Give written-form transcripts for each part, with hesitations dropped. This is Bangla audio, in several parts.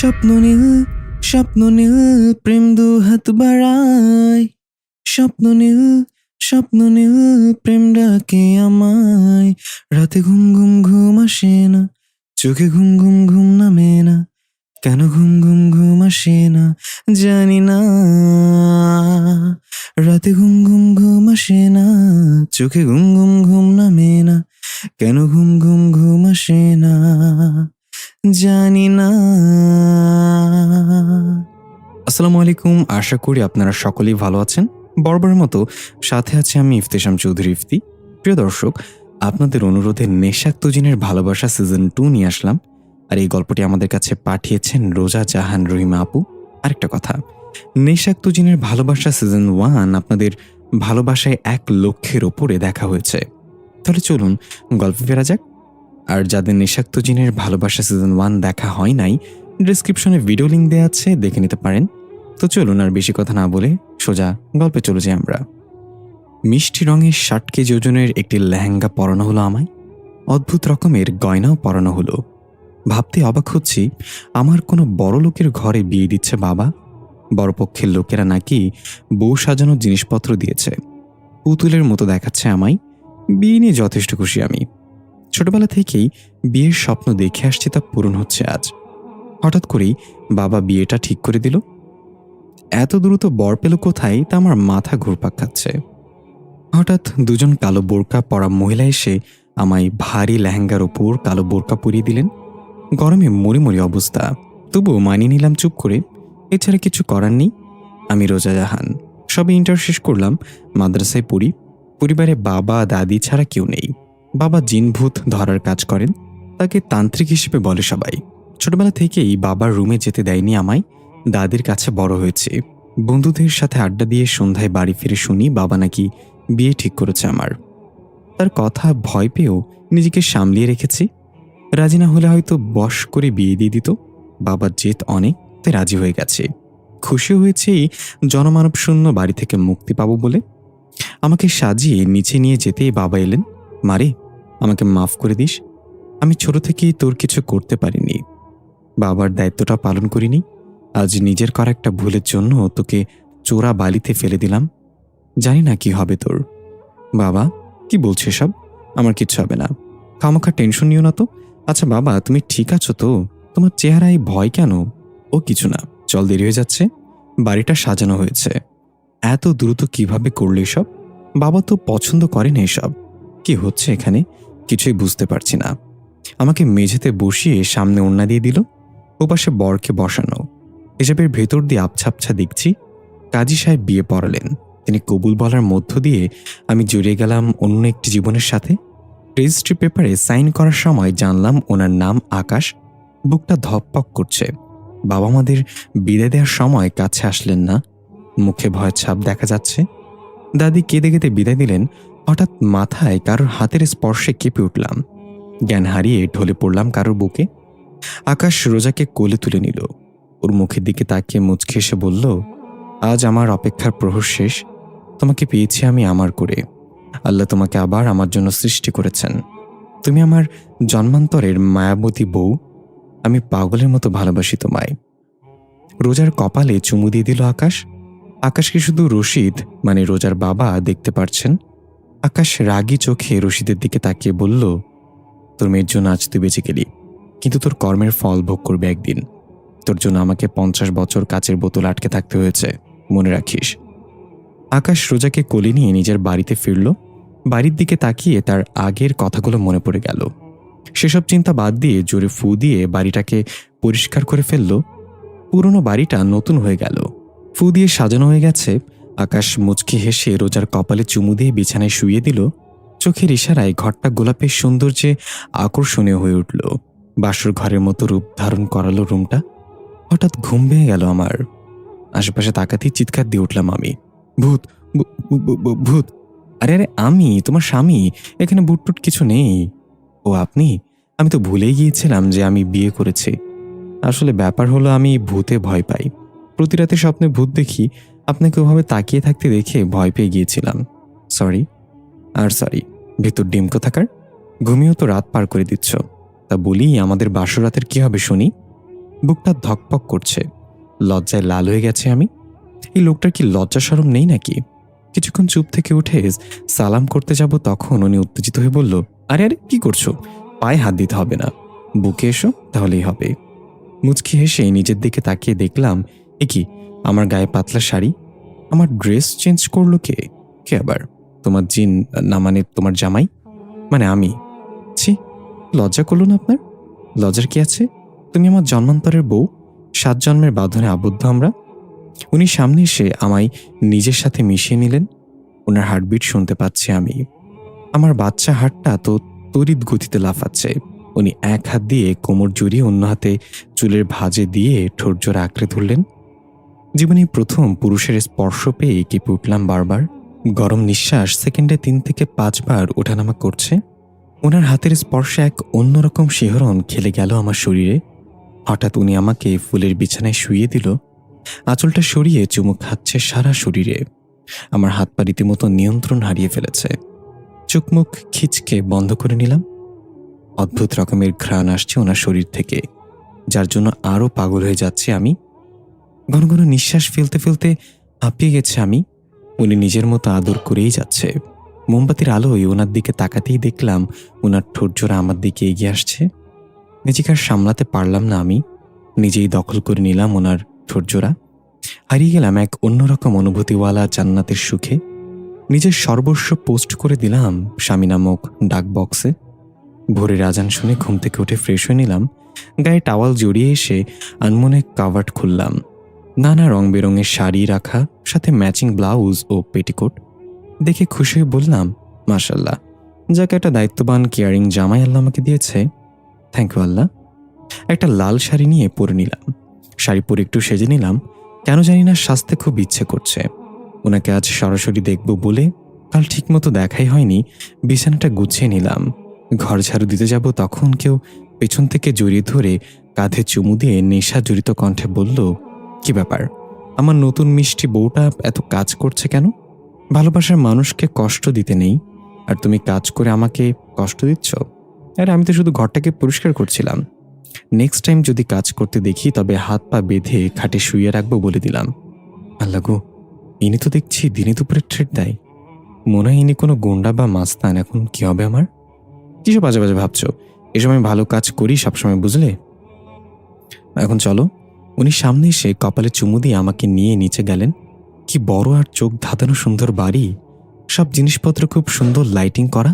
স্বপ্ন নীল, স্বপ্ন নীল, প্রেম দু হাত বাড়ায়। স্বপ্ন নীল, স্বপ্ন নীল, প্রেম ডাকে আমায়। রাতে ঘুম ঘুম ঘুম আসে না, চোখে ঘুম ঘুম ঘুম নামে না। কেন ঘুম ঘুম ঘুম আসে না জানি না। রাতে ঘুম ঘুম ঘুম আসে না, চোখে ঘুম ঘুম ঘুম নামে না। কেন ঘুম ঘুম ঘুম আসে না জানি না। আসসালামু আলাইকুম, আশা করি আপনারা সকলেই ভালো আছেন। বরাবরের মতো সাথে আছে আমি ইফতেশাম চৌধুরী ইফতি। প্রিয় দর্শক, আপনাদের অনুরোধে নেশাক্ত জিনের ভালোবাসা সিজন 2 নিয়ে আসলাম। আর এই গল্পটি আমাদের কাছে পাঠিয়েছেন রোজা জাহান রহিমা আপু। আরেকটা কথা, নেশাক্ত জিনের ভালোবাসা সিজন 1 আপনাদের ভালোবাসায় 1 লক্ষের ওপরে দেখা হয়েছে। তাহলে চলুন গল্পে ফেরা যাক। আর যাদের নেশাক্ত জিনের ভালোবাসা সিজন 1 দেখা হয় নাই, ডিসক্রিপশনে ভিডিও লিঙ্ক দেওয়া আছে, দেখে নিতে পারেন। তো চলুন আর বেশি কথা না বলে সোজা গল্পে চলে যাই আমরা। মিষ্টি রঙের 60 কেজি ওজনের একটি লেহেঙ্গা পরানো হলো আমায়। অদ্ভুত রকমের গয়নাও পরানো হলো। ভাবতে অবাক হচ্ছি, আমার কোনো বড় লোকের ঘরে বিয়ে দিচ্ছে বাবা। বড়পক্ষের লোকেরা নাকি বউ সাজানোর জিনিসপত্র দিয়েছে। পুতুলের মতো দেখাচ্ছে আমায়। বিয়ে নিয়ে যথেষ্ট খুশি আমি। ছোটবেলা থেকেই বিয়ের স্বপ্ন দেখে আসছি, তা পূরণ হচ্ছে আজ। হঠাৎ করেই বাবা বিয়েটা ঠিক করে দিল। এত দ্রুত বর পেল কোথায়, তা আমার মাথা ঘুরপাক খাচ্ছে। হঠাৎ দুজন কালো বোরকা পরা মহিলা এসে আমায় ভারী লেহেঙ্গার ওপর কালো বোরকা পরিয়ে দিলেন। গরমে মরি মরি অবস্থা, তবুও মানিয়ে নিলাম চুপ করে। এছাড়া কিছু করার নেই। আমি রোজা জাহান, সবে ইন্টার শেষ করলাম, মাদ্রাসায় পড়ি। পরিবারে বাবা দাদি ছাড়া কেউ নেই। বাবা জিনভূত ধরার কাজ করেন, তাকে তান্ত্রিক হিসেবে বলে সবাই। ছোটবেলা থেকেই বাবার রুমে যেতে দেয়নি আমায়। দাদির কাছে বড় হয়েছে। বন্ধুদের সাথে আড্ডা দিয়ে সন্ধ্যায় বাড়ি ফিরে শুনি বাবা নাকি বিয়ে ঠিক করেছে আমার। তার কথা ভয় পেয়েও নিজেকে সামলিয়ে রেখেছি। রাজি না হলে হয়তো বশ করে বিয়ে দিয়ে দিত। বাবার জেদ অনেক, তাই রাজি হয়ে গেছে। খুশি হয়েছে এই জনমানব শূন্য বাড়ি থেকে মুক্তি পাবো বলে। আমাকে সাজিয়ে নিচে নিয়ে যেতেই বাবা এলেন। মারে, আমাকে মাফ করে দিস। আমি ছোট থেকেই তোর কিছু করতে পারিনি, বাবার দায়িত্বটা পালন করিনি। আজ নিজের করা একটা ভুলের জন্য তোকে চোরা বালিতে ফেলে দিলাম। জানি না কি হবে তোর। বাবা, কি বলছে সব? আমার কিচ্ছু হবে না, খামোখা টেনশন নিও না তো। আচ্ছা বাবা, তুমি ঠিক আছো তো? তোমার চেহারায় ভয় কেন? ও কিছু না, চল, দেরি হয়ে যাচ্ছে। বাড়িটা সাজানো হয়েছে। এত দ্রুত কিভাবে করলে এসব? বাবা তো পছন্দ করেন এসব। কি হচ্ছে এখানে কিছুই বুঝতে পারছি না। আমাকে মেঝেতে বসিয়ে সামনে ওড়না দিয়ে দিল। ওপাশে বরকে বসানো। হিসাবের ভেতর দিয়ে আবছা আবছা দেখছি কাজী সাহেব বিয়ে পড়ালেন। তিনি কবুল বলার মধ্য দিয়ে আমি জড়িয়ে গেলাম অন্য একটি জীবনের সাথে। রেজিস্ট্রি পেপারে সাইন করার সময় জানলাম ওনার নাম আকাশ। বুকটা ধপপক করছে। বাবা মাদের বিদায় দেওয়ার সময় কাছে আসলেন না, মুখে ভয়ের ছাপ দেখা যাচ্ছে। দাদি কেঁদে কেঁদে বিদায় দিলেন। হঠাৎ মাথায় কারোর হাতের স্পর্শে কেঁপে উঠলাম। জ্ঞান হারিয়ে ঢলে পড়লাম কারোর বুকে। আকাশ রোজাকে কোলে তুলে নিল। ওর মুখের দিকে তাকিয়ে মুচকে এসে বলল, আজ আমার অপেক্ষার প্রহর শেষ। তোমাকে পেয়েছি আমি আমার করে। আল্লাহ তোমাকে আবার আমার জন্য সৃষ্টি করেছেন। তুমি আমার জন্মান্তরের মায়াবতী বউ। আমি পাগলের মতো ভালোবাসি তোমায়। রোজার কপালে চুমু দিয়ে দিল আকাশ। আকাশকে শুধু রশিদ, মানে রোজার বাবা, দেখতে পারছেন। আকাশ রাগী চোখে রশিদের দিকে তাকিয়ে বলল, তোর মেয়ের জন্য আজ তুই বেঁচে গেলি, কিন্তু তোর কর্মের ফল ভোগ করবে একদিন। তোর জন্য আমাকে 50 বছর কাচের বোতল আটকে থাকতে হয়েছে, মনে রাখিস। আকাশ রোজাকে কোলে নিয়ে নিজের বাড়িতে ফিরল। বাড়ির দিকে তাকিয়ে তার আগের কথাগুলো মনে পড়ে গেল। সেসব চিন্তা বাদ দিয়ে জোরে ফু দিয়ে বাড়িটাকে পরিষ্কার করে ফেলল। পুরনো বাড়িটা নতুন হয়ে গেল। ফু দিয়ে সাজানো হয়ে গেছে। আকাশ মুচকি হেসে রোজার কপালে চুমু দিয়ে বিছানায় শুইয়ে দিল। চোখের ইশারায় ঘরটা গোলাপের সৌন্দর্যে আকর্ষণীয় হয়ে উঠল। বাসর ঘরের মতো রূপ ধারণ করালো রুমটা। হঠাৎ ঘুম ভেঙে গেল আমার। আশেপাশে তাকাতেই চিৎকার দিয়ে উঠলাম আমি, ভূত, ভূত! আরে আরে, আমি তোমার স্বামী, এখানে ভূত কিছু নেই। ও আপনি? আমি তো ভুলেই গিয়েছিলাম যে আমি বিয়ে করেছি। আসলে ব্যাপার হলো, আমি ভূতে ভয় পাই। প্রতি রাতে স্বপ্নে ভূত দেখি। আপনাকে ওভাবে তাকিয়ে থাকতে দেখে ভয় পেয়ে গিয়েছিলাম। সরি। আর সরি, ভেতর ডিম কোথাকার। ঘুমিয়েও তো রাত পার করে দিচ্ছ। তা বলি, আমাদের বাসর রাতের কি হবে শুনি? বুকটা ধকপক করছে, লজ্জায় লাল হয়ে গেছে আমি। এই লোকটার কি লজ্জা শরম নেই নাকি? কিছুক্ষণ চুপ থেকে উঠে সালাম করতে যাব, তখন উনি উত্তেজিত হয়ে বলল, আরে আরে কি করছো? পায়ে হাত দিতে হবে না, বুকে এসো তাহলেই হবে। মুচকি হেসে নিজের দিকে তাকিয়ে দেখলাম, এ কি, আমার গায়ে পাতলা শাড়ি, আমার ড্রেস চেঞ্জ করলো কে? কে আবার? তোমার জিন, না মানে তোমার জামাই, মানে আমি। ছি, লজ্জা করলো না আপনার? লজ্জার কি আছে? তুমি আমার জন্মান্তরের বউ, 7 জন্মের বাঁধনে আবদ্ধ আমরা। উনি সামনে এসে আমায় নিজের সাথে মিশিয়ে নিলেন। ওনার হার্টবিট শুনতে পাচ্ছি আমি। আমার বাচ্চা হাতটা তো তড়িৎ গতিতে লাফাচ্ছে। উনি এক হাত দিয়ে কোমর জড়িয়ে অন্য হাতে চুলের ভাঁজে দিয়ে ঠোঁট জোড়া আঁকড়ে ধরলেন। জীবনে প্রথম পুরুষের স্পর্শ পেয়ে কেঁপে উঠলাম বারবার। গরম নিঃশ্বাস সেকেন্ডে 3 থেকে 5 বার ওঠানামা করছে। ওনার হাতের স্পর্শে এক অন্যরকম শিহরণ খেলে গেল আমার শরীরে। হঠাৎ উনি আমাকে ফুলের বিছানায় শুইয়ে দিল। আঁচলটা সরিয়ে চুমু খাচ্ছে সারা শরীরে। আমার হাত পা রীতিমতো নিয়ন্ত্রণ হারিয়ে ফেলেছে। চোখ মুখ খিচকে বন্ধ করে নিলাম। অদ্ভুত রকমের ঘ্রাণ আসছে ওনার শরীর থেকে, যার জন্য আরও পাগল হয়ে যাচ্ছি আমি। ঘন ঘন নিঃশ্বাস ফেলতে ফেলতে হাঁপিয়ে গেছে আমি। উনি নিজের মতো আদর করেই যাচ্ছে। মোমবাতির আলোয় ওনার দিকে তাকাতেই দেখলাম ওনার ঠোঁট জোড়া আমার দিকে এগিয়ে আসছে। নিজেকে আর সামলাতে পারলাম না আমি, নিজেই দখল করে নিলাম ওনার ঠোঁট জোড়া। হারিয়ে গেলাম এক অন্যরকম অনুভূতিওয়ালা জান্নাতের সুখে। নিজের সর্বস্ব পোস্ট করে দিলাম স্বামী নামক ডাক বক্সে। ভোরের আজান শুনে ঘুম থেকে উঠে ফ্রেশ হয়ে নিলাম। গায়ে টাওয়াল জড়িয়ে এসে আনমনে কাভার্ট খুললাম। নানা রং বেরঙের শাড়ি রাখা, সাথে ম্যাচিং ব্লাউজ ও পেটিকোট। দেখে খুশি হয়ে বললাম, মাশাল্লাহ, যাকে একটা দায়িত্ববান কেয়ারিং জামাই আল্লাহ আমাকে দিয়েছে। থ্যাংক ইউ আল্লাহ। একটা লাল শাড়ি নিয়ে পরে নিলাম। শাড়ি পরে একটু সেজে নিলাম। কেন জানি না সাজতে খুব ইচ্ছে করছে। ওনাকে আজ সরাসরি দেখব বলে কাল ঠিকমতো দেখাই হয়নি। বিছানাটা গুছিয়ে নিলাম। ঘর ঝাড়ু দিতে যাব, তখন কেউ পেছন থেকে জড়িয়ে ধরে কাঁধে চুমু দিয়ে নেশা জড়িত কণ্ঠে বলল, কি ব্যাপার, আমার নতুন মিষ্টি বউটা এত কাজ করছে কেন? ভালোবাসার মানুষকে কষ্ট দিতে নেই, আর তুমি কাজ করে আমাকে কষ্ট দিচ্ছ? আরে আমি তো শুধু ঘরটাকে পরিষ্কার করছিলাম। নেক্সট টাইম যদি কাজ করতে দেখি তবে হাত পা বেঁধে খাটে শুইয়ে রাখবো বলে দিলাম। আল্লাহ গো, ইনি তো দেখছি দিনে দুপুরে ট্রিট দেয়। মনে হয় ইনি কোনো গুন্ডা বা মাস্তান। এখন কি হবে আমার? কিসব বাজে বাজে ভাবছো? এসব আমি ভালো কাজ করি সবসময়, বুঝলে? এখন চলো। উনি সামনে এসে কপালে চুমু দিয়ে আমাকে নিয়ে নিচে গেলেন। কি বড় আর চোখ ধাঁধানো সুন্দর বাড়ি। সব জিনিসপত্র খুব সুন্দর লাইটিং করা,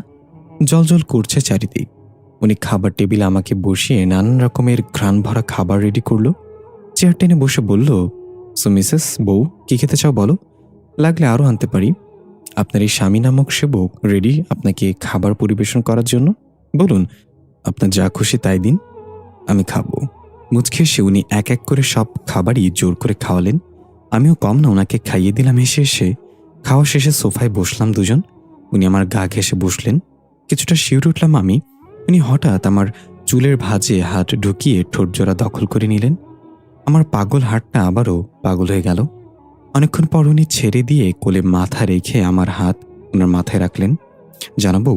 জলজল করছে চারিদিক। উনি খাবার টেবিলে আমাকে বসিয়ে নানান রকমের ঘ্রাণ ভরা খাবার রেডি করলো। চেয়ার টেনে বসে বলল, সো মিসেস বউ, কি খেতে চাও বলো, লাগলে আরও আনতে পারি। আপনার এই স্বামী নামক সেবক রেডি আপনাকে খাবার পরিবেশন করার জন্য। বলুন, আপনার যা খুশি তাই দিন, আমি খাবো। মুচকি এসে উনি এক এক করে সব খাবারই জোর করে খাওয়ালেন। আমিও কম না, ওনাকে খাইয়ে দিলাম। এসে এসে খাওয়া শেষে সোফায় বসলাম দুজন। উনি আমার গা ঘেঁষে বসলেন। কিছুটা শিউরে উঠলাম আমি। উনি হঠাৎ আমার চুলের ভাঁজে হাত ঢুকিয়ে ঠোঁট জোড়া দখল করে নিলেন। আমার পাগল হাতটা আবারও পাগল হয়ে গেল। অনেকক্ষণ পর উনি ছেড়ে দিয়ে কোলে মাথা রেখে আমার হাত ওনার মাথায় রাখলেন। জানাবো,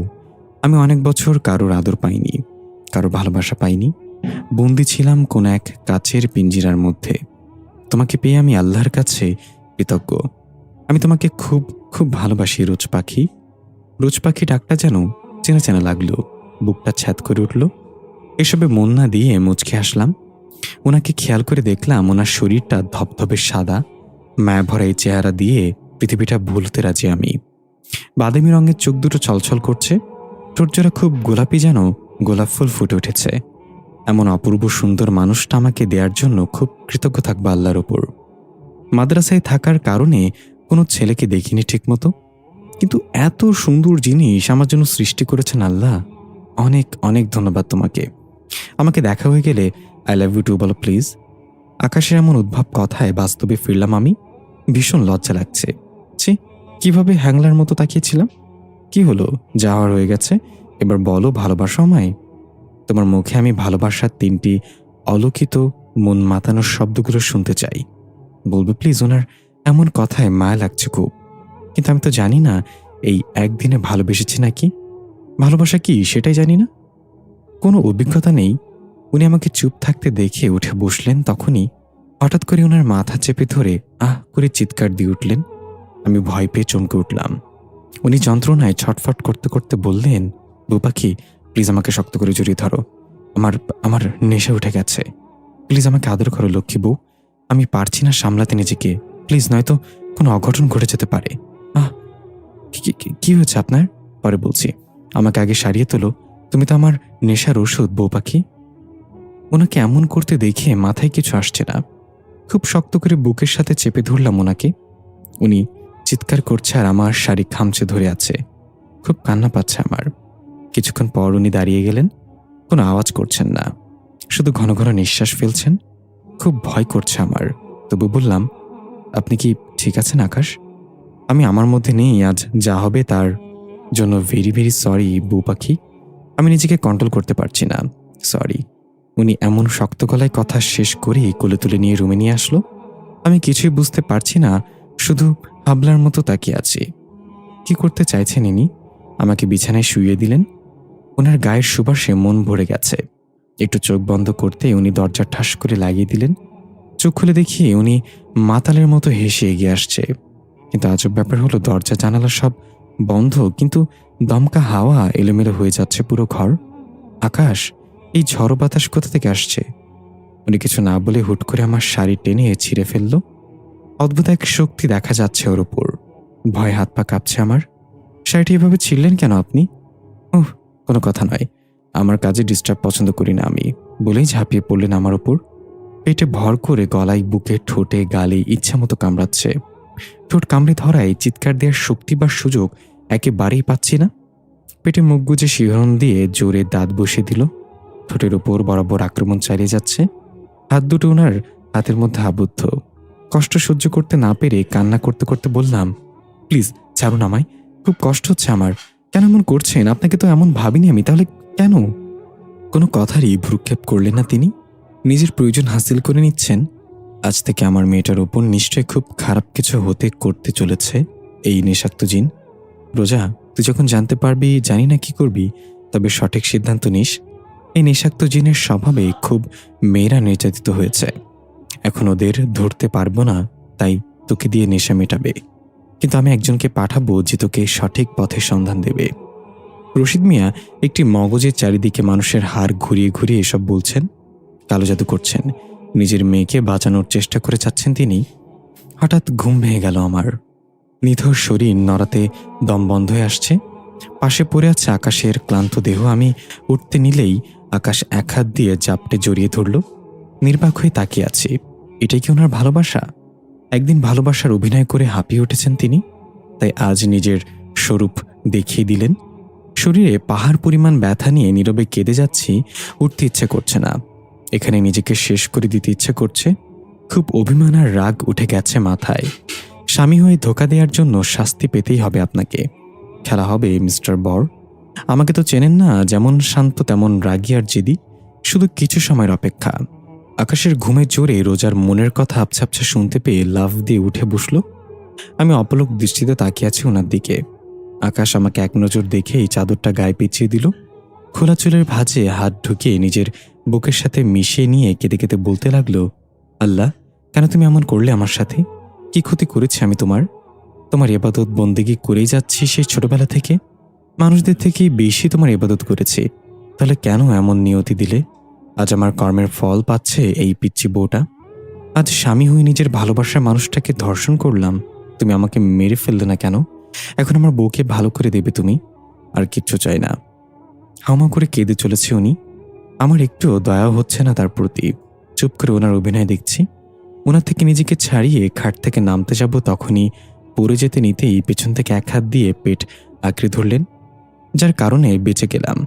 আমি অনেক বছর কারোর আদর পাইনি, কারোর ভালোবাসা পাইনি। বন্দি ছিলাম কোন এক কাচের পিঞ্জিরার মধ্যে। তোমাকে পেয়ে আমি আল্লাহর কাছে কৃতজ্ঞ। আমি তোমাকে খুব খুব ভালোবাসি রোজ পাখি। রোজ পাখি ডাকটা যেন চেনা চেনা লাগলো। বুকটা ছ্যাদ করে উঠল। এসবে মন না দিয়ে মুচকে আসলাম। ওনাকে খেয়াল করে দেখলাম ওনার শরীরটা ধপধপে সাদা। মায়া ভরা এই চেহারা দিয়ে পৃথিবীটা ভুলতে রাজি আমি। বাদামি রঙের চোখ দুটো ছলছল করছে। ঠোঁটজোড়া খুব গোলাপি, যেন গোলাপ ফুল ফুটে উঠেছে। এমন অপূর্ব সুন্দর মানুষটা আমাকে দেওয়ার জন্য খুব কৃতজ্ঞ থাকবো আল্লাহর ওপর। মাদ্রাসায় থাকার কারণে কোনো ছেলেকে দেখিনি ঠিকমতো, কিন্তু এত সুন্দর জিনিস আমার জন্য সৃষ্টি করেছেন আল্লাহ। অনেক অনেক ধন্যবাদ তোমাকে। আমাকে দেখা হয়ে গেলে আই লাভ ইউ টু বলো প্লিজ। আকাশের এমন উদ্ভব কথায় বাস্তবে ফিরলাম আমি। ভীষণ লজ্জা লাগছে। ছি, কিভাবে হ্যাংলার মতো তাকিয়েছিলাম। কি হলো, যাওয়ার হয়ে গেছে, এবার বলো ভালোবাসো আমায়। তোমার মুখে আমি ভালোবাসার 3টি অলৌকিত মন মাতানোর শব্দগুলো শুনতে চাই। বলবে প্লিজ? ওনার এমন কথায় মায়া লাগছে খুব, কিন্তু আমি তো জানি না এই একদিনে ভালোবেসেছি নাকি। ভালোবাসা কি সেটাই জানি না, কোনো অভিজ্ঞতা নেই। উনি আমাকে চুপ থাকতে দেখে উঠে বসলেন। তখনই হঠাৎ করে ওনার মাথা চেপে ধরে আহ করে চিৎকার দিয়ে উঠলেন। আমি ভয় পেয়ে চমকে উঠলাম। উনি যন্ত্রণায় ছটফট করতে করতে বললেন, বউ পাখি, প্লিজ আমাকে শক্ত করে জড়িয়ে ধরো। আমার আমার নেশা উঠে গেছে। প্লিজ আমাকে আদর করো লক্ষ্মী বউ। আমি পারছি না সামলাতে নিজেকে। প্লিজ, নয়তো কোনো অঘটন ঘটে যেতে পারে। আহ কি হয়েছে আপনার? পরে বলছি। আমাকে আগে সারিয়ে তোলো। তুমি তো আমার নেশার ওষুধ, বউ পাখি। ওনাকে এমন করতে দেখে মাথায় কিছু আসছে না। খুব শক্ত করে বুকের সাথে চেপে ধরলাম ওনাকে। উনি চিৎকার করছে আর আমার শাড়ি খামচে ধরে আছে। খুব কান্না পাচ্ছে আমার। কিছুক্ষণ পর উনি দাঁড়িয়ে গেলেন। কোনো আওয়াজ করছেন না, শুধু ঘন ঘন নিঃশ্বাস ফেলছেন। খুব ভয় করছে আমার। তবু বললাম, আপনি কি ঠিক আছেন আকাশ? আমি আমার মধ্যে নেই, আজ যা হবে তার জন্য ভেরি ভেরি সরি বউ পাখি। আমি নিজেকে কন্ট্রোল করতে পারছি না, সরি। উনি এমন শক্ত গলায় কথা শেষ করেই কোলে তুলে নিয়ে রুমে নিয়ে আসলো। আমি কিছুই বুঝতে পারছি না, শুধু হাবলার মতো তাকিয়ে আছি। কি করতে চাইছেন ইনি? আমাকে বিছানায় শুইয়ে দিলেন। ওনার গায়ের সুবাসে মন ভরে গেছে। একটু চোখ বন্ধ করতে উনি দরজা ঠাস করে লাগিয়ে দিলেন। চোখ খুলে দেখি উনি মাতালের মতো হেসে এগিয়ে আসছে। কিন্তু আজব ব্যাপার হলো, দরজা জানালা সব বন্ধ, কিন্তু দমকা হাওয়া এলোমেলো হয়ে যাচ্ছে পুরো ঘর। আকাশ, এই ঝড়ো বাতাস কোথা থেকে আসছে? উনি কিছু না বলে হুট করে আমার শাড়ি টেনে ছিঁড়ে ফেলল। অদ্ভুত এক শক্তি দেখা যাচ্ছে ওর উপর। ভয় হাত পা কাঁপছে আমার। শাড়িটি এভাবে ছিঁড়লেন কেন আপনি? ওহ, কোনো কথা নয়। আমার কাজে ডিস্টার্ব পছন্দ করি না আমি, বলেই ঝাঁপিয়ে পড়লেন আমার ওপর। পেটে ভর করে গলায়, বুকে, ঠোঁটে, গালে ইচ্ছা মতো কামড়াচ্ছে। ঠোঁট কামড়ে ধরায় চিৎকার দেওয়ার শক্তি বা সুযোগ একেবারেই পাচ্ছি না। পেটে মুখ গুজে শিহরণ দিয়ে জোরে দাঁত বসে দিল। ঠোঁটের ওপর বরাবর আক্রমণ চালিয়ে যাচ্ছে। হাত দুটো ওনার হাতের মধ্যে আবদ্ধ। কষ্ট সহ্য করতে না পেরে কান্না করতে করতে বললাম, প্লিজ ছাড়ুন আমায়, খুব কষ্ট হচ্ছে আমার। কেন এমন করছেন? আপনাকে তো এমন ভাবিনি আমি, তাহলে কেন? কোনো কথারই ভ্রুক্ষেপ করলেন না তিনি। নিজের প্রয়োজন হাসিল করে নিচ্ছেন। আজ থেকে আমার মেয়েটার ওপর নিশ্চয়ই খুব খারাপ কিছু হতে করতে চলেছে এই নেশাক্ত জিন। রোজা, তুই যখন জানতে পারবি, জানি না কি করবি, তবে সঠিক সিদ্ধান্ত নিস। এই নেশাক্ত জিনের স্বভাবে খুব মেয়েরা নির্যাতিত হয়েছে। এখন ওদের ধরতে পারবো না, তাই তোকে দিয়ে নেশা মেটাবে। কিন্তু আমি একজনকে পাঠাবো যে তোকে সঠিক পথের সন্ধান দেবে। রশিদ মিয়া একটি মগজের চারিদিকে মানুষের হাড় ঘুরিয়ে ঘুরিয়ে এসব বলছেন, কালো জাদু করছেন। নিজের মেয়েকে বাঁচানোর চেষ্টা করে যাচ্ছেন তিনি। হঠাৎ ঘুম ভেঙে গেল আমার। নিথর শরীর নড়াতে দম বন্ধ হয়ে আসছে। পাশে পড়ে আছে আকাশের ক্লান্ত দেহ। আমি উঠতে নিলেই আকাশ এক হাত দিয়ে জাপটে জড়িয়ে ধরল। নির্বাক হয়ে তাকিয়ে আছি। এটাই কি ওনার ভালোবাসা? একদিন ভালোবাসার অভিনয় করে হাঁপিয়ে উঠেছেন তিনি, তাই আজ নিজের স্বরূপ দেখিয়ে দিলেন। শরীরে পাহাড় পরিমাণ ব্যথা নিয়ে নীরবে কেঁদে যাচ্ছি। উঠতে ইচ্ছে করছে না, এখানে নিজেকে শেষ করে দিতে ইচ্ছে করছে। খুব অভিমান আর রাগ উঠে গেছে মাথায়। স্বামী হয়ে ধোঁকা দেওয়ার জন্য শাস্তি পেতেই হবে আপনাকে। খেলা হবে মিস্টার বর। আমাকে তো চেনেন না, যেমন শান্ত তেমন রাগী আর জেদি। শুধু কিছু সময়ের অপেক্ষা। আকাশের ঘুমের জোরে রোজার মনের কথা আবছা আবছা শুনতে পেয়ে লাফ দিয়ে উঠে বসল। আমি অপলক দৃষ্টিতে তাকিয়ে আছি ওনার দিকে। আকাশ আমাকে এক নজর দেখেই চাদরটা গায়ে পেঁচিয়ে দিল। খোলা চুলের ভাঁজে হাত ঢুকিয়ে নিজের বুকের সাথে মিশিয়ে নিয়ে কেঁদে কেঁদে বলতে লাগলো, আল্লাহ, কেন তুমি এমন করলে আমার সাথে? কি ক্ষতি করেছি আমি তোমার? তোমার ইবাদত বন্দেগী করেই যাচ্ছি সেই ছোটবেলা থেকে। মানুষদের থেকেই বেশি তোমার ইবাদত করেছি, তাহলে কেন এমন নিয়তি দিলে? আজ আমার কর্মের ফল পাচ্ছে এই পিচ্চি বউটা। আজ স্বামী হয়ে নিজের ভালোবাসার মানুষটাকে ধর্ষণ করলাম, তুমি আমাকে মেরে ফেললে না কেন? এখন আমার বউকে ভালো করে দেবে তুমি, আর কিচ্ছু চাই না। হাউমা করে কেঁদে চলেছে উনি। আমার একটুও দয়া হচ্ছে না তার প্রতি। চুপ করে ওনার অভিনয় দেখছি। ওনার থেকে নিজেকে ছাড়িয়ে খাট থেকে নামতে যাব, তখনই পড়ে যেতে নিতেই পেছন থেকে এক হাত দিয়ে পেট আঁকড়ে ধরলেন, যার কারণে বেঁচে গেলাম।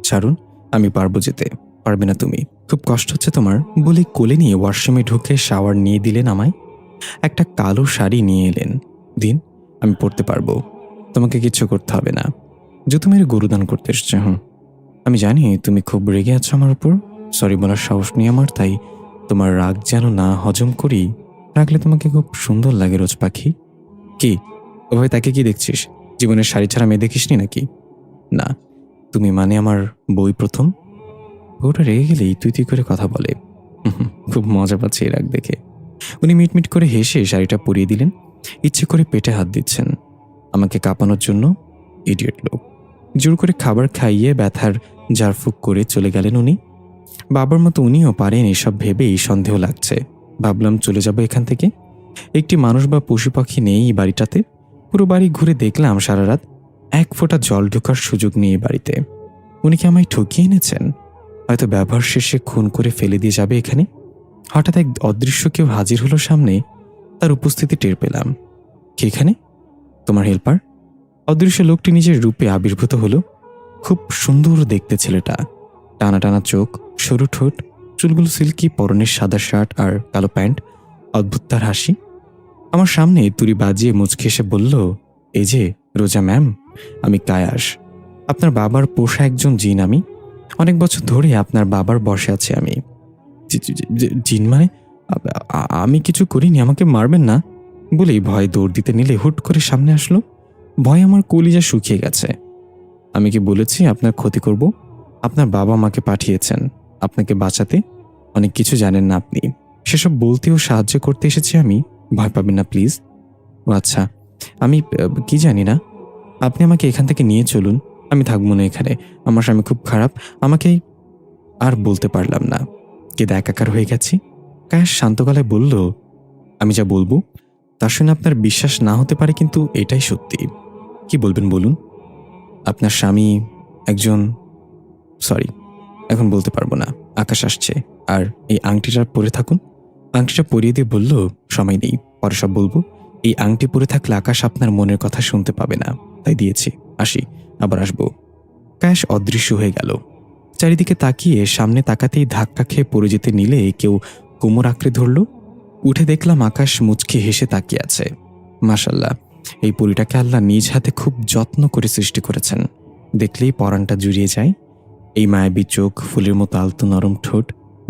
ছাড়ুন, আমি পারবো যেতে। পারবে না তুমি, খুব কষ্ট হচ্ছে তোমার, বলে কোলে নিয়ে ওয়াশরুমে ঢুকে শাওয়ার নিয়ে দিলেন আমায়। একটা কালো শাড়ি নিয়ে এলেন, দিন, আমি পরতে পারবো। তোমাকে কিচ্ছু করতে হবে না। যে তুমি গরুদান করতে এসছো। আমি জানি তুমি খুব রেগে আছো আমার উপর। সরি বলার সাহস নেই আমার, তাই তোমার রাগ যেন না হজম করি। রাখলে তোমাকে খুব সুন্দর লাগে রোজ পাখি। কি ওভাবে তাকে কি দেখছিস? জীবনের শাড়ি ছাড়া মেয়ে দেখিসনি নাকি? না, তুমি মানে আমার বই প্রথম। বউটা রেগে গেলেই তুই তুই করে কথা বলে। খুব মজা পাচ্ছে এর রাগ দেখে। উনি মিটমিট করে হেসে শাড়িটা পরিয়ে দিলেন। ইচ্ছে করে পেটে হাত দিচ্ছেন আমাকে কাঁপানোর জন্য। ইডিয়েট লোক। জোর করে খাবার খাইয়ে ব্যথার জারফুক করে চলে গেলেন উনি। বাবার মতো উনিও পারেন এসব ভেবেই সন্দেহ লাগছে। ভাবলাম চলে যাব এখান থেকে। একটি মানুষ বা পশু পাখি নেই এই বাড়িটাতে। পুরো বাড়ি ঘুরে দেখলাম সারা রাত, এক ফোঁটা জল ঢোকার সুযোগ নেই এই বাড়িতে। উনি কি আমায় ঠকিয়ে এনেছেন? হয়তো ব্যবহার শেষে খুন করে ফেলে দিয়ে যাবে এখানে। হঠাৎ এক অদৃশ্য কেউ হাজির হলো সামনে। তার উপস্থিতি টের পেলাম। কে এখানে? তোমার হেল্পার। অদৃশ্য লোকটি নিজের রূপে আবির্ভূত হলো। খুব সুন্দর দেখতে ছেলেটা। টানা টানা চোখ, সরু ঠোঁট, চুলগুলো সিল্কি, পরনের সাদা শার্ট আর কালো প্যান্ট। অদ্ভুত তার হাসি। আমার সামনে তুড়ি বাজিয়ে মুচকি এসে বলল, এই যে রোজা ম্যাম, আমি কায়াস। আপনার বাবার পোষা একজন জিন আমি। অনেক বছর ধরে আপনার বাবার বসে আছি আমি। জিন মানে? আমি কিছু করিনি, আমাকে মারবেন না বলেই ভয় দৌড় দিতে নিলে হুট করে সামনে আসলো। ভয় আমার কলিজা শুকিয়ে গেছে। আমি কি বলেছি আপনার ক্ষতি করব? আপনার বাবা মাকে পাঠিয়েছেন আপনাকে বাঁচাতে। অনেক কিছু জানেন না আপনি। সেসব বলতে ও সাহায্য করতে এসেছি আমি। ভয় পাবেন না প্লিজ। ও আচ্ছা, আমি কি জানি না। আপনি আমাকে এখান থেকে নিয়ে চলুন। আমি থাকবো না এখানে। আমার স্বামী খুব খারাপ। আমাকে আর বলতে পারলাম না। কেঁদে একাকার হয়ে গেছি। কায়াস শান্ত গলায় বলল, আমি যা বলবো তা শুনে আপনার বিশ্বাস না হতে পারে, কিন্তু এটাই সত্যি। কি বলবেন বলুন। আপনার স্বামী একজন, সরি, এখন বলতে পারবো না। আকাশ আসছে, আর এই আংটিটা পরে থাকুন। আংটিটা পরিয়ে দিয়ে বলল, সময় নেই, পরে সব বলবো। এই আংটি পরে থাকলে আকাশ আপনার মনের কথা শুনতে পাবে না, তাই দিয়েছি। আসি, আবার আসবো। কায়াস অদৃশ্য হয়ে গেল। চারিদিকে তাকিয়ে সামনে তাকাতেই ধাক্কা খেয়ে পড়ে যেতে নিলে কেউ কোমর আঁকড়ে ধরল। উঠে দেখলাম আকাশ মুচকি হেসে তাকিয়ে আছে। মাশাল্লাহ, এই পরীটাকে আল্লাহ নিজ হাতে খুব যত্ন করে সৃষ্টি করেছেন। দেখলেই পরাণটা জুড়িয়ে যায়। এই মায়াবী চোখ, ফুলের মতো আলতো নরম ঠোঁট,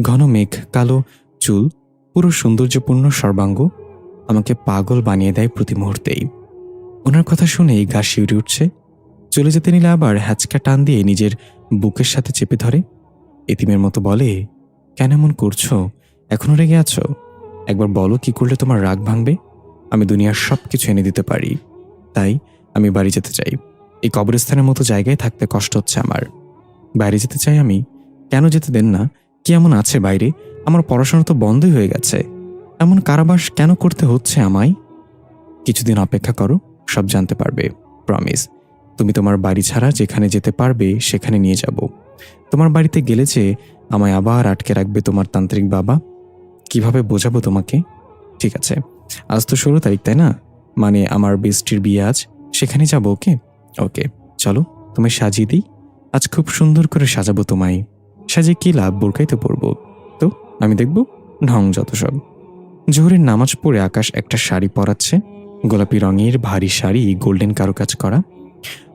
ঘন মেঘ কালো চুল, পুরো সৌন্দর্যপূর্ণ সর্বাঙ্গ আমাকে পাগল বানিয়ে দেয় প্রতি মুহূর্তেই। ওনার কথা শুনেই গা শিউরে উঠছে। চলে যেতে নিলে আবার হ্যাচকা টান দিয়ে নিজের বুকের সাথে চেপে ধরে। এতিমের মতো বলে, কেন এমন করছো? এখনো রেগে আছো? একবার বলো কি করলে তোমার রাগ ভাঙবে। আমি দুনিয়ার সব কিছু এনে দিতে পারি। তাই আমি বাড়ি যেতে চাই। এই কবরস্থানের মতো জায়গায় থাকতে কষ্ট হচ্ছে আমার। বাইরে যেতে চাই আমি। কেন যেতে দেন না? কি এমন আছে বাইরে? আমার পড়াশোনা তো বন্ধই হয়ে গেছে। এমন কারাবাস কেন করতে হচ্ছে আমায়? কিছুদিন অপেক্ষা করো, সব জানতে পারবে। প্রমিস। তুমি তোমার বাড়ি ছাড়া যেখানে যেতে পারবে সেখানে নিয়ে যাব। তোমার বাড়িতে গেলে যে আমায় আবার আটকে রাখবে তোমার তান্ত্রিক বাবা। কিভাবে বোঝাবো তোমাকে? ঠিক আছে, আজ তো 16 তারিখ, তাই না? মানে আমার বেস্টির বিয়ে আজ। সেখানে যাবো। ওকে ওকে, চলো তোমায় সাজিয়ে দিই। আজ খুব সুন্দর করে সাজাবো তোমায়। সাজিয়ে কি লাভ? বোরকাই তো পরবো। তো আমি দেখব ঢং যত সব। জোহরের নামাজ পড়ে আকাশ একটা শাড়ি পরাচ্ছে। গোলাপি রঙের ভারী শাড়ি, গোল্ডেন কারুকাজ করা।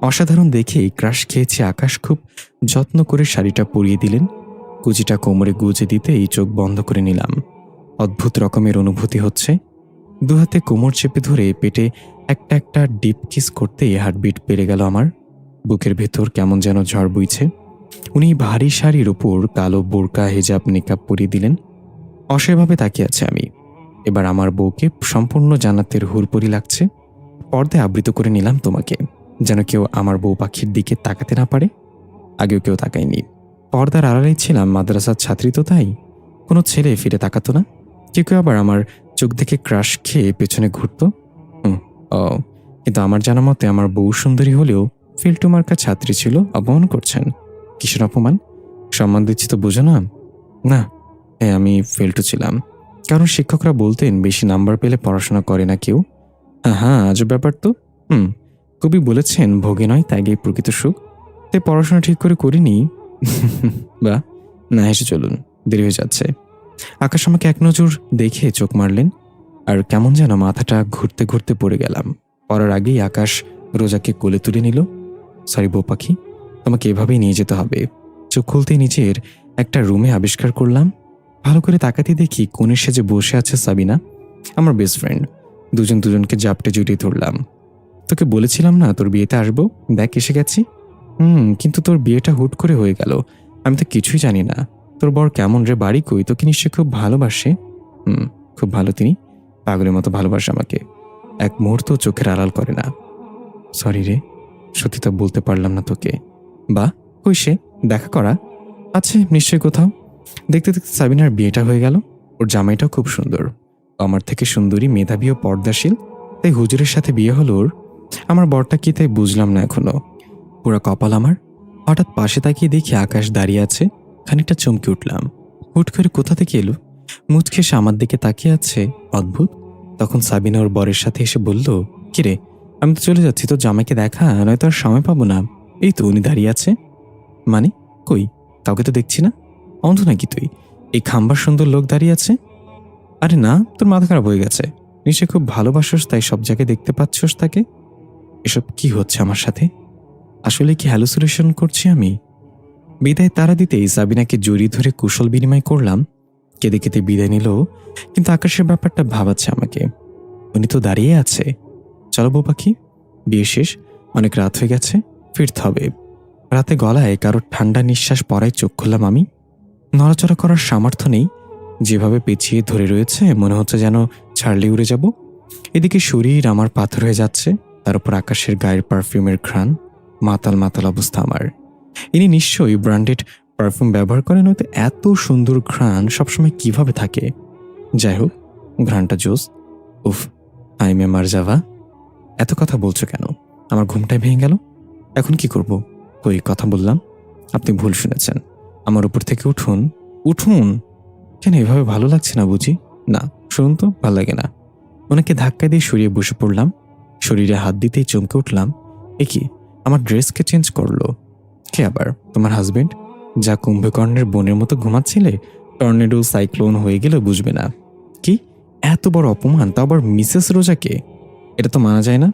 অসাধারণ দেখেই ক্রাশ খেয়েছে আকাশ। খুব যত্ন করে শাড়িটা পরিয়ে দিলেন। কুচিটা কোমরে গুজে দিতে এই চোখ বন্ধ করে নিলাম। অদ্ভুত রকমের অনুভূতি হচ্ছে। দুহাতে কোমর চেপে ধরে পেটে একটা একটা ডিপ কিস করতেই হার্টবিট বেড়ে গেল আমার। বুকের ভেতর কেমন যেন ঝড় বইছে। উনি ভারী শাড়ির উপর কালো বোরকা, হেজাব, নিকাব পরিয়ে দিলেন। অসহায়ভাবে তাকিয়ে আছে আমি। এবার আমার বউকে সম্পূর্ণ জান্নাতের হুরপরি লাগছে। পর্দায় আবৃত করে নিলাম তোমাকে, যেন কেউ আমার বউ পাখির দিকে তাকাতে না পারে। আগেও কেউ তাকায়নি। পর্দার আড়ালেই ছিলাম, মাদ্রাসার ছাত্রী তো, তাই কোনো ছেলে ফিরে তাকাতো না। কেউ কেউ আবার আমার চোখ দেখে ক্রাশ খেয়ে পেছনে ঘুরত। ও, কিন্তু আমার জানা মতে আমার বউ সুন্দরী হলেও ফিল্টু মার্কা ছাত্রী ছিল। অপমান করছেন? কিসের অপমান? সম্মান দিচ্ছি তো, বুঝো না? না, হ্যাঁ, আমি ফেল্টু ছিলাম। কারণ শিক্ষকরা বলতেন বেশি নাম্বার পেলে পড়াশোনা করে না কেউ। হ্যাঁ হ্যাঁ, আজব ব্যাপার তো। কবি বলেছেন, ভোগে নয় ত্যাগে প্রকৃত সুখ। তাই পড়াশোনা ঠিক করে করিনি। বা না, হেসে চলুন, দেরি হয়ে যাচ্ছে। আকাশ আমাকে এক নজর দেখে চোখ মারলেন, আর কেমন যেন মাথাটা ঘুরতে ঘুরতে পড়ে গেলাম। পড়ার আগেই আকাশ রোজাকে কোলে তুলে নিল। সরি বউ পাখি, তোমাকে এভাবেই নিয়ে যেতে হবে। চোখ খুলতেই নিজের একটা রুমে আবিষ্কার করলাম। ভালো করে তাকাতে দেখি কোণের সেজে বসে আছে সাবিনা, আমার বেস্ট ফ্রেন্ড। দুজন দুজনকে জাপটে জড়িয়ে ধরলাম। তোকে বলেছিলাম না তোর বিয়েতে আসবো? দেখ এসে গেছি। কিন্তু তোর বিয়েটা হুট করে হয়ে গেল। আমি তো কিছুই জানি না। তোর বর কেমন রে, বাড়ি কই, তোকে নিশ্চয় খুব ভালোবাসে। খুব ভালো তিনি, পাগলের মতো ভালোবাসে আমাকে, এক মুহূর্ত চোখের আড়াল করে না। সরি রে, সত্যি তো বলতে পারলাম না তোকে। বা কই সে, দেখা করা আছে নিশ্চয়ই কোথাও। দেখতে দেখতে সাবিনার বিয়েটা হয়ে গেল। ওর জামাইটাও খুব সুন্দর, আমার থেকে সুন্দরী, মেধাবী ও পর্দাশীল, তাই হুজুরের সাথে বিয়ে হলো ওর। আমার বরটা কি তাই বুঝলাম না এখনো। পুরা কপাল আমার। হঠাৎ পাশে তাকিয়ে দেখি আকাশ দাঁড়িয়ে আছে। খানিকটা চমকে উঠলাম। হুট করে কোথা থেকে এলো, মুচকে এসে আমার দিকে তাকিয়ে আছে। অদ্ভুত। তখন সাবিনা ওর বরের সাথে এসে বলল, কিরে, আমি তো চলে যাচ্ছি, তো জামাইকে দেখা, নয়তো আর সময় পাবো না। এই তো উনি দাঁড়িয়ে আছে। মানে কই, কাউকে তো দেখছি না। অন্ধ নাকি তুই? এই খাম্বার সুন্দর লোক দাঁড়িয়ে আছে। আরে না, তোর মাথা খারাপ হয়ে গেছে। নিশ্চয় খুব ভালোবাসোস, তাই সব জায়গায় দেখতে পাচ্ছস তাকে। এসব কি হচ্ছে আমার সাথে? আসলে কি হ্যালুসিনেশন করছি আমি? বিদায় তারা দিতেই সাবিনাকে জড়িয়ে ধরে কুশল বিনিময় করলাম। কেঁদে কেঁদে বিদায় নিল। কিন্তু আকাশের ব্যাপারটা ভাবাচ্ছে আমাকে। উনি তো দাঁড়িয়ে আছে। চলো বউ পাখি, বিয়ে শেষ, অনেক রাত হয়ে গেছে, ফিরতে হবে। রাতে গলায় কারোর ঠান্ডা নিঃশ্বাস পড়ায় চোখ খুললাম আমি। নড়াচড়া করার সামর্থ্য নেই। যেভাবে পেঁচিয়ে ধরে রয়েছে, মনে হচ্ছে যেন ছাড়লে উড়ে যাব। এদিকে শরীর আমার পাথর হয়ে যাচ্ছে, তার উপর আকাশের গায়ের পারফিউমের ঘ্রাণ। মাতাল মাতাল অবস্থা আমার। ইনি নিশ্চয়ই ব্র্যান্ডেড পারফিউম ব্যবহার করেন, হয়তো এত সুন্দর ঘ্রাণ সবসময় কিভাবে থাকে। যাই হোক, ঘ্রাণটা জোস। উফ, আই মে মার যাওয়া। এত কথা বলছো কেন? আমার ঘুমটাই ভেঙে গেল। এখন কি করব? ওই কথা বললাম। আপনি ভুল শুনেছেন। আমার উপর থেকে উঠুন। উঠুন। কেন, এভাবে ভালো লাগছে না বুঝি? না, শুনুন তো, ভালো লাগে না। ওনাকে ধাক্কা দিয়ে সরিয়ে বসে পড়লাম। শরীরে হাত দিতেই চমকে উঠলাম। এ কি, আমার ড্রেসকে চেঞ্জ করলো কে আবার? তোমার হাজবেন্ড? যা কুম্ভকর্ণের বোনের মতো ঘুমাচ্ছিলে, টর্নেডো সাইক্লোন হয়ে গেলে বুঝবে না। কি এত বড় অপমান, তা আবার মিসেস রোজাকে! এটা তো মানা যায় না।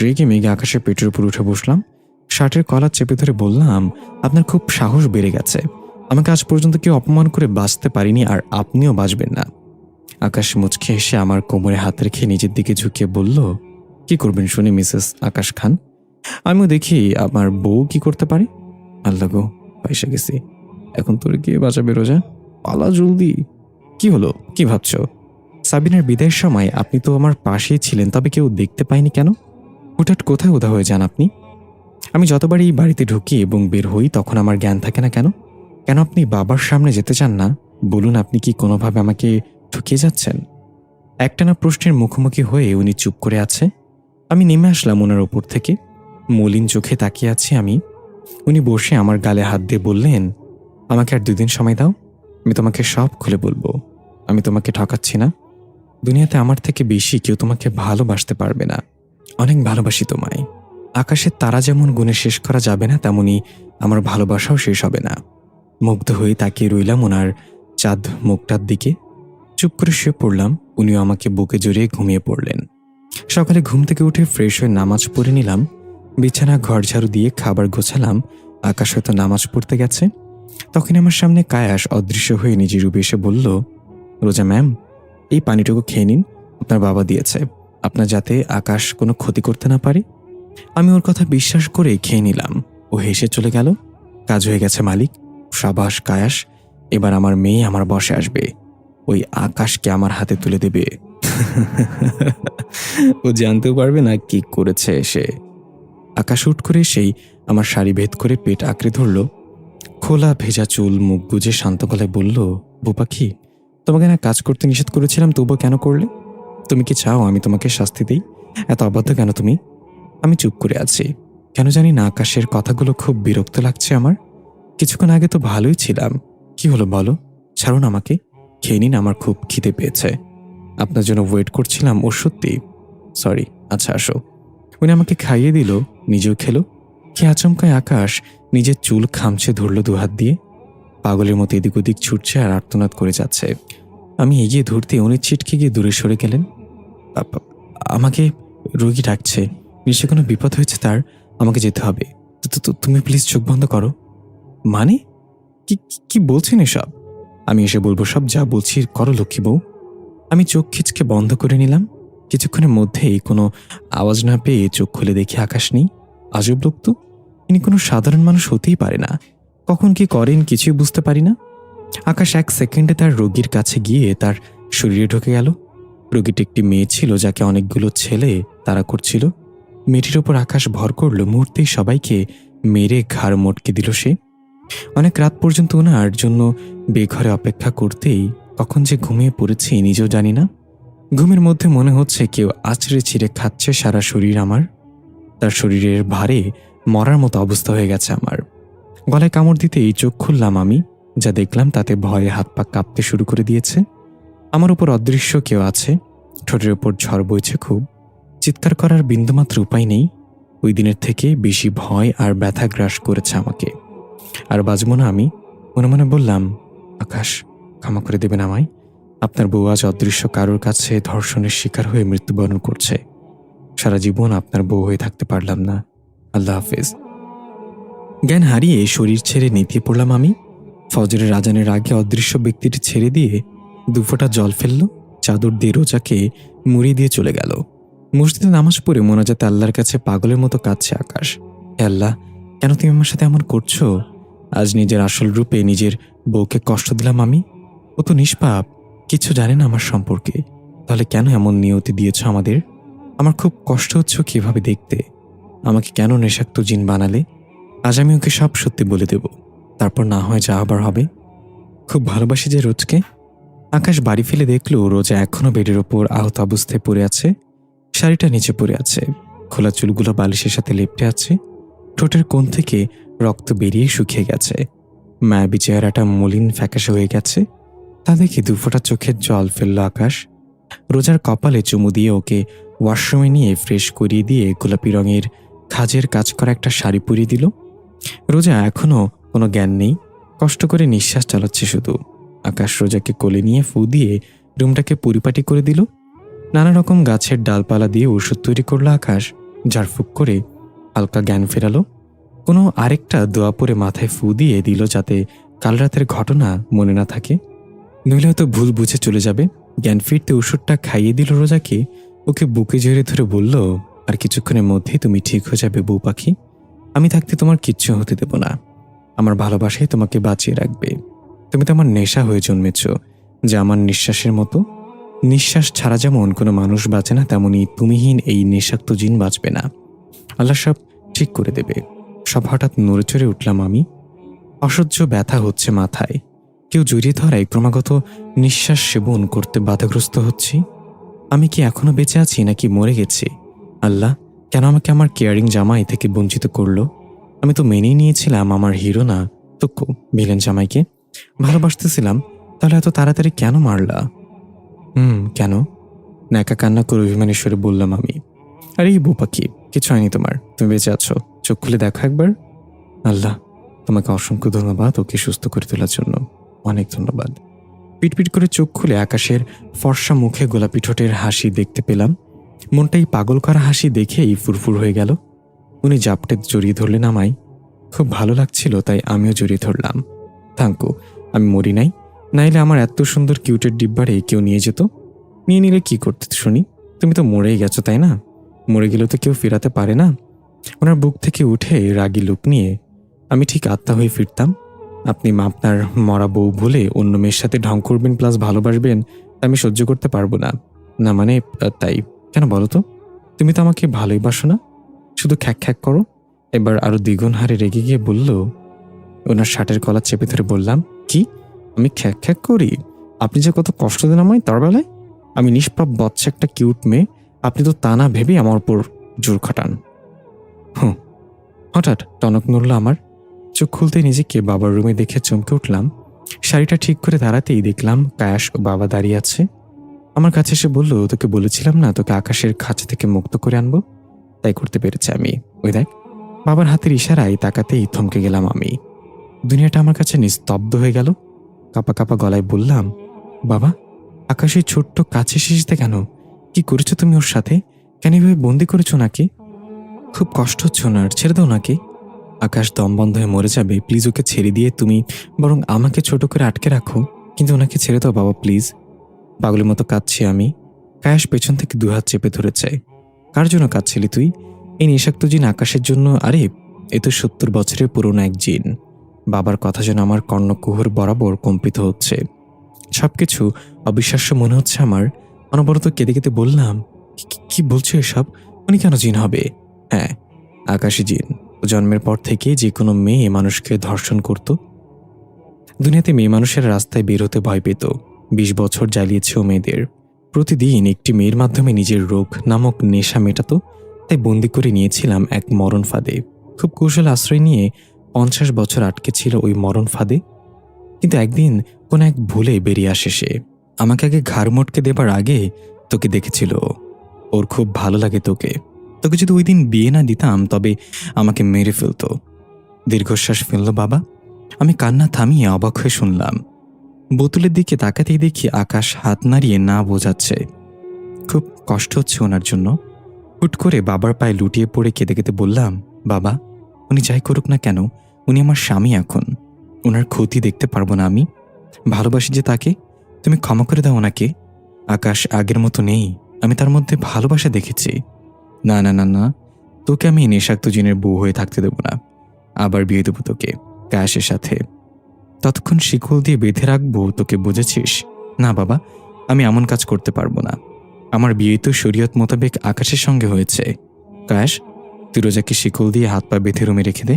রেগে মেগে আকাশের পেটের উপর উঠে বসলাম। শার্টের কলার চেপে ধরে বললাম, আপনার খুব সাহস বেড়ে গেছে। আমাকে আজ পর্যন্ত কেউ অপমান করে বাঁচতে পারিনি, আর আপনিও বাঁচবেন না। আকাশ মুচকে এসে আমার কোমরে হাত রেখে নিজের দিকে ঝুঁকিয়ে বলল, কি করবেন শুনি মিসেস আকাশ খান? আমিও দেখি আমার বউ কি করতে পারে। আল্লাহ গো, পয়সা গেছি। এখন তোর গিয়ে বাঁচাবে রোজা, পালা জলদি। কি হলো, কি ভাবছো? সাবিনার বিদায়ের সময় আপনি তো আমার পাশেই ছিলেন, তবে কেউ দেখতে পায়নি কেন? হুটহাট কোথায় উদা হয়ে যান আপনি? আমি যতবার এই বাড়িতে ঢুকি এবং বের হই, তখন আমার জ্ঞান থাকে না কেন? কেন আপনি বাবার সামনে যেতে চান না? বলুন, আপনি কি কোনোভাবে আমাকে ঠকিয়ে যাচ্ছেন? একটানা প্রশ্নের মুখোমুখি হয়ে উনি চুপ করে আছে। আমি নেমে আসলাম ওনার ওপর থেকে। মলিন চোখে তাকিয়ে আছি আমি। উনি বসে আমার গালে হাত দিয়ে বললেন, আমাকে আর 2 দিন সময় দাও, আমি তোমাকে সব খুলে বলবো। আমি তোমাকে ঠকাচ্ছি না। দুনিয়াতে আমার থেকে বেশি কেউ তোমাকে ভালোবাসতে পারবে না। অনেক ভালোবাসি তোমায়। আকাশের তারা যেমন গুণে শেষ করা যাবে না, তেমনি আমার ভালোবাসাও শেষ হবে না। মুগ্ধ হয়ে তাকিয়ে রইলাম ওনার চাঁদ মুখটার দিকে। চুপ করে শুয়ে পড়লাম। উনিও আমাকে বুকে জড়িয়ে ঘুমিয়ে পড়লেন। সকালে ঘুম থেকে উঠে ফ্রেশ হয়ে নামাজ পড়ে নিলাম। বিছানা ঘর ঝাড়ু দিয়ে খাবার গোছালাম। আকাশ হয়তো নামাজ পড়তে গেছে। তখন আমার সামনে কায়াস অদৃশ্য হয়ে নিজের রূপে এসে বলল, রোজা ম্যাম, এই পানিটুকু খেয়ে নিন, আপনার বাবা দিয়েছে, আপনার যাতে আকাশ কোনো ক্ষতি করতে না পারে। আমি ওর কথা বিশ্বাস করে খেয়ে নিলাম। ও হেসে চলে গেল। কাজ হয়ে গেছে মালিক। সাবাস কায়াস, এবার আমার মেয়ে আমার বসে আসবে। ওই আকাশকে আমার হাতে তুলে দেবে। ও জানতেও পারবে না কি করেছে সে। আকাশ উঠ করে সেই আমার শাড়ি ভেদ করে পেট আঁকড়ে ধরল। খোলা ভেজা চুল মুখ গুজে শান্ত গলায় বলল, বুপাখি, তোমাকে না কাজ করতে নিষেধ করেছিলাম, তবুও কেন করলে? তুমি কি চাও আমি তোমাকে শাস্তি দিই? এত অবাধ্য কেন তুমি? আমি চুপ করে আছি। কেন জানি না আকাশের কথাগুলো খুব বিরক্ত লাগছে আমার। কিছুক্ষণ আগে তো ভালোই ছিলাম। কি হলো বলো? ছাড়ুন আমাকে, খেয়ে নিন, আমার খুব খিদে পেয়েছে। আপনার জন্য ওয়েট করছিলাম। ও সত্যি সরি। আচ্ছা আসো। উনি আমাকে খাইয়ে দিল, নিজেও খেলো। খেয়ে আচমকায় আকাশ নিজের চুল খামছে ধরল 2 হাত দিয়ে। পাগলের মতো এদিক ওদিক ছুটছে আর আর্তনাদ করে যাচ্ছে। আমি এগিয়ে ধরতে উনি ছিটকে গিয়ে দূরে সরে গেলেন। আমাকে রোগী ডাকছে, নিশ্চয় কোনো বিপদ হয়েছে তার, আমাকে যেতে হবে। তুমি প্লিজ চোখ বন্ধ করো। মানে কি কি বলছেন এসব? আমি এসে বলবো সব, যা বলছি করো লক্ষ্মী বউ। আমি চোখ খিচকে বন্ধ করে নিলাম। কিছুক্ষণের মধ্যেই কোনো আওয়াজ না পেয়ে চোখ খুলে দেখি আকাশ নেই। আজব লোক তো, ইনি কোনো সাধারণ মানুষ হতেই পারে না। কখন কি করেন কিছুই বুঝতে পারি না। আকাশ 1 সেকেন্ডে তার রোগীর কাছে গিয়ে তার শরীরে ঢুকে গেল। রোগীটি একটি মেয়ে ছিল যাকে অনেকগুলো ছেলে তাড়া করছিল। মেয়েটির ওপর আকাশ ভর করল, মুহূর্তেই সবাইকে মেরে ঘাড় মটকে দিল সে। অনেক রাত পর্যন্ত ওনার জন্য বেঘরে অপেক্ষা করতেই কখন যে ঘুমিয়ে পড়েছি নিজেও জানি না। ঘুমের মধ্যে মনে হচ্ছে কেউ আছড়ে ছিঁড়ে খাচ্ছে সারা শরীর আমার। তার শরীরের ভারে মরার মতো অবস্থা হয়ে গেছে আমার। গলায় কামড় দিতেই চোখ খুললাম আমি। যা দেখলাম তাতে ভয়ে হাত পা কাঁপতে শুরু করে দিয়েছে। আমার উপর অদৃশ্য কেউ আছে। ঠোঁটের উপর ঝড় বইছে খুব। চিৎকার করার বিন্দুমাত্র উপায় নেই। ওই দিনের থেকে বেশি ভয় আর ব্যথা গ্রাস করেছে আমাকে। আর বাজব না আমি। মনে মনে বললাম, আকাশ, ক্ষমা করে দেবেন আমায়। আপনার বউ আজ অদৃশ্য কারোর কাছে ধর্ষণের শিকার হয়ে মৃত্যুবরণ করছে। সারা জীবন আপনার বউ হয়ে থাকতে পারলাম না। আল্লাহ হাফেজ। জ্ঞান হারিয়ে শরীর ছেড়ে নেতিয়ে পড়লাম আমি। ফজরের আজানের আগে অদৃশ্য ব্যক্তিটি ছেড়ে দিয়ে 2 ফোঁটা জল ফেলল, চাদর দিয়ে রোজাকে মুড়িয়ে দিয়ে চলে গেল। মসজিদে নামাজ পড়ে মোনাজাতে আল্লাহর কাছে পাগলের মতো কাঁদছে আকাশ। হে আল্লাহ, কেন তুমি আমার সাথে এমন করছো? আজ নিজের আসল রূপে নিজের বউকে কষ্ট দিলাম আমি। ও তো নিষ্পাপ, কিছু জানে না আমার সম্পর্কে। তাহলে কেন এমন নিয়তি দিয়েছ আমাদের? আমার খুব কষ্ট হচ্ছে কিভাবে দেখতে। আমাকে কেন নেশাক্ত জিন বানালে? আজ আমি ওকে সব সত্যি বলে দেব, তারপর না হয় যা আবার হবে। খুব ভালোবাসি যে রোজকে। আকাশ বাড়ি ফেলে দেখলো রোজা এখনো বেডের ওপর আহত অবস্থায় পড়ে আছে। শাড়িটা নিচে পড়ে আছে, খোলা চুলগুলো বালিশের সাথে লেপ্টে আছে। ঠোঁটের কোণ থেকে রক্ত বেরিয়ে শুকিয়ে গেছে। মায়াবী চেহারাটা মলিন ফ্যাকাশে হয়ে গেছে। তা দেখে 2 ফোঁটা চোখের জল ফেলল আকাশ। রোজার কপালে চুমু দিয়ে ওকে ওয়াশরুমে নিয়ে ফ্রেশ করিয়ে দিয়ে গোলাপি রঙের খাজের কাজ করা একটা শাড়ি পরিয়ে দিল। রোজা এখনো কোনো জ্ঞান নেই, কষ্ট করে নিঃশ্বাস চালাচ্ছে শুধু। আকাশ রোজাকে কোলে নিয়ে ফু দিয়ে রুমটাকে পরিপাটি করে দিল। নানা রকম গাছের ডালপালা দিয়ে ওষুধ তৈরি করলো আকাশ। ঝাড়ফুঁক করে হালকা জ্ঞান ফেরালো। কোনো আরেকটা দোয়া পরে মাথায় ফু দিয়ে দিল যাতে কাল রাতের ঘটনা মনে না থাকে, নইলে হয়তো ভুল বুঝে চলে যাবে। জ্ঞান ফিরতে ওষুধটা খাইয়ে দিল রোজাকে। ওকে বুকে জড়িয়ে ধরে বলল, আর কিছুক্ষণের মধ্যেই তুমি ঠিক হয়ে যাবে বউ পাখি। আমি থাকতে তোমার কিচ্ছু হতে দেব না। আমার ভালোবাসাই তোমাকে বাঁচিয়ে রাখবে। তুমি তো আমার নেশা হয়ে জন্মেছ, যা আমার নিঃশ্বাসের মতো। নিঃশ্বাস ছাড়া যেমন কোনো মানুষ বাঁচে না, তেমনি তুমিহীন এই নেশাক্ত জিন বাঁচবে না। আল্লাহ সব ঠিক করে দেবে। সব হঠাৎ নড়ে চড়ে উঠলাম আমি। অসহ্য ব্যথা হচ্ছে মাথায়। কেউ জড়িয়ে ধরায় ক্রমাগত নিঃশ্বাস সেবন করতে বাধাগ্রস্ত হচ্ছি। আমি কি এখনো বেঁচে আছি নাকি মরে গেছি? আল্লাহ, কেন আমাকে আমার কেয়ারিং জামাই থেকে বঞ্চিত করলো? আমি তো মেনেই নিয়েছিলাম আমার হিরো না তো ভিলেন জামাইকে। ভালোবাসতেছিলাম, তাহলে এত তাড়াতাড়ি কেন মারলা? কেন? ন্যাকা কান্না করে অভিমানের স্বরে বললাম আমি। আরে এই বউ পাখি, কিছু হয়নি তোমার, তুমি বেঁচে আছো। চোখ খুলে দেখো একবার। আল্লাহ, তোমাকে অসংখ্য ধন্যবাদ ওকে সুস্থ করে তোলার জন্য। অনেক ধন্যবাদ। পিটপিট করে চোখ খুলে আকাশের ফর্সা মুখে গোলাপি ঠোঁটের হাসি দেখতে পেলাম। মনটাই পাগল করা হাসি দেখেই ফুরফুর হয়ে গেল। উনি জাপটে জড়িয়ে ধরলেন আমায়। খুব ভালো লাগছিল, তাই আমিও জড়িয়ে ধরলাম। থ্যাঙ্কু, আমি মরি নাই, নাইলে আমার এত সুন্দর কিউটের ডিব্বারে কেউ নিয়ে যেত। নিয়ে নিলে কি করতে শুনি? তুমি তো মরেই গেছো, তাই না? মরে গেলেও তো কেউ ফেরাতে পারে না। ওনার বুক থেকে উঠে রাগী লোক নিয়ে আমি ঠিক আত্মা হয়ে ফিরতাম। আপনি আপনার মরা বউ ভুলে অন্য মেয়ের সাথে ঢং করবেন প্লাস ভালোবাসবেন, আমি সহ্য করতে পারবো না। না মানে তাই কেন বলো তো? তুমি তো আমাকে ভালোই বাসো না, শুধু খ্যাক খ্যাক করো। এবার আরো দ্বিগুণ হারে রেগে গিয়ে বলল। ওনার শার্টের কলার চেপে ধরে বললাম, কি আমি খ্যাক খ্যাক করি? আপনি যে কত কষ্ট দেন আমায় তার বেলায়। আমি নিষ্পাপ বচ্চা একটা কিউট মেয়ে, আপনি তো তা না ভেবে আমার উপর জোর খাটান। হঠাৎ টনক নড়ল আমার। চোখ খুলতে নিজেকে বাবার রুমে দেখে চমকে উঠলাম। শাড়িটা ঠিক করে দাঁড়াতেই দেখলাম কায়াস ও বাবা দাঁড়িয়ে আছে। আমার কাছে এসে বলল, তোকে বলেছিলাম না তোকে আকাশের খাঁচা থেকে মুক্ত করে আনবো? তাই করতে পেরেছি আমি। ওই দেখ। বাবার হাতের ইশারায় তাকাতেই থমকে গেলাম আমি। দুনিয়াটা আমার কাছে নিস্তব্ধ হয়ে গেল। কাপা কাপা গলায় বললাম, বাবা, আকাশের ছোট্ট কাছে এসেছিতে কেন? কি করেছো তুমি ওর সাথে? কেন এভাবে বন্দি করেছো নাকি? খুব কষ্ট হচ্ছে ওনার, ছেড়ে দাও নাকি। আকাশ দম বন্ধ হয়ে মরে যাবে, প্লিজ ওকে ছেড়ে দিয়ে তুমি বরং আমাকে ছোট করে আটকে রাখো, কিন্তু ওনাকে ছেড়ে দাও বাবা প্লিজ। পাগলের মতো কাঁদছি আমি। কায়াস পেছন থেকে 2 হাত চেপে ধরেছে। কার জন্য কাঁদছিলি তুই? এই নেশাক্ত জিন আকাশের জন্য? আরে এ তো 70 বছরের পুরোনো এক জিন। বাবার কথা যেন আমার কর্ণকুহর বরাবর কম্পিত হচ্ছে। সবকিছু অবিশ্বাস্য মনে হচ্ছে আমার। অনবরত কেঁদে কেঁদে বললাম, কি বলছো এসব? উনি কেন জিন হবে?" "হ্যাঁ, আকাশী জিন। ও জন্মের পর থেকে যে কোনো মেয়ে মানুষকে ধর্ষণ করত। দুনিয়াতে মেয়ে মানুষের রাস্তায় বের হতে ভয় পেত। 20 বছর জ্বালিয়েছে ও মেয়েদের। প্রতিদিন একটি মেয়ের মাধ্যমে নিজের রোগ নামক নেশা মেটাতো। তাই বন্দি করে নিয়েছিলাম এক মরণ ফাঁদে। খুব কৌশল আশ্রয় নিয়ে 50 বছর আটকে ছিল ওই মরণ ফাঁদে। কিন্তু একদিন কোন এক ভুলে বেরিয়ে আসে সে। আমাকে আগে ঘাড় মটকে দেবার আগে তোকে দেখেছিল ও। ওর খুব ভালো লাগে তোকে। তোকে যদি ওই দিন বিয়ে না দিতাম তবে আমাকে মেরে ফেলতো।" দীর্ঘশ্বাস ফেলল বাবা। আমি কান্না থামিয়ে অবাক হয়ে শুনলাম। বোতলের দিকে তাকাতেই দেখি আকাশ হাত নাড়িয়ে না বোঝাচ্ছে। খুব কষ্ট হচ্ছে ওনার জন্য। হুট করে বাবার পায়ে লুটিয়ে পড়ে কেঁদে কেঁদে বললাম, "বাবা, উনি যাই করুক না কেন, উনি আমার স্বামী এখন। ওনার ক্ষতি দেখতে পারবো না আমি। ভালোবাসি যে তাকে। তুমি ক্ষমা করে দাও ওনাকে। আকাশ আগের মতো নেই। আমি তার মধ্যে ভালোবাসা দেখেছি। না না না না, তোকে আমি নেশাক্ত জিনের বউ হয়ে থাকতে দেব না। আবার বিয়ে দেবো তোকে কায়েসের সাথে। ততক্ষণ শিকল দিয়ে বেঁধে রাখবো তোকে, বুঝেছিস? না বাবা, আমি এমন কাজ করতে পারবো না। আমার বিয়ে তো শরীয়ত মোতাবেক আকাশের সঙ্গে হয়েছে। কায়েস, তুই রোজাকে শিকল দিয়ে হাত পা বেঁধে রুমে রেখে দে।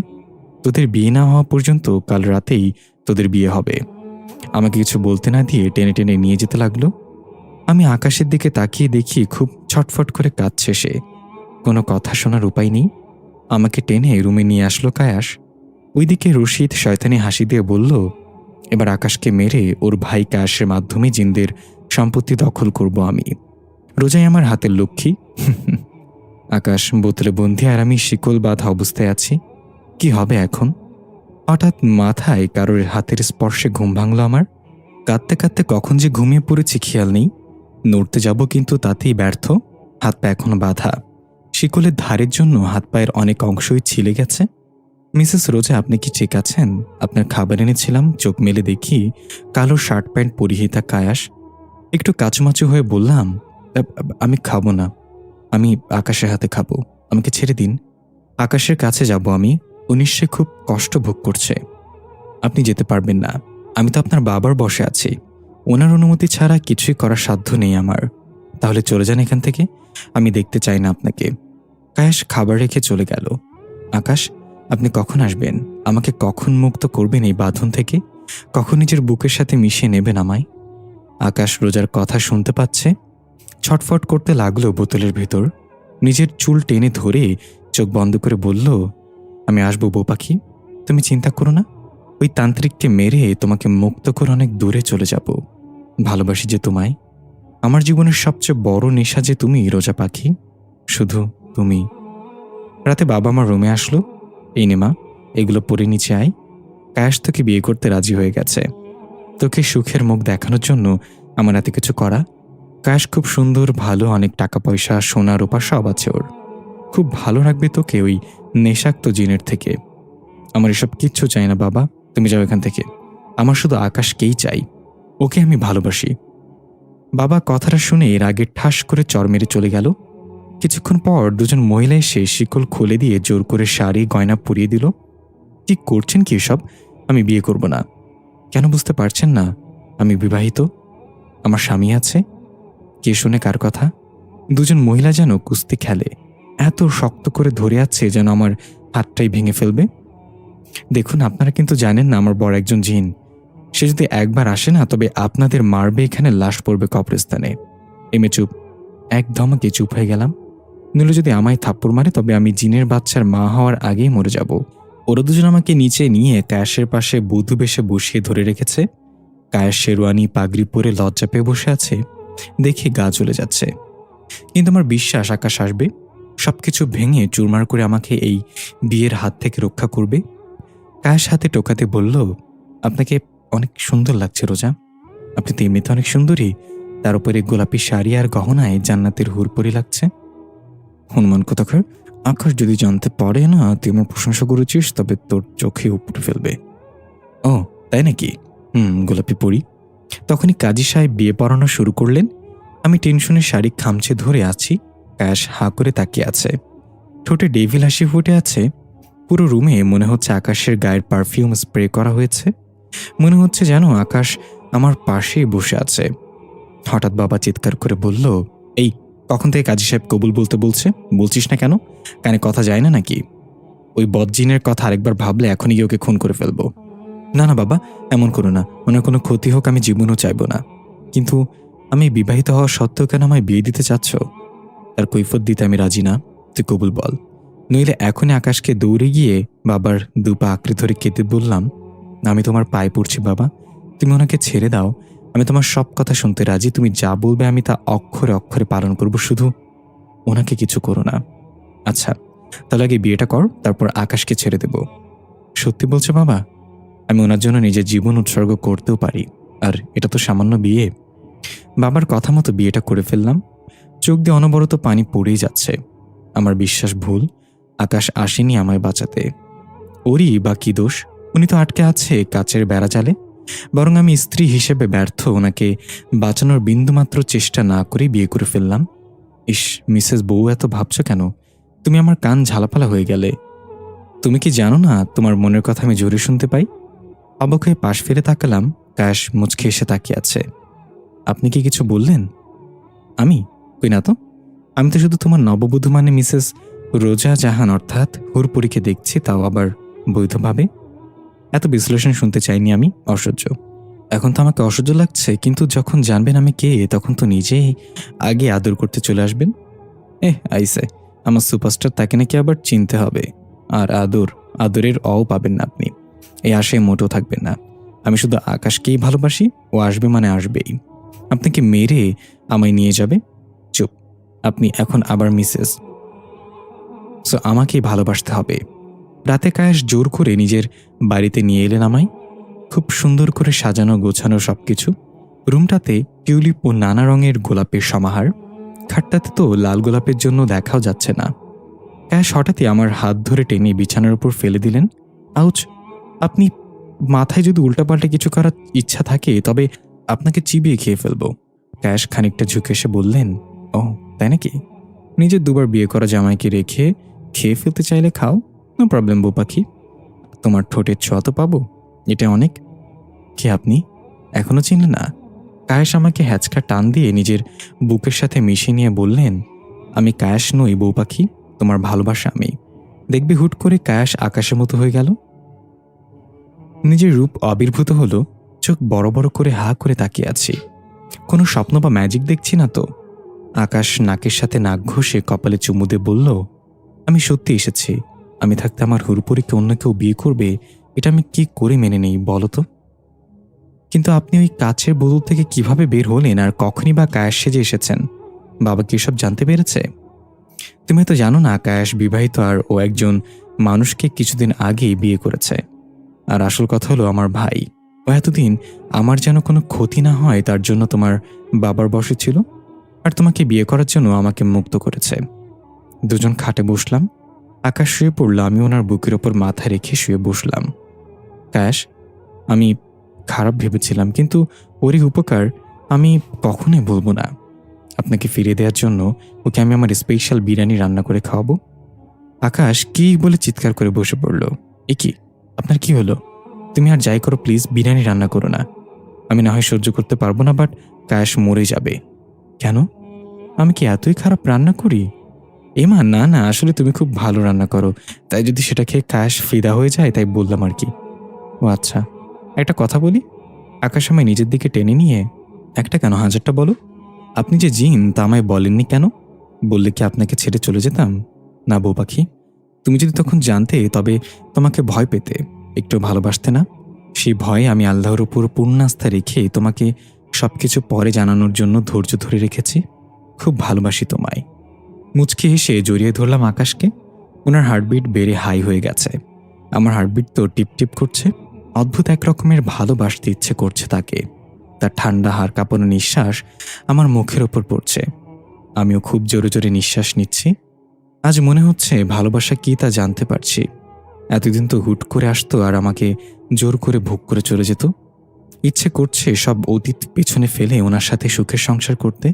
তোদের বিয়ে না হওয়া পর্যন্ত কাল রাতেই তোদের বিয়ে হবে।" আমাকে কিছু বলতে না দিয়ে টেনে টেনে নিয়ে যেতে লাগলো। আমি আকাশের দিকে তাকিয়ে দেখি খুব ছটফট করে কাঁদছে সে। কোনো কথা শোনার উপায় নেই। আমাকে টেনে রুমে নিয়ে আসলো কায়াস। ওইদিকে রশিদ শয়তানি হাসি দিয়ে বলল, "এবার আকাশকে মেরে ওর ভাই কায়াসের মাধ্যমে জিনদের সম্পত্তি দখল করব আমি। রোজাই আমার হাতের লক্ষ্মী।" আকাশ বোতলে বন্দি আর আমি শিকল বাঁধা অবস্থায় আছি। কি হবে এখন? হঠাৎ মাথায় কারোর হাতের স্পর্শে ঘুম ভাঙল আমার। কাঁদতে কাঁদতে কখন যে ঘুমিয়ে পড়েছি খেয়াল নেই। নড়তে যাব কিন্তু তাতেই ব্যর্থ। হাত পা এখনো বাঁধা। শিকলের ধারের জন্য হাত পায়ের অনেক অংশই ছিলে গেছে। "মিসেস রোজা, আপনি কি ঠিক আছেন? আপনার খাবার এনেছিলাম।" চোখ মেলে দেখি কালো শার্ট প্যান্ট পরিহিতা কায়াস। একটু কাচুমাচু হয়ে বললাম, আমি খাবো না। আমি আকাশের হাতে খাবো। আমাকে ছেড়ে দিন। আকাশের কাছে যাব আমি। ও নিশ্চয়ই খুব কষ্ট ভোগ করছে। আপনি যেতে পারবেন না। আমি তো আপনার বাবার বসে আছি। ওনার অনুমতি ছাড়া কিছুই করার সাধ্য নেই আমার। তাহলে চলে যান এখান থেকে। আমি দেখতে চাই না আপনাকে। কায়াস খাবার রেখে চলে গেল। আকাশ, আপনি কখন আসবেন? আমাকে কখন মুক্ত করবেন এই বাঁধন থেকে? কখন নিজের বুকের সাথে মিশিয়ে নেবেন আমায়? আকাশ রোজার কথা শুনতে পাচ্ছে। ছটফট করতে লাগলো বোতলের ভেতর। নিজের চুল টেনে ধরে চোখ বন্ধ করে বলল, "আমি আসবো বউ পাখি। তুমি চিন্তা করো না। ওই তান্ত্রিককে মেরে তোমাকে মুক্ত করে অনেক দূরে চলে যাব। ভালোবাসি যে তোমায়। আমার জীবনের সবচেয়ে বড় নেশা যে তুমি, রোজা পাখি। শুধু তুমি।" রাতে বাবা আমার রুমে আসলো। "এই নে মা, এগুলো পরে নিচে আয়। কায়াস তোকে বিয়ে করতে রাজি হয়ে গেছে। তোকে সুখের মুখ দেখানোর জন্য আমার এত কিছু করা। কায়াস খুব সুন্দর, ভালো, অনেক টাকা পয়সা, সোনা রূপা সব আছে ওর। খুব ভালো রাখবে তোকে ওই নেশাক্ত জিনের থেকে। আমার এসব কিচ্ছু চাই না বাবা, তুমি যাও এখান থেকে। আমার শুধু আকাশকেই চাই। ওকে আমি ভালোবাসি।" বাবা কথাটা শুনে এর আগে ঠাস করে চর মেরে চলে গেল। কিছুক্ষণ পর দুজন মহিলা এসে শিকল খুলে দিয়ে জোর করে শাড়ি গয়না পরিয়ে দিল। "কি করছেন কি এসব? আমি বিয়ে করব না।" "কেন বুঝতে পারছেন না? আমি বিবাহিত। আমার স্বামী আছে।" কে শুনে কার কথা? দুজন মহিলা যেন কুস্তি খেলে। এত শক্ত করে ধরে আছে যেন আমার হাতটাই ভেঙে ফেলবে। "দেখুন, আপনারা কিন্তু জানেন না আমার বড় একজন জিন। সে যদি একবার আসে না তবে আপনাদের মারবে, এখানে লাশ পড়বে কবরস্থানে।" এমে চুপ। এক ধমকে চুপ হয়ে গেলাম। নইলে যদি আমায় থাপ্পড় মারে তবে আমি জিনের বাচ্চার মা হওয়ার আগেই মরে যাব। ওরা দুজন আমাকে নিচে নিয়ে কায়াসের পাশে বধূ বেশে বসিয়ে ধরে রেখেছে। কায়াস শেরওয়ানি পাগড়ি পরে লজ্জা পেয়ে বসে আছে। দেখে গা জ্বলে যাচ্ছে। কিন্তু আমার বিশ্বাস আকাশ আসবে, সবকিছু ভেঙে চুরমার করে আমাকে এই বিয়ের হাত থেকে রক্ষা করবে। কায়াস হাতে টোকাতে বলল, "আপনাকে অনেক সুন্দর লাগছে রোজা। আপনি তো এমনিতে অনেক সুন্দরী, তার উপরে গোলাপি শাড়ি আর গহনায় জান্নাতের হুরপরি লাগছে।" হনুমান কোথাকার, আকাশ যদি জানতে পারে না তুই আমার প্রশংসা করেছিস তবে তোর চোখে উপড়ে ফেলবে। "ও তাই নাকি? গোলাপি পরি।" তখনই কাজী সাহেব বিয়ে পড়ানো শুরু করলেন। আমি টেনশনে শাড়ি খামচে ধরে আছি। কায়াস হাঁ করে তাকিয়ে আছে। ঠোঁটে ডেভিল হাসি ফুটে আছে। পুরো রুমে মনে হচ্ছে আকাশের গায়ের পারফিউম স্প্রে করা হয়েছে। মনে হচ্ছে যেন আকাশ আমার পাশেই বসে আছে। হঠাৎ বাবা চিৎকার করে বলল, এই, কখন থেকে কাজী সাহেব কবুল বলতে বলছে? বলছিস না কেন? কানে কথা যায় না নাকি? ওই বদজিনের কথা আরেকবার ভাবলে এখনই গিয়ে ওকে খুন করে ফেলবো। না না বাবা, এমন করো না। ওনার কোনো ক্ষতি হোক আমি জীবনও চাইব না। কিন্তু আমি বিবাহিত হওয়া সত্ত্বেও কেন আমায় বিয়ে দিতে চাচ্ছ? তার কৈফত দিতে আমি রাজি না। তুই কবুল বল, নইলে এখনই আকাশকে দৌড়ে গিয়ে বাবার দুপা আঁকড়ে ধরে কেঁদে বললাম, আমি তোমার পায়ে পড়ছি বাবা, তুমি ওনাকে ছেড়ে দাও। আমি তোমার সব কথা শুনতে রাজি। তুমি যা বলবে আমি তা অক্ষরে অক্ষরে পালন করব, শুধু ওনাকে কিছু করো না। আচ্ছা, তাহলে আগে বিয়েটা কর, তারপর আকাশকে ছেড়ে দেব। সত্যি বলছো বাবা? আমি ওনার জন্য নিজের জীবন উৎসর্গ করতেও পারি। আর এটা তো সামান্য বিয়ে। বাবার কথা মতো বিয়েটা করে ফেললাম। চোখ দিয়ে অনবরত পানি পড়েই যাচ্ছে। আমার বিশ্বাস ভুল, আকাশ আসেনি আমায় বাঁচাতে। ওরই বা কি দোষ? উনি তো আটকে আছে কাচের বেড়া জালে। বরং আমি স্ত্রী হিসেবে ব্যর্থ, ওনাকে বাঁচানোর বিন্দুমাত্র চেষ্টা না করে বিয়ে করে ফেললাম। ইস, মিসেস বউ, এত ভাবছো কেন? তুমি আমার কান ঝালাপালা হয়ে গেলে। তুমি কি জানো না তোমার মনের কথা আমি জোরে শুনতে পাই? অবাক হয়ে পাশ ফিরে তাকালাম। কাশ মুচকে এসে তাকিয়ে আছে। আপনি কি কিছু বললেন? আমি? কই না তো। আমি তো শুধু তোমার নববধূ মানে মিসেস রোজা জাহান অর্থাৎ হুরপুরীকে দেখছি, তাও আবার বৈধভাবে। এত বিশ্লেষণ শুনতে চাইনি আমি, অসহ্য। এখন তো আমাকে অসহ্য লাগছে, কিন্তু যখন জানবেন আমি কে, তখন তো নিজেই আগে আদর করতে চলে আসবেন। আইসে, আমার সুপারস্টার, তাকে নাকি আবার চিনতে হবে। আর আদরের অও পাবেন না আপনি। এই আশায় মোটেও থাকবেন না। আমি শুধু আকাশকেই ভালোবাসি, ও আসবে মানে আসবেই। আপনাকে মেরে আমায় নিয়ে যাবে। চুপ, আপনি এখন আবার মিসেস, সো আমাকেই ভালোবাসতে হবে। রাতে কায়েস জোর করে নিজের বাড়িতে নিয়ে এলেন আমায়। খুব সুন্দর করে সাজানো গোছানো সবকিছু। রুমটাতে টিউলিপ ও নানা রঙের গোলাপের সমাহার। খাটটাতে তো লাল গোলাপের জন্য দেখাও যাচ্ছে না। কায়েস হঠাৎই আমার হাত ধরে টেনে বিছানার উপর ফেলে দিলেন। আউচ! আপনি, মাথায় যদি উল্টাপাল্টা কিছু করার ইচ্ছা থাকে তবে আপনাকে চিবিয়ে খেয়ে ফেলব। কায়েস খানিকটা ঝুঁকে এসে বললেন, ও তাই নাকি? নিজের দুবার বিয়ে করা জামাইকে রেখে খেয়ে ফেলতে চাইলে খাও, নো প্রবলেম বউ পাখি। তোমার ঠোঁটের ছোঁয়া তো পাবো, এটা অনেক। কে আপনি? এখনো চিনলে না? কায়েস আমাকে হ্যাচকা টান দিয়ে নিজের বুকের সাথে মিশিয়ে নিয়ে বললেন, আমি কায়েস নই বউ পাখি, তোমার ভালোবাসা আমি। দেখবি হুট করে কায়েস আকাশের মতো হয়ে গেল। নিজের রূপ আবির্ভূত হলো। চোখ বড় বড় করে হা করে তাকিয়ে আছি। কোনো স্বপ্ন বা ম্যাজিক দেখছি না তো? আকাশ নাকের সাথে নাক ঘষে কপালে চুমু দিয়ে বলল, আমি সত্যি এসেছি। আমি থাকতে আমার হুরপুরীকে অন্য কেউ বিয়ে করবে, এটা আমি কি করে মেনে নেই বলো তো? কিন্তু আপনি ওই কাছের বোতল থেকে কিভাবে বের হলেন, আর কখনই বা কায়েস সেজে এসেছেন? বাবা কি সব জানতে পেরেছে? তুমি তো জানো না কায়েস বিবাহিত, আর ও একজন মানুষকে কিছুদিন আগেই বিয়ে করেছে। আর আসল কথা হলো, আমার ভাই, ও এতদিন আমার যেন কোনো ক্ষতি না হয় তার জন্য তোমার বাবার বশে ছিল, আর তোমাকে বিয়ে করার জন্য আমাকে মুক্ত করেছে। দুজন খাটে বসলাম। আকাশ শুয়ে পড়ল, আমি ওনার বুকের ওপর মাথা রেখে শুয়ে বসলাম। কায়েস, আমি খারাপ ভেবেছিলাম, কিন্তু ওরই উপকার আমি কখনোই ভুলব না। আপনাকে ফিরিয়ে দেওয়ার জন্য ওকে আমি আমার স্পেশাল বিরিয়ানি রান্না করে খাওয়াবো। আকাশ কি বলে চিৎকার করে বসে পড়ল। এ কি, আপনার কি হলো? তুমি আর যাই করো প্লিজ বিরিয়ানি রান্না করো না। আমি না হয় সহ্য করতে পারবো না, বাট কায়েস মরে যাবে। কেন? আমি কি এতই খারাপ রান্না করি? এমা না না, আসলে তুমি খুব ভালো রান্না করো, তাই যদি সেটা খেয়ে কায়েস ফিদা হয়ে যায় তাই বললাম আর কি। ও আচ্ছা, একটা কথা বলি। আকাশ আমায় নিজের দিকে টেনে নিয়ে, একটা কেন, হাজারটা বলো। আপনি যে জিন তা আমায় বলেননি কেন? বললে কি আপনাকে ছেড়ে চলে যেতাম? না বউ পাখি, তুমি যদি তখন জানতে তবে তোমাকে ভয় পেতে, একটু ভালোবাসতে না। সেই ভয়ে আমি আল্লাহর উপর পূর্ণ আস্থা রেখে তোমাকে সবকিছু পরে জানানোর জন্য ধৈর্য ধরে রেখেছি। খুব ভালোবাসি তোমায়। মুচকি হেসে জড়িয়ে ধরলাম আকাশকে। ওনার হার্টবিট বেড়ে হাই হয়ে গেছে। আমার হার্টবিট তো টিপ টিপ করছে। অদ্ভুত এক রকমের ভালোবাসতে ইচ্ছে করছে তাকে। তার ঠান্ডা হাড় কাঁপানো নিঃশ্বাস আমার মুখের ওপর পড়ছে। আমিও খুব জোরে জোরে নিঃশ্বাস নিচ্ছি। আজ মনে হচ্ছে ভালোবাসা কি তা জানতে পারছি। এতদিন তো হুট করে আসতো আর আমাকে জোর করে ভোগ করে চলে যেত। ইচ্ছে করছে সব অতীত পেছনে ফেলে ওনার সাথে সুখের সংসার করতে।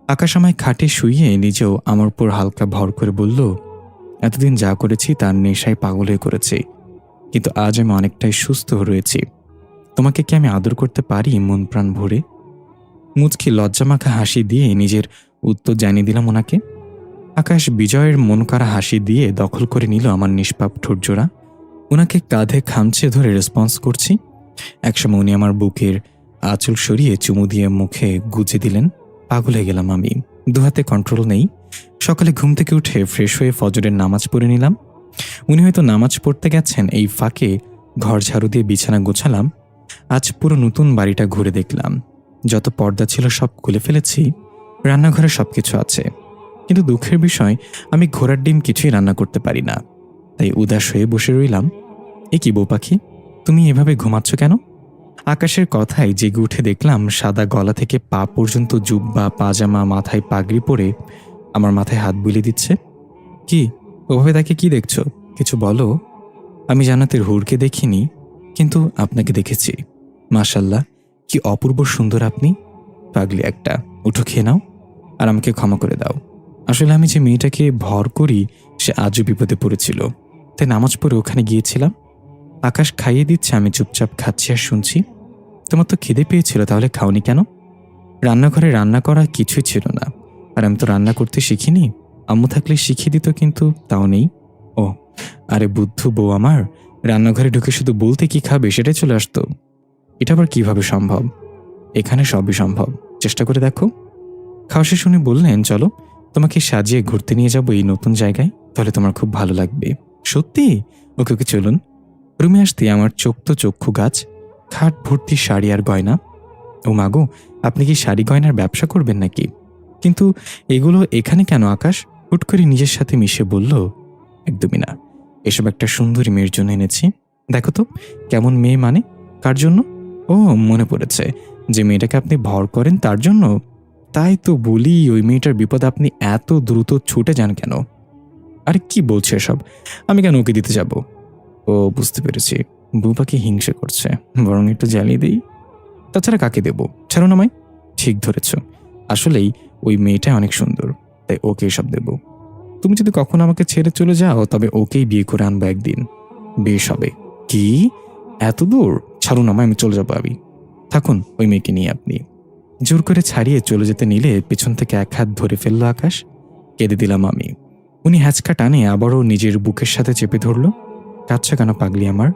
আকাশ আমায় খাটে শুইয়ে নিজেও আমার উপর হালকা ভর করে বলল, এতদিন যা করেছি তার নেশায় পাগল হয়ে করেছি, কিন্তু আজ আমি অনেকটাই সুস্থ রয়েছি। তোমাকে কি আমি আদর করতে পারি মন প্রাণ ভরে? মুচকি লজ্জামাখা হাসি দিয়ে নিজের উত্তর জানিয়ে দিলাম ওনাকে। আকাশ বিজয়ের মন করা হাসি দিয়ে দখল করে নিল আমার নিষ্পাপ ঠোঁটজোড়া। ওনাকে কাঁধে খামচে ধরে রেসপন্স করছি। একসময় উনি আমার বুকের আঁচল সরিয়ে চুমু দিয়ে মুখে গুজে দিলেন। পাগল হয়ে গেলাম আমি, দুহাতে কন্ট্রোল নেই। সকালে ঘুম থেকে উঠে ফ্রেশ হয়ে ফজরের নামাজ পড়ে নিলাম। উনি হয়তো নামাজ পড়তে গেছেন, এই ফাঁকে ঘর ঝাড়ু দিয়ে বিছানা গোছালাম। আজ পুরো নতুন বাড়িটা ঘুরে দেখলাম। যত পর্দা ছিল সব খুলে ফেলেছি। রান্নাঘরে সবকিছু আছে, কিন্তু দুঃখের বিষয় আমি ঘোড়ার ডিম কিছুই রান্না করতে পারি না। তাই উদাস হয়ে বসে রইলাম। এ কি বউ পাখি, তুমি এভাবে ঘুমাচ্ছ কেন? আকাশের কথায় জেগে উঠে দেখলাম সাদা গলা থেকে পা পর্যন্ত জুব্বা পাজামা, মাথায় পাগড়ি পরে আমার মাথায় হাত বুলিয়ে দিচ্ছে। কি ওভাবে তাকে কি দেখছো? কিছু বলো। আমি জান্নাতের হুরকে দেখিনি, কিন্তু আপনাকে দেখেছি। মাশাল্লাহ, কি অপূর্ব সুন্দর আপনি। পাগলি একটা, উঠো খেয়ে নাও আর আমাকে ক্ষমা করে দাও। আসলে আমি যে মেয়েটাকে ভর করি সে আজও বিপদে পড়েছিল, তাই নামাজ পড়ে ওখানে গিয়েছিলাম। আকাশ খাইয়ে দিচ্ছে, আমি চুপচাপ খাচ্ছি আর শুনছি। তোমার তো খিদে পেয়েছিল, তাহলে খাওনি কেন? রান্নাঘরে রান্না করা কিছুই ছিল না, আর আমি তো রান্না করতে শিখিনি। আম্মু থাকলে শিখিয়ে দিত, কিন্তু তাও নেই। ও আরে বুদ্ধু বউ আমার, রান্নাঘরে ঢুকে শুধু বলতে কি খাবে সেটাই চলে আসতো। এটা আবার কিভাবে সম্ভব? এখানে সবই সম্ভব, চেষ্টা করে দেখো। খাওয়া শেষ উনি বললেন, চলো তোমাকে সাজিয়ে ঘুরতে নিয়ে যাবো এই নতুন জায়গায়, তাহলে তোমার খুব ভালো লাগবে। সত্যি? ওকে ওকে চলুন। রুমে আসতে আমার চোখ তো চক্ষু গাছ, খাট ভর্তি শাড়ি আর গয়না। ও মাগো, আপনি কি শাড়ি গয়নার ব্যবসা করবেন নাকি? কিন্তু এগুলো এখানে কেন? আকাশ হুট করে নিজের সাথে মিশে বলল, একদমই না, এসব একটা সুন্দরী মেয়ের জন্য এনেছি। দেখো তো কেমন মেয়ে। মানে কার জন্য? ও মনে পড়েছে, যে মেয়েটাকে আপনি ভর করেন তার জন্য। তাই তো বলি, ওই মেয়েটার বিপদ আপনি এত দ্রুত ছুটে যান কেন? আরে কি বলছে এসব? আমি কেন ওকে দিতে যাব? ও বুঝতে পেরেছি, বউ পাখি হিংসে করছে, বরং একটু জ্বালিয়ে দিই। তাছাড়া কাকে দেব? ছাড়ো না মাই। ঠিক ধরেছ, আসলেই ওই মেয়েটা অনেক সুন্দর, তাই ওকে এসব দেব। তুমি যদি কখনো আমাকে ছেড়ে চলে যাও, তবে ওকেই বিয়ে করে আনবো একদিন। বেশ হবে। কি এত দূর? ছাড়ুন আমায়, আমি চলে যাবো। আমি থাকুন, ওই মেয়েকে নিয়ে আপনি। জোর করে ছাড়িয়ে চলে যেতে নিলে পেছন থেকে এক হাত ধরে ফেললো আকাশ। কেঁদে দিলাম আমি। উনি হ্যাঁচকা টানে আবারও নিজের বুকের সাথে চেপে ধরল। কাঁদছে কেন পাগলি আমার?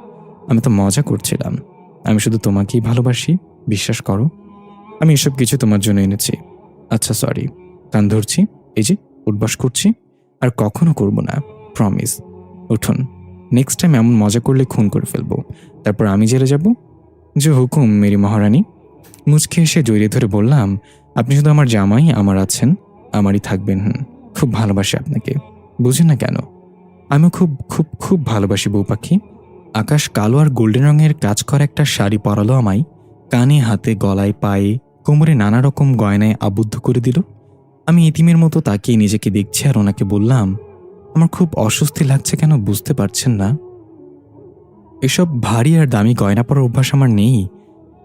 আমি তো মজা করছিলাম। আমি শুধু তোমাকেই ভালোবাসি, বিশ্বাস করো। আমি এসব কিছু তোমার জন্য এনেছি। আচ্ছা সরি, কান ধরছি, এই যে উঠবাস করছি, আর কখনো করব না, প্রমিস। উঠুন, নেক্সট টাইম এমন মজা করলে খুন করে ফেলবো, তারপর আমি জেলে যাব। যে হুকুম মেরি মহারানী। মুচকে এসে জড়িয়ে ধরে বললাম, আপনি শুধু আমার জামাই আমার আছেন, আমারই থাকবেন। খুব ভালোবাসি আপনাকে, বুঝেন না কেন? আমিও খুব খুব খুব ভালোবাসি বউ পাখি। আকাশ কালো আর গোল্ডেন রঙের কাজ করা একটা শাড়ি পরালো আমায়। কানে, হাতে, গলায়, পায়ে, কোমরে নানা রকম গয়নায় আবদ্ধ করে দিল। আমি ইতিমের মতো তাকিয়ে নিজেকে দেখছি আর ওনাকে বললাম, আমার খুব অস্বস্তি লাগছে কেন বুঝতে পারছেন না? এসব ভারী আর দামি গয়না পরার অভ্যাস আমার নেই।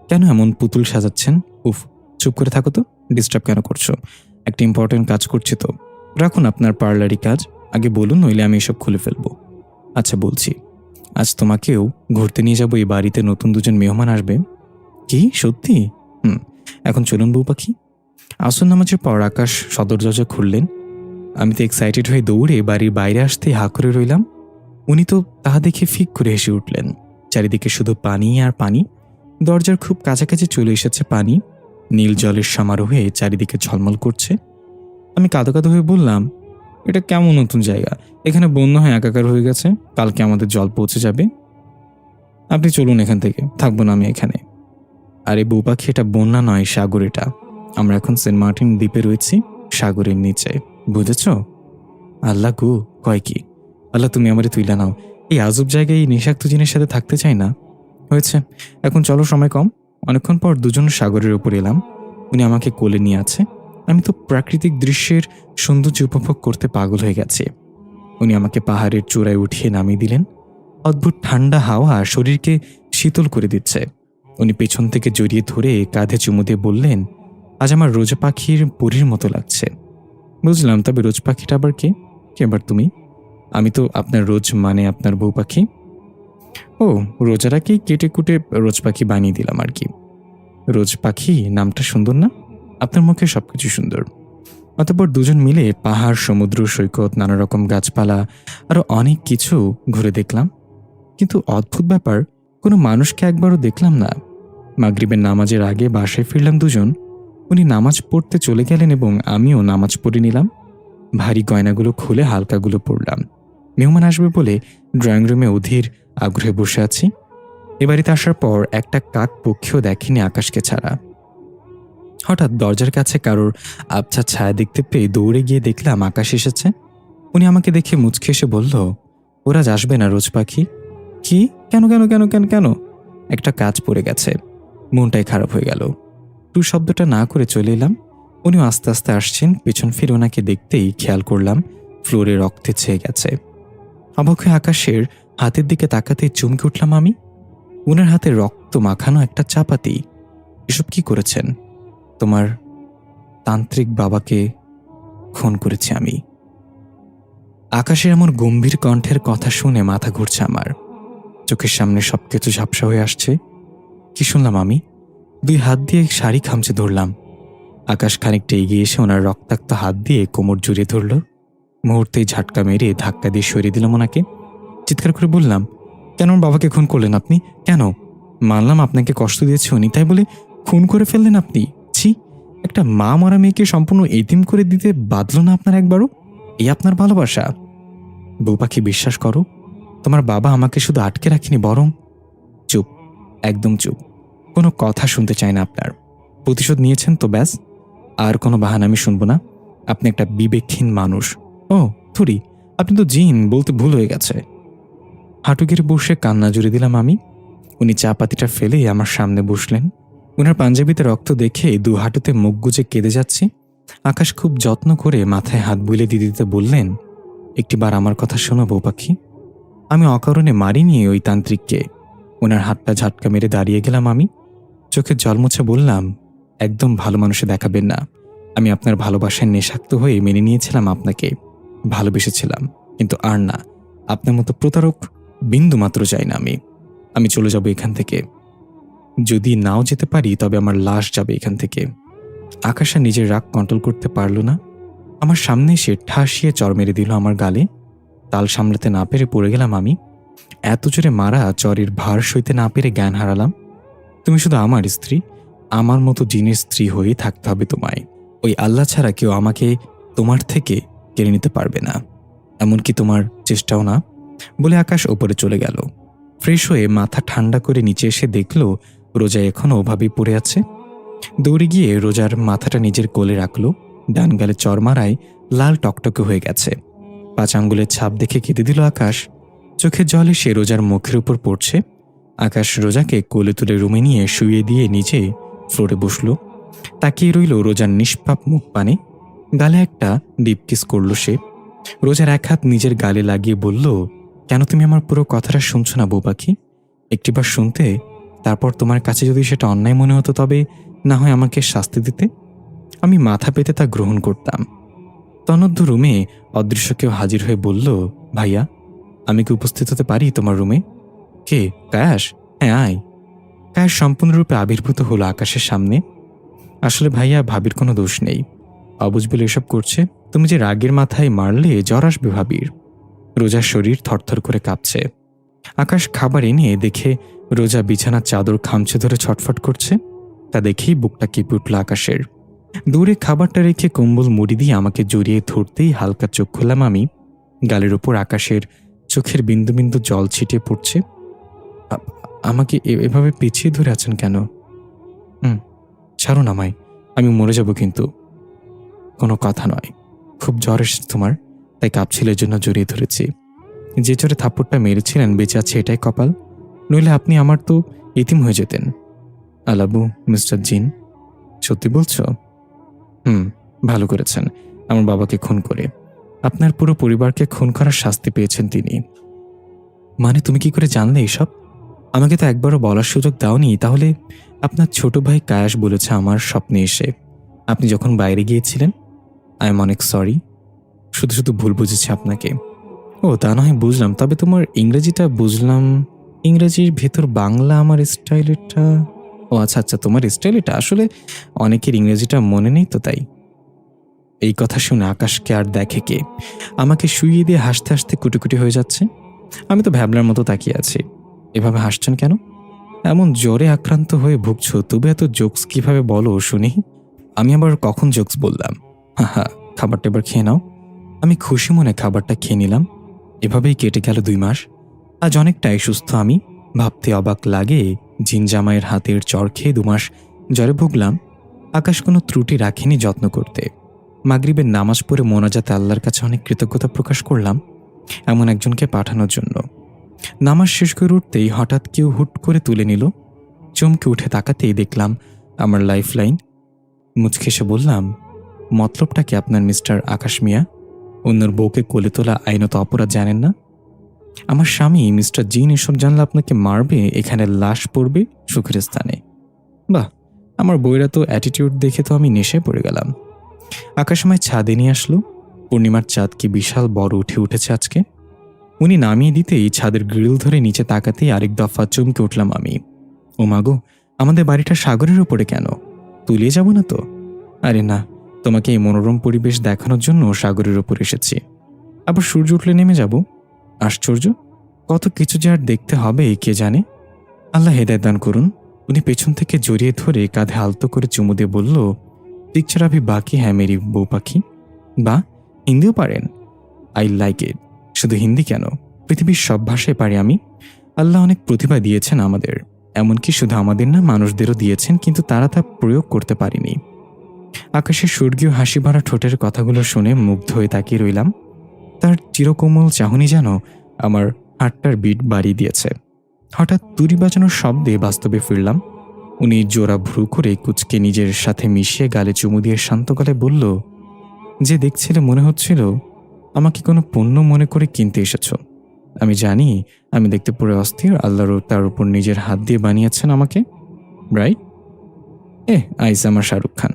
কেন এমন পুতুল সাজাচ্ছেন? উফ, চুপ করে থাকো তো, ডিস্টার্ব কেন করছো? একটা ইম্পর্টেন্ট কাজ করছি তো। রাখুন আপনার পার্লারি কাজ, আগে বলুন, নইলে আমি এসব খুলে ফেলবো। আচ্ছা বলছি, আজ তোমাকেও ঘুরতে নিয়ে যাবো। এই বাড়িতে নতুন দুজন মেহমান আসবে। কি সত্যি? এখন চলুন বউ পাখি। আসর নামাজের পর আকাশ সদর দরজা খুললেন। আমি তো এক্সাইটেড হয়ে দৌড়ে বাড়ির বাইরে আসতেই হা করে রইলাম। উনি তো তা দেখে ফিক করে হেসে উঠলেন। চারিদিকে শুধু পানি আর পানি। দরজার খুব কাছাকাছি চলে এসেছে পানি। নীল জলের সমারোহে চারিদিকে ঝলমল করছে। আমি কাঁদো কাঁদো হয়ে বললাম, এটা কেমন নতুন জায়গা? এখানে বন্যা হয়ে একাকার হয়ে গেছে, কালকে আমাদের জল পৌঁছে যাবে। আপনি চলুন এখান থেকে, থাকবো না আমি এখানে। আরে বউ পাখি, এটা বন্যা নয়, সাগর এটা। আমরা এখন সেন্ট মার্টিন দ্বীপে রয়েছি, সাগরের নিচে, বুঝেছ? আল্লাহ গো, কয় কি? আল্লাহ তুমি আমারে তুইলা নাও, এই আজব জায়গায় এই নেশাক্ত জিনের সাথে থাকতে চাই না। হয়েছে, এখন চলো, সময় কম। অনেকক্ষণ পর দুজন সাগরের উপর এলাম। উনি আমাকে কোলে নিয়ে আছে। আমি তো প্রাকৃতিক দৃশ্যের সৌন্দর্য উপভোগ করতে পাগল হয়ে গেছে। উনি আমাকে পাহাড়ের চূড়ায় উঠিয়ে নামিয়ে দিলেন। অদ্ভুত ঠান্ডা হাওয়া শরীরকে শীতল করে দিচ্ছে। উনি পেছন থেকে জড়িয়ে ধরে কাঁধে চুমু দিয়ে বললেন, আজ আমার রোজ পাখির পরীর মতো লাগছে। বুঝলাম, তবে রোজ পাখিটা আবার কে? কে আবার তুমি? আমি তো আপনার রোজ মানে আপনার বউ পাখি। ও, রোজারাকেই কেটে কুটে রোজ পাখি বানিয়ে দিলাম আর কি। রোজ পাখি নামটা সুন্দর না? আপনার মুখে সবকিছু সুন্দর। অতঃপর দুজন মিলে পাহাড়, সমুদ্র সৈকত, নানা রকম গাছপালা আরো অনেক কিছু ঘুরে দেখলাম। কিন্তু অদ্ভুত ব্যাপার, কোনো মানুষকে একবারও দেখলাম না। মাগরিবের নামাজের আগে বাসায় ফিরলাম দুজন। উনি নামাজ পড়তে চলে গেলেন এবং আমিও নামাজ পড়ে নিলাম। ভারী গয়নাগুলো খুলে হালকাগুলো পড়লাম। মেহমান আসবে বলে ড্রয়িং রুমে অধীর আগ্রহে বসে আছি। এ বাড়িতে আসার পর একটা কাক পক্ষীও দেখেনি আকাশকে ছাড়া। হঠাৎ দরজার কাছে কারোর আবছা ছায়া দেখতে পেয়ে দৌড়ে গিয়ে দেখলাম আকাশ এসেছে। উনি আমাকে দেখে মুচকে এসে বলল, ওরা আসবে না রোজ পাখি? কি? কেন কেন কেন কেন কেন? একটা কাজ পড়ে গেছে। মনটাই খারাপ হয়ে গেল। টু শব্দটা না করে চলে এলাম। উনিও আস্তে আস্তে আসছেন। পেছন ফিরে ওনাকে দেখতেই খেয়াল করলাম ফ্লোরে রক্তে ছেয়ে গেছে। অবাক হয়ে আকাশের হাতের দিকে তাকাতেই চমকে উঠলাম আমি। উনার হাতে রক্ত মাখানো একটা চাপাতি। এসব কি করেছেন? তোমার তান্ত্রিক বাবাকে খুন করেছি আমি। আকাশের এমন গম্ভীর কণ্ঠের কথা শুনে মাথা ঘুরছে আমার। চোখের সামনে সবকিছু ঝাপসা হয়ে আসছে। কি শুনলাম আমি? 2 হাত দিয়ে শাড়ি খামচে ধরলাম। আকাশ খানিকটা এগিয়ে এসে ওনার রক্তাক্ত হাত দিয়ে কোমর জড়িয়ে ধরল। মুহূর্তেই ঝাটকা মেরে ধাক্কা দিয়ে সরিয়ে দিলাম ওনাকে। চিৎকার করে বললাম, কেন আমার বাবাকে খুন করলেন আপনি? কেন? মানলাম আপনাকে কষ্ট দিয়েছে উনি, তাই বলে খুন করে ফেললেন আপনি? ছি! একটা মা মরা মেয়েকে সম্পূর্ণ এতিম করে দিতে বাধল না আপনার একবারও? এই আপনার ভালোবাসা? বউ পাখি, বিশ্বাস করো, তোমার বাবা আমাকে শুধু আটকে রাখেনি, বরং... চুপ, একদম চুপ। কোনো কথা শুনতে চাই না আপনার। প্রতিশোধ নিয়েছেন তো ব্যাস। আর কোনো বাহানা আমি শুনবো না। আপনি একটা বিবেকহীন মানুষ। ও থুরি, আপনি তো জিন, বলতে ভুল হয়ে গেছে। হাঁটু গেড়ে বসে কান্না জুড়ে দিলাম আমি। উনি চা পাতিটা ফেলে আমার সামনে বসলেন। উনার পাঞ্জাবিতে রক্ত দেখে 2 হাঁটুতে মুখ গুজে কেঁদে যাচ্ছি। আকাশ খুব যত্ন করে মাথায় হাত বুলিয়ে দিতে দিতে বললেন, একটিবার আমার কথা শোনো বউ পাখি। আমি অকারণে মারিনি ওই তান্ত্রিককে। ওনার হাত পা ঝাটকা মেরে দাঁড়িয়ে গেলাম আমি। চোখের জল মুছে বললাম, একদম ভালো মানুষে দেখাবেন না। আমি আপনার ভালোবাসায় নেশাক্ত হয়ে মেনে নিয়েছিলাম আপনাকে, ভালোবেসেছিলাম, কিন্তু আর না। আপনার মতো প্রতারক বিন্দু মাত্র চাই না আমি। আমি চলে যাব এখান থেকে। যদি নাও যেতে পারি তবে আমার লাশ যাবে এখান থেকে। আকাশা নিজের রাগ কন্ট্রোল করতে পারল না। আমার সামনে এসে ঠাসিয়ে চর মেরে দিল আমার গালে। তাল সামলাতে না পেরে পড়ে গেলাম আমি। এত জোরে মারা চরের ভার সইতে না পেরে জ্ঞান হারালাম। তুমি শুধু আমার স্ত্রী, আমার মতো জিনের স্ত্রী হয়েই থাকতে হবে তোমায়। ওই আল্লাহ ছাড়া কেউ আমাকে তোমার থেকে কেড়ে নিতে পারবে না, এমনকি তোমার চেষ্টাও না। বলে আকাশ ওপরে চলে গেল। ফ্রেশ হয়ে মাথা ঠান্ডা করে নিচে এসে দেখল রোজা এখনও ওভাবেই পড়ে আছে। দৌড়ে গিয়ে রোজার মাথাটা নিজের কোলে রাখল। ডান গালে চর মারায় লাল টকটকে হয়ে গেছে। 5 আঙ্গুলের ছাপ দেখে কেঁদে দিল আকাশ। চোখের জল এসে রোজার মুখের উপর পড়ছে। আকাশ রোজাকে কোলে তুলে রুমে নিয়ে শুইয়ে দিয়ে নিচে ফ্লোরে বসল। তাকিয়ে রইল রোজার নিষ্পাপ মুখ পানে। গালে একটা ডিপ কিস করল সে। রোজার এক হাত নিজের গালে লাগিয়ে বলল, কেন তুমি আমার পুরো কথাটা শুনছো না বউ পাখি? একটিবার শুনতে, তারপর তোমার কাছে যদি সেটা অন্যায় মনে হতো তবে না হয় আমাকে শাস্তি দিতে। আমি মাথা পেতে তা গ্রহণ করতাম। তন্মধ্য রুমে অদৃশ্য কেউ হাজির হয়ে বলল, ভাইয়া, আমি কি উপস্থিত হতে পারি তোমার রুমে? কে? কায়াস? হ্যাঁ, আয়। কায়াস সম্পূর্ণরূপে আবির্ভূত হলো আকাশের সামনে। আসলে ভাইয়া, ভাবির কোনো দোষ নেই। অবুঝ বলে এসব করছে। তুমি যে রাগের মাথায় মারলে জ্বর আসবে ভাবির। রোজার শরীর থরথর করে কাঁপছে। আকাশ খাবার এনে দেখে রোজা বিছানার চাদর খামচে ধরে ছটফট করছে। তা দেখেই বুকটা কেঁপে উঠল আকাশের। দূরে খাবারটা রেখে কম্বল মুড়ি দিয়ে আমাকে জড়িয়ে ধরতেই হালকা চোখ খুললাম আমি। গালের ওপর আকাশের চোখের বিন্দু বিন্দু জল ছিটিয়ে পড়ছে। আমাকে এভাবে পিছিয়ে ধরে আছেন কেন? ছাড়ুন আমায়, আমি মরে যাব কিন্তু। কোনো কথা নয়, খুব জ্বর এসেছে তোমার, তাই কাঁপছিল, জন্য জড়িয়ে ধরেছি। যে চরে থাপ্পড়টা মেরেছিলেন বেঁচে আছে এটাই কপাল, নইলে আপনি আমার তো এতিম হয়ে যেতেন। আলাবু মিস্টার জিন, সত্যি বলছো? ভালো করেছেন আমার বাবাকে খুন করে। আপনার পুরো পরিবারকে খুন করার শাস্তি পেয়েছেন তিনি। মানে তুমি কি করে জানলে এসব? আমাকে তো একবারও বলার সুযোগ দাওনি। তাহলে আপনার ছোট ভাই কায়াস বলেছে আমার স্বপ্নে এসে, আপনি যখন বাইরে গিয়েছিলেন। আই এম অনেক সরি, শুধু শুধু ভুল বুঝেছি আপনাকে। ও তা না হয় বুঝলাম, তবে তোমার ইংরেজিটা বুঝলাম। ইংরেজির ভেতর বাংলা আমার স্টাইলটা। ও আচ্ছা আচ্ছা, তোমার স্টাইলটা আসলে অনেকের ইংরেজিটা মনে নেই তো তাই। এই কথা শুনে আকাশকে আর দেখে কে, আমাকে শুইয়ে দিয়ে হাসতে হাসতে কুটিকুটি হয়ে যাচ্ছে। আমি তো ভ্যাবলার মতো তাকিয়ে আছি। এভাবে হাসছেন কেন? এমন জ্বরে আক্রান্ত হয়ে ভুগছো, তবে এত জোকস কিভাবে বলো শুনি? আমি আবার কখন জোকস বললাম? হা, খাবারটা এবার খেয়ে নাও। আমি খুশি মনে খাবারটা খেয়ে নিলাম। এভাবেই কেটে গেল 2 মাস। আজ অনেকটাই সুস্থ আমি। ভাবতে অবাক লাগে, জিন জামাইয়ের হাতের চর খেয়ে 2 মাস জ্বরে ভুগলাম। আকাশ কোনো ত্রুটি রাখেনি যত্ন করতে। মাগরিবের নামাজ পড়ে মোনাজাতে আল্লাহর কাছে অনেক কৃতজ্ঞতা প্রকাশ করলাম এমন একজনকে পাঠানোর জন্য। নামাজ শেষ করে উঠতেই হঠাৎ কেউ হুট করে তুলে নিল। চমকে উঠে তাকাতেই দেখলাম আমার লাইফ লাইন। মুচকে এসে বললাম, মতলবটা কি আপনার মিস্টার আকাশ মিয়া? অন্যের বউকে কোলে তোলা আইনত অপরাধ জানেন না? আমার স্বামী মিস্টার জিন এসব জানলে আপনাকে মারবে, এখানে লাশ পড়বে সুখের স্থানে। বাহ, আমার বইরা তো অ্যাটিটিউড দেখে তো আমি নেশায় পড়ে গেলাম। আকাশ আমায় ছাদে নিয়ে আসলো। পূর্ণিমার চাঁদ কি বিশাল বড় উঠে উঠেছে আজকে। উনি নামিয়ে দিতেই ছাদের গ্রিল ধরে নিচে তাকাতেই আরেক দফা চমকে উঠলাম আমি। ও মাগো, আমাদের বাড়িটা সাগরের উপরে কেন? তুলিয়ে যাব না তো? আরে না, তোমাকে এই মনোরম পরিবেশ দেখানোর জন্য সাগরের উপর এসেছি। আবার সূর্য উঠলে নেমে যাব? আশ্চর্য, কত কিছু যে আর দেখতে হবে কে জানে। আল্লাহ হেদায়েত দান করুন। উনি পেছন থেকে জড়িয়ে ধরে কাঁধে আলতো করে চুমু দিয়ে বলল, পিকচার আভি বাকি হ্যাঁ মেরি বউ পাখি। বা, হিন্দিও পারেন? I like it. শুধু হিন্দি কেন, পৃথিবীর সব ভাষায় পারি আমি। আল্লাহ অনেক প্রতিভা দিয়েছেন আমাদের, এমনকি শুধু আমাদের না, মানুষদেরও দিয়েছেন, কিন্তু তারা তা প্রয়োগ করতে পারেনি। আকাশের স্বর্গীয় হাসি ভরা ঠোঁটের কথাগুলো শুনে মুগ্ধ হয়ে তাকিয়ে রইলাম। তার চিরকোমল চাহনি যেন আমার হাতটার বিট বাড়িয়ে দিয়েছে। হঠাৎ তুড়ি বাজানোর শব্দে বাস্তবে ফিরলাম। উনি জোড়া ভ্রু করে কুচকে নিজের সাথে মিশিয়ে গালে চুমু দিয়ে শান্ত গলায় বলল, যে দেখছিলে মনে হচ্ছিল আমাকে কোনো পণ্য মনে করে কিনতে এসেছ। আমি জানি আমি দেখতে পুরো অস্থির, আল্লাহর তার উপর নিজের হাত দিয়ে বানিয়েছেন আমাকে, রাইট? আইস আমার শাহরুখ খান।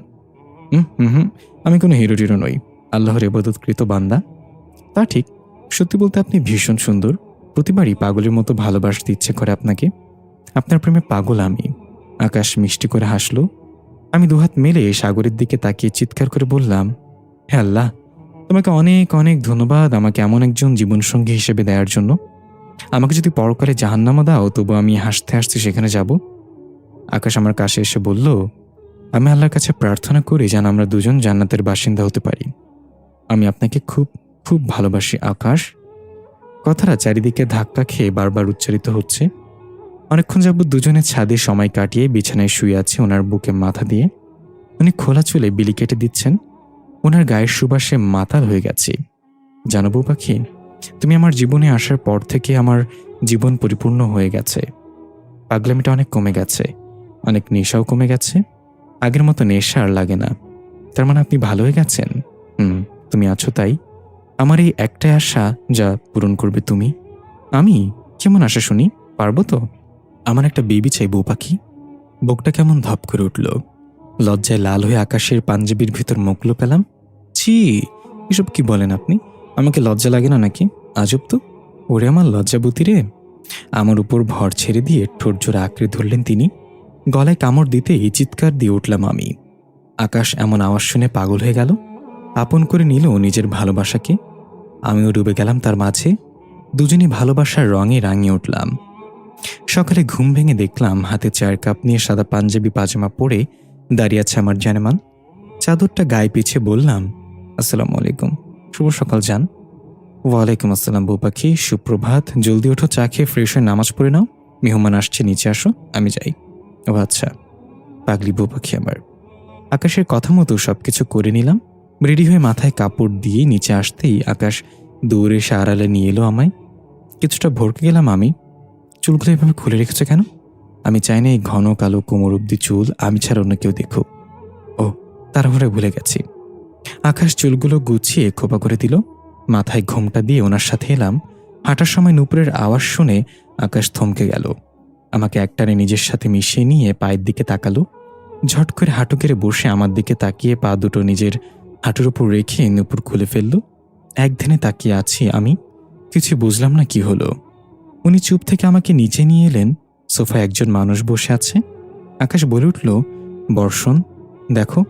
হুম, আমি কোনো হিরো টিরো নই, আল্লাহর ইবাদতকৃত বান্দা। তা ঠিক, সত্যি বলতে আপনি ভীষণ সুন্দর। প্রতিবারই পাগলের মতো ভালোবাসতে ইচ্ছে করে আপনাকে। আপনার প্রেমে পাগল আমি। আকাশ মিষ্টি করে হাসল। আমি দুহাত মেলে সাগরের দিকে তাকিয়ে চিৎকার করে বললাম, হে আল্লাহ, তোমাকে অনেক অনেক ধন্যবাদ আমাকে এমন একজন জীবনসঙ্গী হিসেবে দেওয়ার জন্য। আমাকে যদি পরকালে জাহান্নামা দাও, তবু আমি হাসতে হাসতে সেখানে যাব। আকাশ আমার কাছে এসে বলল, আমি আল্লাহর কাছে প্রার্থনা করি যেন আমরা দুজন জান্নাতের বাসিন্দা হতে পারি। আমি আপনাকে খুব খুব ভালোবাসি আকাশ। কথাটা চারিদিকে ধাক্কা খেয়ে বারবার উচ্চারিত হচ্ছে। অনেকক্ষণ যাবৎ দুজনে ছাদে সময় কাটিয়ে বিছানায় শুয়ে আছে ওনার বুকে মাথা দিয়ে। উনি খোলা চুলে বিলি কেটে দিচ্ছেন। ওনার গায়ের সুবাসে মাতাল হয়ে গেছে। জানো বউ পাখি, তুমি আমার জীবনে আসার পর থেকে আমার জীবন পরিপূর্ণ হয়ে গেছে। পাগলামিটা অনেক কমে গেছে, অনেক নেশাও কমে গেছে। আগের মতো নেশা আর লাগে না। তার মানে আপনি ভালো হয়ে গেছেন। তুমি আছো তাই আমার এই একটাই আশা যা পূরণ করবে তুমি। আমি কেমন আশা শুনি, পারবো তো? আমার একটা বেবি চাই বউ পাখি। বুকটা কেমন ধপ করে উঠল। লজ্জায় লাল হয়ে আকাশের পাঞ্জাবির ভিতর মুখলো পেলাম। ছি, এসব কি বলেন আপনি? আমাকে লজ্জা লাগে না নাকি? আজব তো। ওরে আমার লজ্জাবতী রে। আমার উপর ভর ছেড়ে দিয়ে ঠোঁট জোড়া আঁকড়ে ধরলেন তিনি। গলায় কামড় দিতেই চিৎকার দিয়ে উঠলাম আমি। আকাশ এমন আওয়াজ শুনে পাগল হয়ে গেল, আপন করে নিল নিজের ভালোবাসাকে। আমিও ডুবে গেলাম তার মাঝে। দুজনই ভালোবাসার রঙে রাঙিয়ে উঠলাম। সকালে ঘুম ভেঙে দেখলাম হাতে চায়ের কাপ নিয়ে সাদা পাঞ্জাবি পাজামা পরে দাঁড়িয়ে আছে আমার জানেমান। চাদরটা গায়ে পিছিয়ে বললাম, আসসালামু আলাইকুম। শুভ সকাল জান। ওয়ালাইকুম আসসালাম বউ পাখি, সুপ্রভাত। জলদি ওঠো, চা খেয়ে ফ্রেশ হয়ে নামাজ পড়ে নাও। মেহমান আসছে, নিচে আসো, আমি যাই। ও আচ্ছা, পাগলি বউ পাখি আমার। আকাশের কথা মতো সবকিছু করে নিলাম। রেডি হয়ে মাথায় কাপড় দিয়ে নিচে আসতেই আকাশ দৌড়ে এসে আড়ালে নিয়ে এলো আমায়। কিছুটা ভরকে গেলাম আমি। চুলগুলো এভাবে খুলে রেখেছে কেন? আমি চাই না এই ঘন কালো কোমর অব্দি চুল আমি ছাড়া অন্য কেউ দেখুক। ও, তাড়াহুড়ো ভুলে গেছি। আকাশ চুলগুলো গুছিয়ে খোপা করে দিল। মাথায় ঘোমটা দিয়ে ওনার সাথে এলাম। হাঁটার সময় নুপুরের আওয়াজ শুনে আকাশ থমকে গেল। আমাকে একটানে নিজের সাথে মিশিয়ে নিয়ে পায়ের দিকে তাকালো। ঝট করে হাঁটু কেড়ে বসে আমার দিকে তাকিয়ে পা দুটো নিজের হাঁটুর উপর রেখে নুপুর খুলে ফেলল। একদিনে তাকিয়ে আছি আমি। কিছু বুঝলাম না কি হলো। উনি চুপ থেকে আমাকে নিচে নিয়ে এলেন। সোফায় একজন মানুষ বসে আছে। আকাশ বলে উঠল, বর্ষণ, দেখো,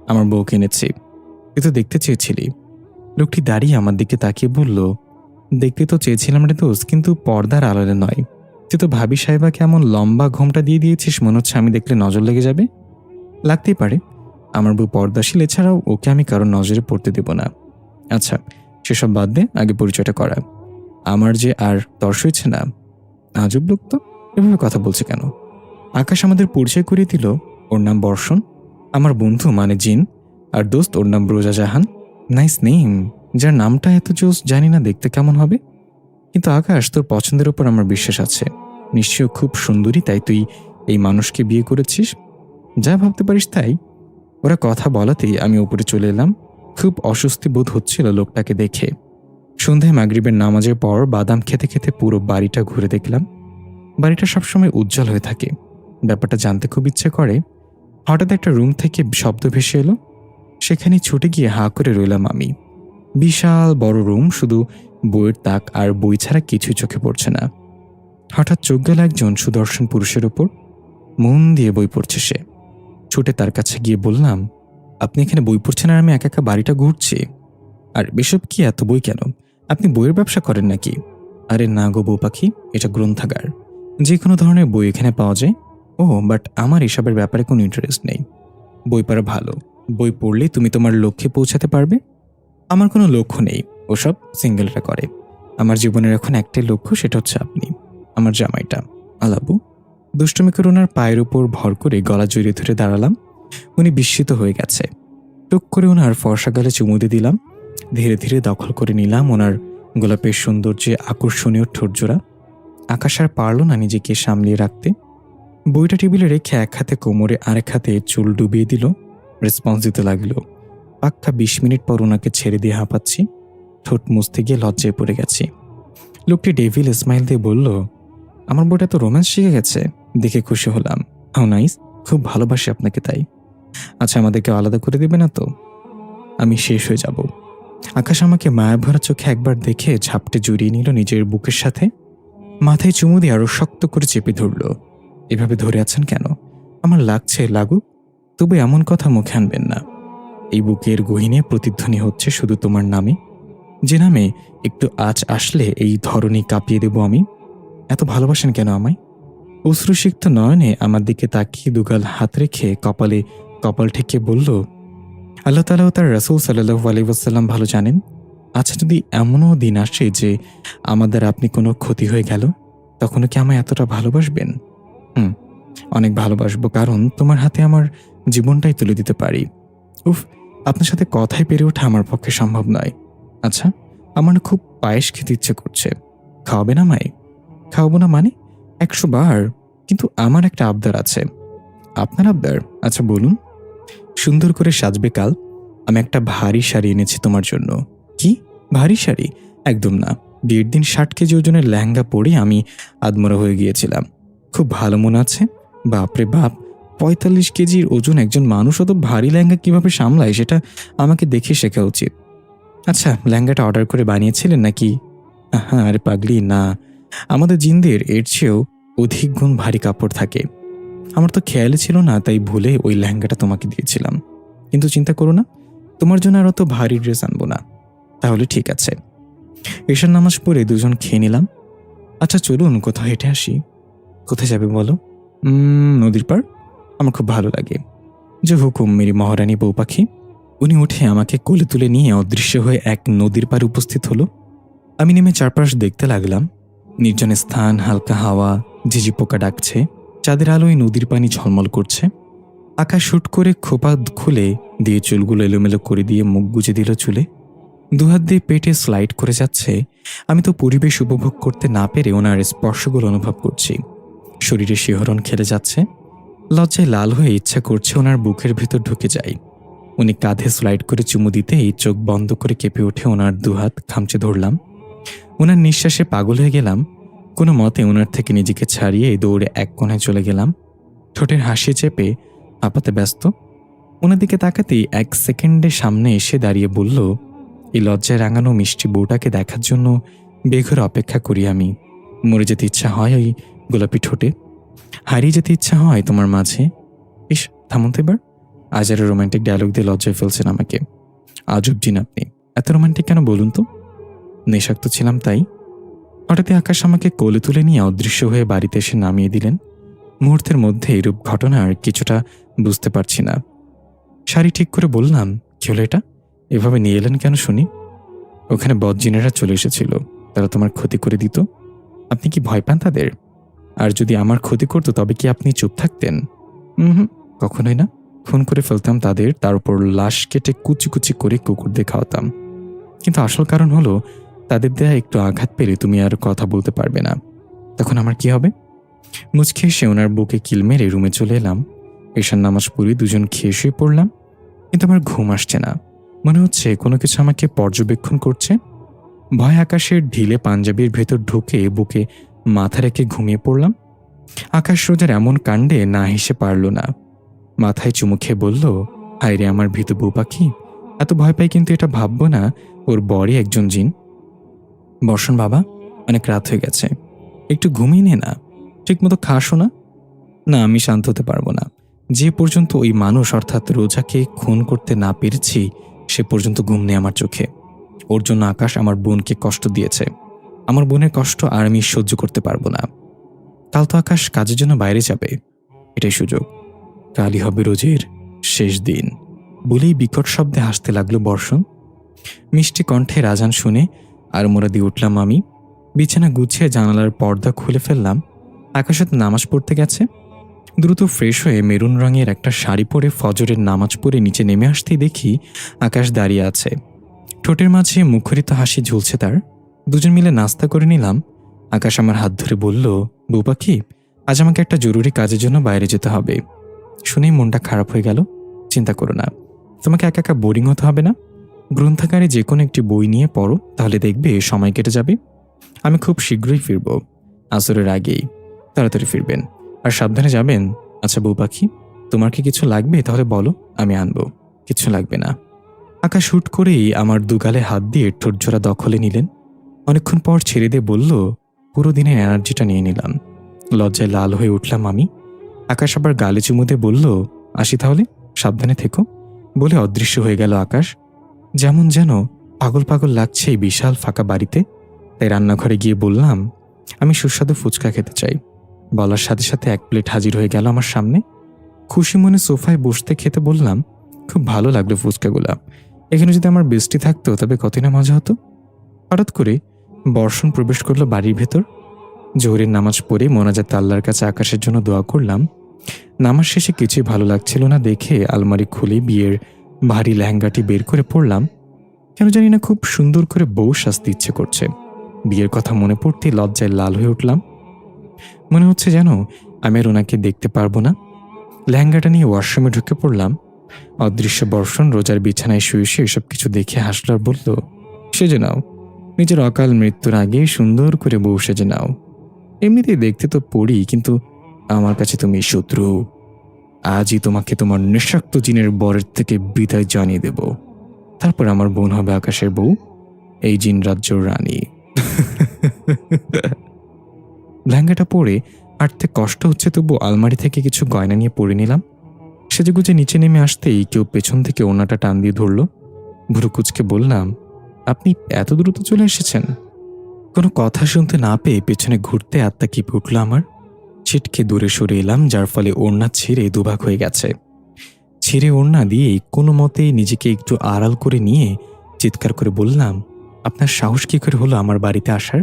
আমার বউকে এনেছি। তুই তো দেখতে চেয়েছিলি। লোকটি দাঁড়িয়ে আমার দিকে তাকিয়ে বলল, দেখতে তো চেয়েছিলাম রে দোস্ত, কিন্তু পর্দার আড়ালে নয়। তুই তো ভাবি সাহেবাকে এমন লম্বা ঘোমটা দিয়ে দিয়েছিস, মনে হচ্ছে আমি দেখলে নজর লেগে যাবে। লাগতেই পারে, আমার বউ পর্দাশীল, এছাড়াও ওকে আমি কারোর নজরে পড়তে দেব না। আচ্ছা, সেসব বাদ দে, আগে পরিচয়টা করা। আমার যে আর তর্স হয়েছে না। আজব লোক তো, এভাবে কথা বলছে কেন? আকাশ আমাদের পরিচয় করিয়ে দিল। ওর নাম বর্ষণ, আমার বন্ধু মানে জিন, আর দোস্ত ওর নাম রোজা জাহান। Nice name. যার নামটা এত জোস, জানি না দেখতে কেমন হবে, কিন্তু আকাশ, তোর পছন্দের উপর আমার বিশ্বাস আছে। নিশ্চয় খুব সুন্দরী, তাই তুই এই মানুষকে বিয়ে করেছিস। যা ভাবতে পারিস তাই। ওরা কথা বলাতেই আমি উপরে চলে এলাম। খুব অস্বস্তি বোধ হচ্ছিল লোকটাকে দেখে। সন্ধ্যায় মাগরিবের নামাজের পর বাদাম খেতে খেতে পুরো বাড়িটা ঘুরে দেখলাম। বাড়িটা সবসময় উজ্জ্বল হয়ে থাকে। ব্যাপারটা জানতে খুব ইচ্ছে করে। হঠাৎ একটা রুম থেকে শব্দ ভেসে এলো। সেখানে ছুটে গিয়ে হাঁ করে রইলাম আমি। বিশাল বড় রুম, শুধু বইয়ের তাক আর বই ছাড়া কিছুই চোখে পড়ছে না। হঠাৎ চোখ গেল একজন সুদর্শন পুরুষের ওপর। মন দিয়ে বই পড়ছে সে। ছুটে তার কাছে গিয়ে বললাম, আপনি এখানে বই পড়ছেন আর আমি একা একা বাড়িটা ঘুরছি? আর এসব কি, এত বই কেন? আপনি বইয়ের ব্যবসা করেন নাকি? আরে না গো বউ পাখি, এটা গ্রন্থাগার। যে কোনো ধরনের বই এখানে পাওয়া যায়। ও বাট আমার এসবের ব্যাপারে কোনো ইন্টারেস্ট নেই। বই পড়া ভালো, বই পড়লেই তুমি তোমার লক্ষ্যে পৌঁছাতে পারবে। আমার কোনো লক্ষ্য নেই, ওসব সিঙ্গেলরা করে। আমার জীবনের এখন একটাই লক্ষ্য, সেটা হচ্ছে আপনি, আমার জামাইটা। আলাবু দুষ্টমি করে ওনার পায়ের উপর ভর করে গলা জড়িয়ে ধরে দাঁড়ালাম। উনি বিস্মিত হয়ে গেছে। টুক করে ওনার ফর্সা গালে চুমু দিয়ে দিলাম। ধীরে ধীরে দখল করে নিলাম ওনার গোলাপের সৌন্দর্যে আকর্ষণীয় ঠোঁটজোড়া। আকাশ আর পারল না নিজেকে সামলিয়ে রাখতে। বইটা টেবিলে রেখে এক হাতে কোমরে আরেক হাতে চুল ডুবিয়ে দিল। রেসপন্স দিতে লাগলো। পাক্কা 20 মিনিট পর ওনাকে ছেড়ে দিয়ে হাঁপাচ্ছি। ঠোঁট মুছতে গিয়ে লজ্জায় পড়ে গেছি। লোকটি ডেভিল স্মাইল দিয়ে বলল, আমার বইটা তো রোম্যান্স শিখে গেছে। দেখে খুশি হলাম। হাউ নাইস, খুব ভালোবাসি আপনাকে তাই। আচ্ছা, আমাদেরকে আলাদা করে দেবে না তো? আমি শেষ হয়ে যাব। আকাশ আমাকে মায়া ভরা চোখে একবার দেখে ঝাপটে জড়িয়ে নিল নিজের বুকের সাথে। মাথায় চুমু দিয়ে আরো শক্ত করে চেপে ধরল। এভাবে ধরে আছেন কেন? আমার লাগছে লাগুক, তবু এমন কথা মুখে আনবেন না। এই বুকের গহীনে প্রতিধ্বনি হচ্ছে শুধু তোমার নামে, যে নামে একটু আঁচ আসলে এই ধরনী কাঁপিয়ে দেব আমি। এত ভালোবাসেন কেন আমায়? অশ্রুসিক্ত নয়নে আমার দিকে তাকিয়ে দুগাল হাত রেখে কপালে কপাল ঠেকে বলল, আল্লাহ তাআলা ও তার রাসূল সাল্লাল্লাহু আলাইহি ওয়াসাল্লাম ভালো জানেন। আচ্ছা, যদি এমনও দিন আসে যে আমাদের আপনি কোনো ক্ষতি হয়ে গেল, তখনও কি আমায় এতটা ভালোবাসবেন? হুম, অনেক ভালোবাসবো, কারণ তোমার হাতে আমার জীবনটাই তুলে দিতে পারি। উফ, আপনার সাথে কথায় পেরে ওঠা আমার পক্ষে সম্ভব নয়। আচ্ছা, আমার না খুব পায়েস খেতে ইচ্ছে করছে। খাওয়াবেন আমায়? খাওয়াবো না মানে? 100 বার। কিন্তু আমার একটা আবদার আছে। আপনার আবদার? আচ্ছা বলুন। সুন্দর করে সাজবে কাল। আমি একটা ভারী শাড়ি এনেছি তোমার জন্য। কি ভারী শাড়ি? একদম না। বিয়ের দিন 60 কেজি ওজনের লেহেঙ্গা পরে আমি আদমরা হয়ে গিয়েছিলাম। খুব ভালো মনে আছে। বাপরে বাপ, 45 কেজির ওজন একজন মানুষ অত ভারী লেহেঙ্গা কিভাবে সামলায়, সেটা আমাকে দেখে শেখা উচিত। আচ্ছা, লেহেঙ্গাটা অর্ডার করে বানিয়েছিলেন নাকি? হ্যাঁ, আরে পাগলি না, আমাদের জিনদের এর চেয়েও অধিক গুণ ভারী কাপড় থাকে। আমার তো খেয়ালই ছিল না, তাই ভুলে ওই লেহেঙ্গাটা তোমাকে দিয়েছিলাম। কিন্তু চিন্তা করো না, তোমার জন্য আর অত ভারী ড্রেস আনবো না। তাহলে ঠিক আছে। এশার নামাজ পড়ে দুজন খেয়ে নিলাম। আচ্ছা চলুন কোথাও হেঁটে আসি। কোথায় যাবে বলো? নদীর পাড়। আমার খুব ভালো লাগে। যে হুকুম মেরি মহারানী বউ পাখি। উনি উঠে আমাকে কোলে তুলে নিয়ে অদৃশ্য হয়ে এক নদীর পাড়ে উপস্থিত হলো। আমি নেমে চারপাশ দেখতে লাগলাম। নির্জন স্থান, হালকা হাওয়া, ঝিঝি পোকা ডাকছে, চাঁদের আলোয় নদীর পানি ঝলমল করছে। আকাশ শুট করে খোপা খুলে দিয়ে চুলগুলো এলোমেলো করে দিয়ে মুখ গুজে দিল চুলে। দুহাত দিয়ে পেটে স্লাইড করে যাচ্ছে। আমি তো পরিবেশ উপভোগ করতে না পেরে ওনার স্পর্শগুলো অনুভব করছি। শরীরে শিহরণ খেলে যাচ্ছে। লজ্জায় লাল হয়ে ইচ্ছা করছে ওনার বুকের ভেতর ঢুকে যাই। উনি কাঁধে স্লাইড করে চুমু দিতে এই চোখ বন্ধ করে কেঁপে উঠে ওনার দুহাত খামচে ধরলাম। ওনার নিঃশ্বাসে পাগল হয়ে গেলাম। কোনো মতে ওনার থেকে নিজেকে ছাড়িয়ে দৌড়ে এক কোণায় চলে গেলাম। ঠোঁটের হাসি চেপে হাঁপাতে ব্যস্ত। ওনার দিকে তাকাতেই 1 সেকেন্ডে সামনে এসে দাঁড়িয়ে বলল, এই লজ্জায় রাঙানো মিষ্টি বউটাকে দেখার জন্য বেঘরে অপেক্ষা করি আমি। মরে যেতে ইচ্ছা হয় ওই গোলাপি ঠোঁটে, হারিয়ে যেতে ইচ্ছা হয় তোমার মাঝে। ইস, থামুন তো এবার। আজ আর রোমান্টিক ডায়লগ দিয়ে লজ্জায় ফেলছেন আমাকে। আজব জিন আপনি, এত রোমান্টিক কেন বলুন তো? নেশাক্ত ছিলাম তাই। হঠাৎই আকাশ আমাকে কোলে তুলে নিয়ে অদৃশ্য হয়ে বাড়িতে এসে নামিয়ে দিলেন। মুহূর্তের মধ্যে এরূপ ঘটনার কিছুটা বুঝতে পারছি না। শাড়ি ঠিক করে বললাম, কি হলো এটা? এভাবে নিয়ে এলেন কেন শুনি? ওখানে বদজিনেরা চলে এসেছিল, তারা তোমার ক্ষতি করে দিত। আপনি কি ভয় পান তাদের? আর যদি আমার ক্ষতি করতো তবে কি আপনি চুপ থাকতেন? হুম, কখনোই না। খুন করে ফেলতাম তাদের, তার উপর লাশ কেটে কুচি কুচি করে কুকুরদের খাওয়াতাম। কিন্তু আসল কারণ হলো, তাদের দেয়া একটু আঘাত পেলে তুমি আর কথা বলতে পারবে না। তখন আমার কি হবে? মুচকি এসে ওনার বুকে কিল মেরে রুমে চলে এলাম। এশার নামাজ পড়ি, দুজন খেয়ে শুয়ে পড়লাম। কিন্তু আমার ঘুম আসছে না। মনে হচ্ছে কোনো কিছু আমাকে পর্যবেক্ষণ করছে। ভয় আকাশের ঢিলে পাঞ্জাবির ভেতর ঢুকে বুকে মাথা রেখে ঘুমিয়ে পড়লাম। আকাশ রোজার এমন কাণ্ডে না হেসে পারল না। মাথায় চুমু খেয়ে বলল, হায় রে আমার ভীতু বউ পাখি, এত ভয় পাই কিন্তু এটা ভাববো না ওর বরই একজন জিন। বর্ষণ বাবা, অনেক রাত হয়ে গেছে, একটু ঘুমিয়ে নে না। ঠিকমতো খাসও না। না, আমি শান্ত হতে পারবো না। যে পর্যন্ত ওই মানুষ অর্থাৎ রোজাকে খুন করতে না পেরেছি সে পর্যন্ত ঘুম নেই আমার চোখে। ওর জন্য আকাশ আমার বোনকে কষ্ট দিয়েছে। আমার বোনের কষ্ট আর আমি সহ্য করতে পারবো না। কাল তো আকাশ কাজের জন্য বাইরে যাবে, এটাই সুযোগ। কালই হবে রোজের শেষ দিন। বলেই বিকট শব্দে হাসতে লাগলো বর্ষণ। মিষ্টি কণ্ঠে রাজান শুনে আর মোরা দিয়ে উঠলাম আমি। বিছানা গুছিয়ে জানালার পর্দা খুলে ফেললাম। আকাশ হয়তো নামাজ পড়তে গেছে। দ্রুত ফ্রেশ হয়ে মেরুন রঙের একটা শাড়ি পরে ফজরের নামাজ পড়ে নিচে নেমে আসতেই দেখি আকাশ দাঁড়িয়ে আছে। ঠোঁটের মাঝে মুখরিত হাসি ঝুলছে তার। দুজন মিলে নাস্তা করে নিলাম। আকাশ আমার হাত ধরে বলল, বউ পাখি, আজ আমাকে একটা জরুরি কাজের জন্য বাইরে যেতে হবে। শুনেই মনটা খারাপ হয়ে গেল। চিন্তা করো না, তোমাকে একা একা বোরিং হতে হবে না। গ্রন্থাগারে যে কোনো একটি বই নিয়ে পড়ো, তাহলে দেখবে সময় কেটে যাবে। আমি খুব শীঘ্রই ফিরব, আসরের আগেই। তাড়াতাড়ি ফিরবেন আর সাবধানে যাবেন। আচ্ছা বউ পাখি, তোমার কি কিছু লাগবে? তাহলে বলো, আমি আনবো। কিছু লাগবে না। আকাশ হুট করেই আমার দুগালে হাত দিয়ে ঠোঁটজোড়া দখলে নিলেন। অনেকক্ষণ পর ছেড়ে দিয়ে বলল, পুরো দিনের এনার্জিটা নিয়ে নিলাম। লজ্জায় লাল হয়ে উঠলাম আমি। আকাশ আবার গালে চুমু দিয়ে বলল, আসি তাহলে, সাবধানে থেকো। বলে অদৃশ্য হয়ে গেল আকাশ। যেমন যেন পাগল পাগল লাগছে এই বিশাল ফাঁকা বাড়িতে। তাই রান্নাঘরে গিয়ে বললাম, আমি সুস্বাদু ফুচকা খেতে চাই। বলার সাথে সাথে এক প্লেট হাজির হয়ে গেল আমার সামনে। খুশি মনে সোফায় বসতে খেতে বললাম, খুব ভালো লাগলো ফুচকাগুলা। এখানে যদি আমার বেস্টি থাকতো তবে কতই না মজা হতো। হঠাৎ করে বর্ষণ প্রবেশ করলো বাড়ির ভেতর। জোহরের নামাজ পড়ে মোনাজাত আল্লাহর কাছে আকাশের জন্য দোয়া করলাম। নামাজ শেষে কিছুই ভালো লাগছিল না দেখে আলমারি খুলে বিয়ের ভারী লেহেঙ্গাটি বের করে পড়লাম। কেন জানি না খুব সুন্দর করে বউ সাজতে ইচ্ছে করছে। বিয়ের কথা মনে পড়তে লজ্জায় লাল হয়ে উঠলাম। মনে হচ্ছে যেন আমি আর ওনাকে দেখতে পারবো না। লেহেঙ্গাটা নিয়ে ওয়াশরুমে ঢুকে পড়লাম। অদৃশ্য বর্ষণ রোজার বিছানায় শুয়ে শুয়ে এসব কিছু দেখে হাসল আর বলল, সেজে নাও, নিজের অকাল মৃত্যুর আগে সুন্দর করে বউ সেজে নাও। এমনিতেই দেখতে তো পড়ি, কিন্তু আমার কাছে তুমি শত্রু। আজই তোমাকে তোমার নেশাক্ত জিনের বরের থেকে বিদায় জানিয়ে দেব। তারপর আমার বোন হবে আকাশের বউ, এই জিন রাজ্যর রানী। লেহেঙ্গাটা পরে আটতে কষ্ট হচ্ছে, তবু আলমারি থেকে কিছু গয়না নিয়ে পরে নিলাম। সেজেগুজে নিচে নেমে আসতেই কেউ পেছন থেকে ওনাটা টান দিয়ে ধরল। ভুরু কুচকে বললাম, আপনি এত দ্রুত চলে এসেছেন? কোনো কথা শুনতে না পেয়ে পেছনে ঘুরতে আত্মা কেঁপে উঠল আমার। ছিটকে দূরে সরে এলাম, যার ফলে ওড়না ছিঁড়ে দুভাগ হয়ে গেছে। ছিঁড়ে ওড়না দিয়ে কোনো মতে নিজেকে একটু আড়াল করে নিয়ে চিৎকার করে বললাম, আপনার সাহস কী করে হলো আমার বাড়িতে আসার,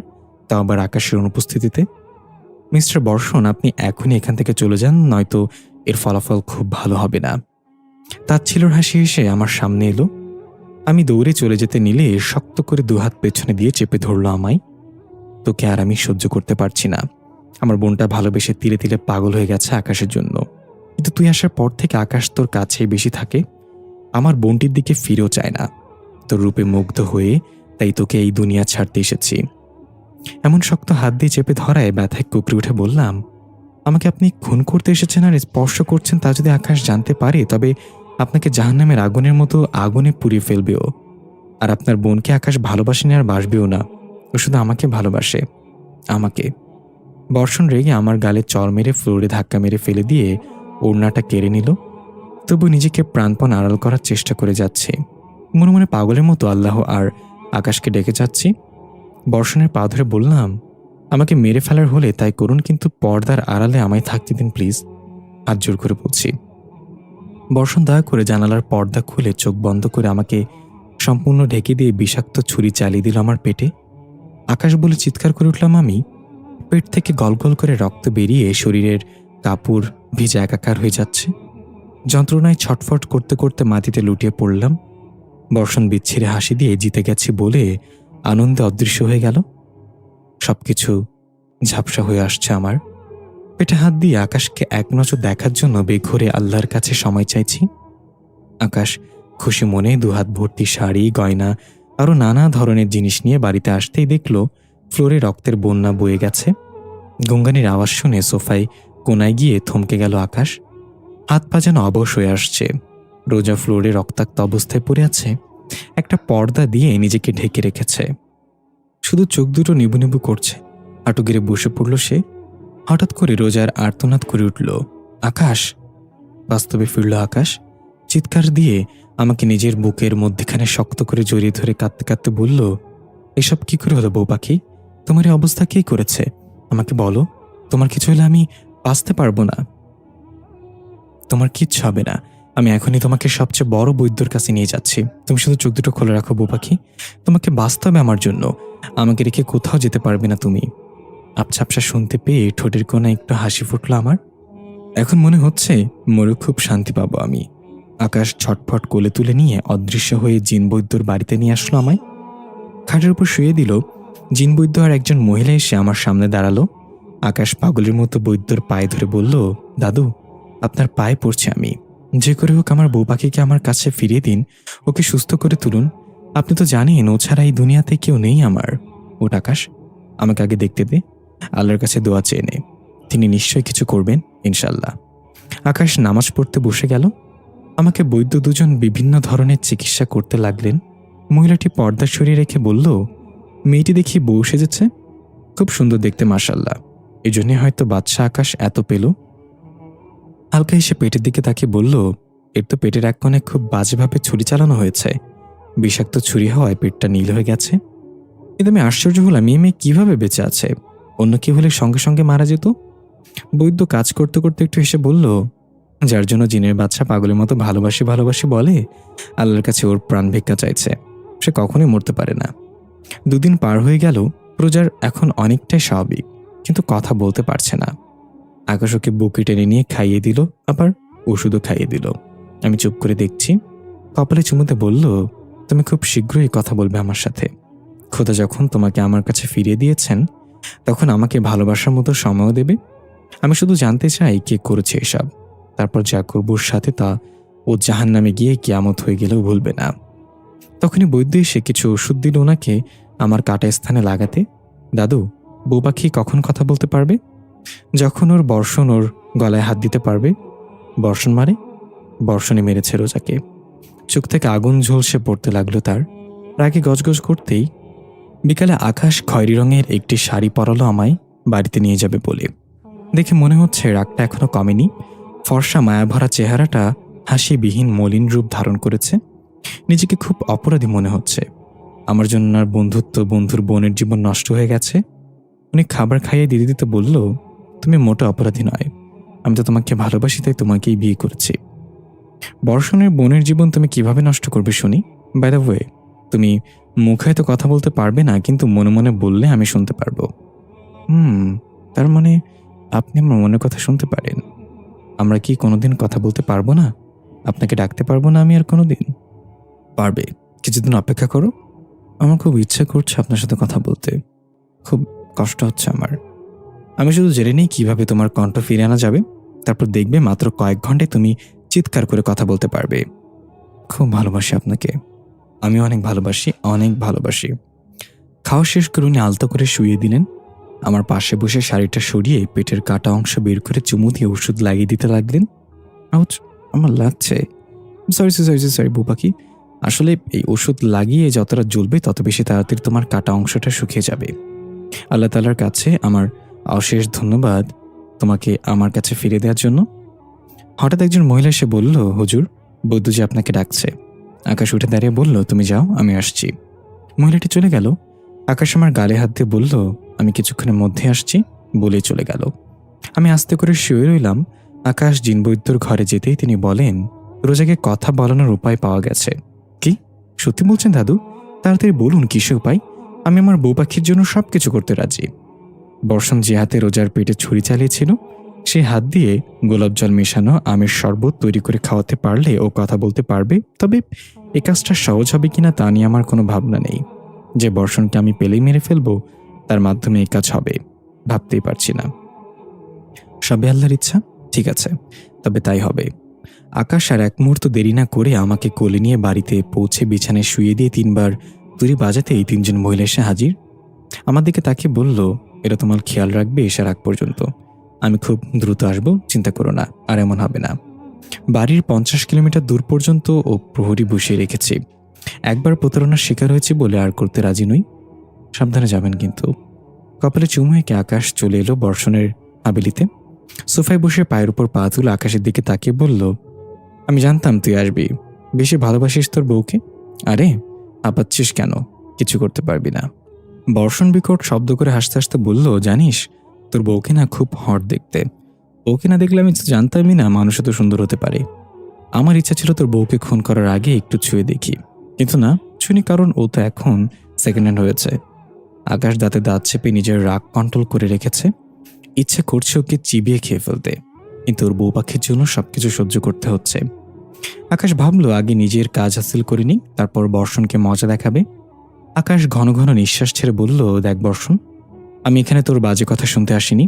তাও আবার আকাশের অনুপস্থিতিতে? মিস্টার বর্ষণ, আপনি এখনই এখান থেকে চলে যান, নয়তো এর ফলাফল খুব ভালো হবে না। তাচ্ছিল্যের হাসি এসে আমার সামনে এলো। আমি দৌড়ে চলে যেতে নিলে শক্ত করে দুহাত পেছনে দিয়ে চেপে ধরল আমায়। তোকে আর আমি সহ্য করতে পারছি না। আমার বোনটা ভালোবেসে তিলে তিলে পাগল হয়ে গেছে আকাশের জন্য, কিন্তু তুই আসার পর থেকে আকাশ তোর কাছেই বেশি থাকে। আমার বোনটির দিকে ফিরেও চায় না। তোর রূপে মুগ্ধ হয়ে তাই তোকে এই দুনিয়া ছাড়তে এসেছি। এমন শক্ত হাত দিয়ে চেপে ধরায় ব্যথায় কুকড়ে উঠে বললাম, আমাকে আপনি খুন করতে এসেছেন আর স্পর্শ করছেন, তা যদি আকাশ জানতে পারে তবে আপনাকে জাহান্নামের আগুনের মতো আগুনে পুড়িয়ে ফেলবেও। আর আপনার বোনকে আকাশ ভালোবাসেনি আর বাসবেও না। ও শুধু আমাকে ভালোবাসে, আমাকে। বর্ষণ রেগে আমার গালে চর মেরে ফ্লোরে ধাক্কা মেরে ফেলে দিয়ে ওড়নাটা কেড়ে নিল। তবু নিজেকে প্রাণপণ আড়াল করার চেষ্টা করে যাচ্ছে। মনে মনে পাগলের মতো আল্লাহ আর আকাশকে ডেকে যাচ্ছি। বর্ষণের পা ধরে বললাম, আমাকে মেরে ফেলার হলে তাই করুন, কিন্তু পর্দার আড়ালে আমায় থাকতে দিন প্লিজ। হাত জোর করে বলছি। বর্ষণ দয়া করে জানালার পর্দা খুলে চোখ বন্ধ করে আমাকে সম্পূর্ণ ঢেকে দিয়ে বিষাক্ত ছুরি চালিয়ে দিল আমার পেটে। আকাশ বলে চিৎকার করে উঠলাম আমি। পেট থেকে গলগল করে রক্ত বেরিয়ে শরীরের কাপড় ভিজে একাকার হয়ে যাচ্ছে। যন্ত্রণায় ছটফট করতে করতে মাটিতে লুটিয়ে পড়লাম। বর্ষণ বিচ্ছিরে হাসি দিয়ে জিতে গেছি বলে আনন্দে অদৃশ্য হয়ে গেল। সবকিছু ঝাপসা হয়ে আসছে আমার। পেটে হাত দিয়ে আকাশকে এক নজর দেখার জন্য বেঘরে আল্লাহর কাছে সময় চাইছি। আকাশ খুশি মনে দুহাত ভর্তি শাড়ি, গয়না আরও নানা ধরনের জিনিস নিয়ে বাড়িতে আসতেই দেখল ফ্লোরে রক্তের বন্যা বয়ে গেছে। গঙ্গানির আওয়াজ শুনে সোফায় কোনায় গিয়ে থমকে গেল আকাশ। হাত পা যেন অবশ হয়ে আসছে। রোজা ফ্লোরে রক্তাক্ত অবস্থায় পড়ে আছে। একটা পর্দা দিয়ে নিজেকে ঢেকে রেখেছে। শুধু চোখ দুটো নিবু নিবু করছে। হাঁটু গেড়ে বসে পড়ল সে। হঠাৎ করে রোজার আর্তনাদ করে উঠল, আকাশ! বাস্তবে ফিরল আকাশ। চিৎকার দিয়ে আমাকে নিজের বুকের মধ্যেখানে শক্ত করে জড়িয়ে ধরে কাঁদতে কাঁদতে বলল, এসব কি করে হলো বউ পাখি? তোমার এই অবস্থা কে করেছে? আমাকে বলো। তোমার কিছু হলে আমি বাঁচতে পারবো না। তোমার কিচ্ছু হবে না। আমি এখনই তোমাকে সবচেয়ে বড় বৈদ্যর কাছে নিয়ে যাচ্ছি। তুমি শুধু চোখ দুটো খোলা রাখো বউ পাখি। তোমাকে বাঁচতে হবে আমার জন্য। আমাকে রেখে কোথাও যেতে পারবে না তুমি। আপছাপসা শুনতে পেয়ে ঠোঁটের কোণায় একটু হাসি ফুটল আমার। এখন মনে হচ্ছে মরে খুব শান্তি পাবো আমি। আকাশ ছটফট কোলে তুলে নিয়ে অদৃশ্য হয়ে জিন বৈদ্যর বাড়িতে নিয়ে আসলো আমায়। খাটের উপর শুয়ে দিল। জিন বৈদ্য আর একজন মহিলা এসে আমার সামনে দাঁড়ালো। আকাশ পাগলের মতো বৈদ্যর পায়ে ধরে বলল, দাদু, আপনার পায়ে পড়ছে আমি। যে করে হোক আমার বউ পাখিকে আমার কাছে ফিরিয়ে দিন। ওকে সুস্থ করে তুলুন। আপনি তো জানেন ও ছাড়া এই দুনিয়াতে কেউ নেই আমার। ওঠ আকাশ, আমাকে আগে দেখতে দে। আল্লাহর কাছে দোয়া চেয়ে নে। তিনি নিশ্চয়ই কিছু করবেন, ইনশাল্লাহ। আকাশ নামাজ পড়তে বসে গেল। আমাকে বৈদ্য দুজন বিভিন্ন ধরনের চিকিৎসা করতে লাগলেন। মহিলাটি পর্দা সরিয়ে রেখে বলল, মেয়েটি দেখি বউ সেজেছে। খুব সুন্দর দেখতে মাশাল্লাহ। এই জন্যে হয়তো বাদশা আকাশ এত পেল। হালকা এসে পেটের দিকে তাকিয়ে বলল, এর তো পেটের এক কোণে খুব বাজেভাবে ছুরি চালানো হয়েছে। বিষাক্ত ছুরি হওয়ায় পেটটা নীল হয়ে গেছে। কিন্তু আমি আশ্চর্য হলাম, মেয়ে কিভাবে বেঁচে আছে? অন্য কেউ হলে সঙ্গে সঙ্গে মারা যেত। বৈদ্য কাজ করতে করতে একটু হেসে বলল, যার জন্য জিনের বাচ্চা পাগলের মতো ভালোবাসি ভালোবাসি বলে, আল্লাহর কাছে ওর প্রাণ ভিক্ষা চাইছে। সে কখনোই মরতে পারে না। দুদিন পার হয়ে গেল। প্রজার এখন অনেকটাই স্বাভাবিক, কিন্তু কথা বলতে পারছে না। আকাশ ওকে বুকে টেনে নিয়ে খাইয়ে দিল, আবার ওষুধও খাইয়ে দিল। আমি চুপ করে দেখছি। কপালে চুমুতে বলল, তুমি খুব শীঘ্রই কথা বলবে আমার সাথে। খোদা যখন তোমাকে আমার কাছে ফিরিয়ে দিয়েছেন, তখন আমাকে ভালোবাসার মতো সময়ও দেবে। আমি শুধু জানতে চাই কে করেছে এসব। তারপর যা করবো ওর সাথে তা ও জাহান্নামে গিয়ে কিয়ামত হয়ে গেলেও ভুলবে না। তখনই বৈদ্য এসে কিছু ওষুধ দিল ওনাকে আমার কাটা স্থানে লাগাতে। দাদু, বউ পাখি কখন কথা বলতে পারবে? যখন ওর বর্ষণ ওর গলায় হাত দিতে পারবে। বর্ষণ মারে? বর্ষণে মেরেছে রোজাকে। চোখ থেকে আগুন ঝলসে পড়তে লাগলো তার। রাগে গজগজ করতেই বিকালে আকাশ খয়েরি রঙের একটি শাড়ি পরালো আমায় বাড়িতে নিয়ে যাবে বলে। দেখে মনে হচ্ছে রাগটা এখনো কমেনি। ফর্সা মায়াভরা চেহারাটা হাসিবিহীন মলিন রূপ ধারণ করেছে। নিজেকে খুব অপরাধী মনে হচ্ছে। আমার জন্য আর বন্ধুত্ব, বন্ধুর বোনের জীবন নষ্ট হয়ে গেছে। উনি খাবার খাইয়ে দিতে দিতে বলল, তুমি মোটে অপরাধী নয়। আমি তো তোমাকে ভালোবাসি, তাই তোমাকেই বিয়ে করেছি। বর্ষণের বোনের জীবন তুমি কিভাবে নষ্ট করবে শুনি? বাই দ্য ওয়ে, তুমি মুখে তো কথা বলতে পারবে না, কিন্তু মনে মনে বললে আমি শুনতে পারবো। তার মানে আপনি আমার মনের কথা শুনতে পারেন। আমরা কি কোনোদিন কথা বলতে পারবো না? আপনাকে ডাকতে পারবো না আমি আর কোনোদিন? পারবে, কিছুদিন অপেক্ষা করো। আমার খুব ইচ্ছা করছে আপনার সাথে কথা বলতে। খুব কষ্ট হচ্ছে আমার। আমি শুধু জেনে নেই কিভাবে তোমার কণ্ঠ ফিরে আনা যাবে। তারপর দেখবে মাত্র কয়েক ঘন্টায় তুমি চিৎকার করে কথা বলতে পারবে। খুব ভালোবাসি আপনাকে। আমি অনেক ভালোবাসি, অনেক ভালোবাসি। খাওয়া শেষ করে উনি আলতো করে শুইয়ে দিলেন। আমার পাশে বসে শাড়িটা সরিয়ে পেটের কাটা অংশ বের করে চুমু দিয়ে ওষুধ লাগিয়ে দিতে লাগলেন। আউচ, আমার লাগছে। সরি বউ পাখি, আসলে এই ওষুধ লাগিয়ে যতটা জ্বলবে তত বেশি তাড়াতাড়ি তোমার কাটা অংশটা শুকিয়ে যাবে। আল্লাহ তাআলার কাছে আমার অশেষ ধন্যবাদ তোমাকে আমার কাছে ফিরে দেওয়ার জন্য। হঠাৎ একজন মহিলা এসে বলল, হুজুর, বৈদ্যজি আপনাকে ডাকছে। আকাশ উঠে দাঁড়িয়ে বলল, তুমি যাও, আমি আসছি। মহিলাটি চলে গেল। আকাশ আমার গালে হাত দিয়ে বলল, আমি কিছুক্ষণের মধ্যে আসছি, বলেই চলে গেল। আমি আস্তে করে শুয়ে রইলাম। আকাশ জিনবৈদ্যর ঘরে যেতেই তিনি বলেন, রোজাকে কথা বলানোর উপায় পাওয়া গেছে। কি? সত্যি বলছেন দাদু? তাড়াতাড়ি বলুন কিসে উপায়? আমি আমার বউ পাখির জন্য সবকিছু করতে রাজি। বর্ষণ যে হাতে রোজার পেটে ছুরি চালিয়েছিল, সেই হাত দিয়ে গোলাপ জল মেশানো আমের শরবত তৈরি করে খাওয়াতে পারলে ও কথা বলতে পারবে। তবে এ কাজটা সহজ হবে কিনা তা নিয়ে আমার কোনো ভাবনা নেই। যে বর্ষণকে আমি পেলেই মেরে ফেলবো, তার মাধ্যমে এই কাজ হবে, ভাবতেই পারছি না। সবে আল্লাহর ইচ্ছা। ঠিক আছে, তবে তাই হবে। আকাশ আর এক মুহূর্ত দেরি না করে আমাকে কোলে নিয়ে বাড়িতে পৌঁছে বিছানায় শুয়ে দিয়ে 3বার তুড়ি বাজাতেই 3জন মহিলা এসে হাজির। আমার দিকে তাকিয়ে বলল, এটা তোমার খেয়াল রাখবে এসার আগ পর্যন্ত। আমি খুব দ্রুত আসবো, চিন্তা করো না, আর এমন হবে না। বাড়ির 50 কিলোমিটার দূর পর্যন্ত ও প্রহরী বসিয়ে রেখেছি। একবার প্রতারণার শিকার হয়েছি বলে আর করতে রাজি নই। সাবধানে যাবেন কিন্তু। কপালে চুমু এঁকে আকাশ চলে এলো বর্ষণের হাবেলিতে। সোফায় বসে পায়ের উপর পা তুলে আকাশের দিকে তাকিয়ে বলল, আমি জানতাম তুই আসবি। বেশি ভালোবাসিস তোর বউকে? আরে হাঁপাচ্ছিস কেন? কিছু করতে পারবি না। বর্ষণ বিকট শব্দ করে হাসতে হাসতে বলল, জানিস, তোর বউকে না খুব হট দেখতে। ওকে না দেখলে আমি তো জানতামই না মানুষ এত সুন্দর হতে পারে। আমার ইচ্ছা ছিল তোর বউকে খুন করার আগে একটু ছুঁয়ে দেখি, কিন্তু না ছুঁনি, কারণ ও তো এখন সেকেন্ড হ্যান্ড হয়েছে। আকাশ দাঁতে দাঁত চেপে নিজের রাগ কন্ট্রোল করে রেখেছে। ইচ্ছে করছে ওকে চিবিয়ে খেয়ে ফেলতে, কিন্তু ওর বউ পাখির জন্য সবকিছু সহ্য করতে হচ্ছে। আকাশ ভাবলো আগে নিজের কাজ হাসিল করে নি, তারপর বর্ষণকে মজা দেখাবে। আকাশ ঘন ঘন নিঃশ্বাস ছেড়ে বলল, দেখ বর্ষণ, আমি এখানে তোর বাজে কথা শুনতে আসিনি।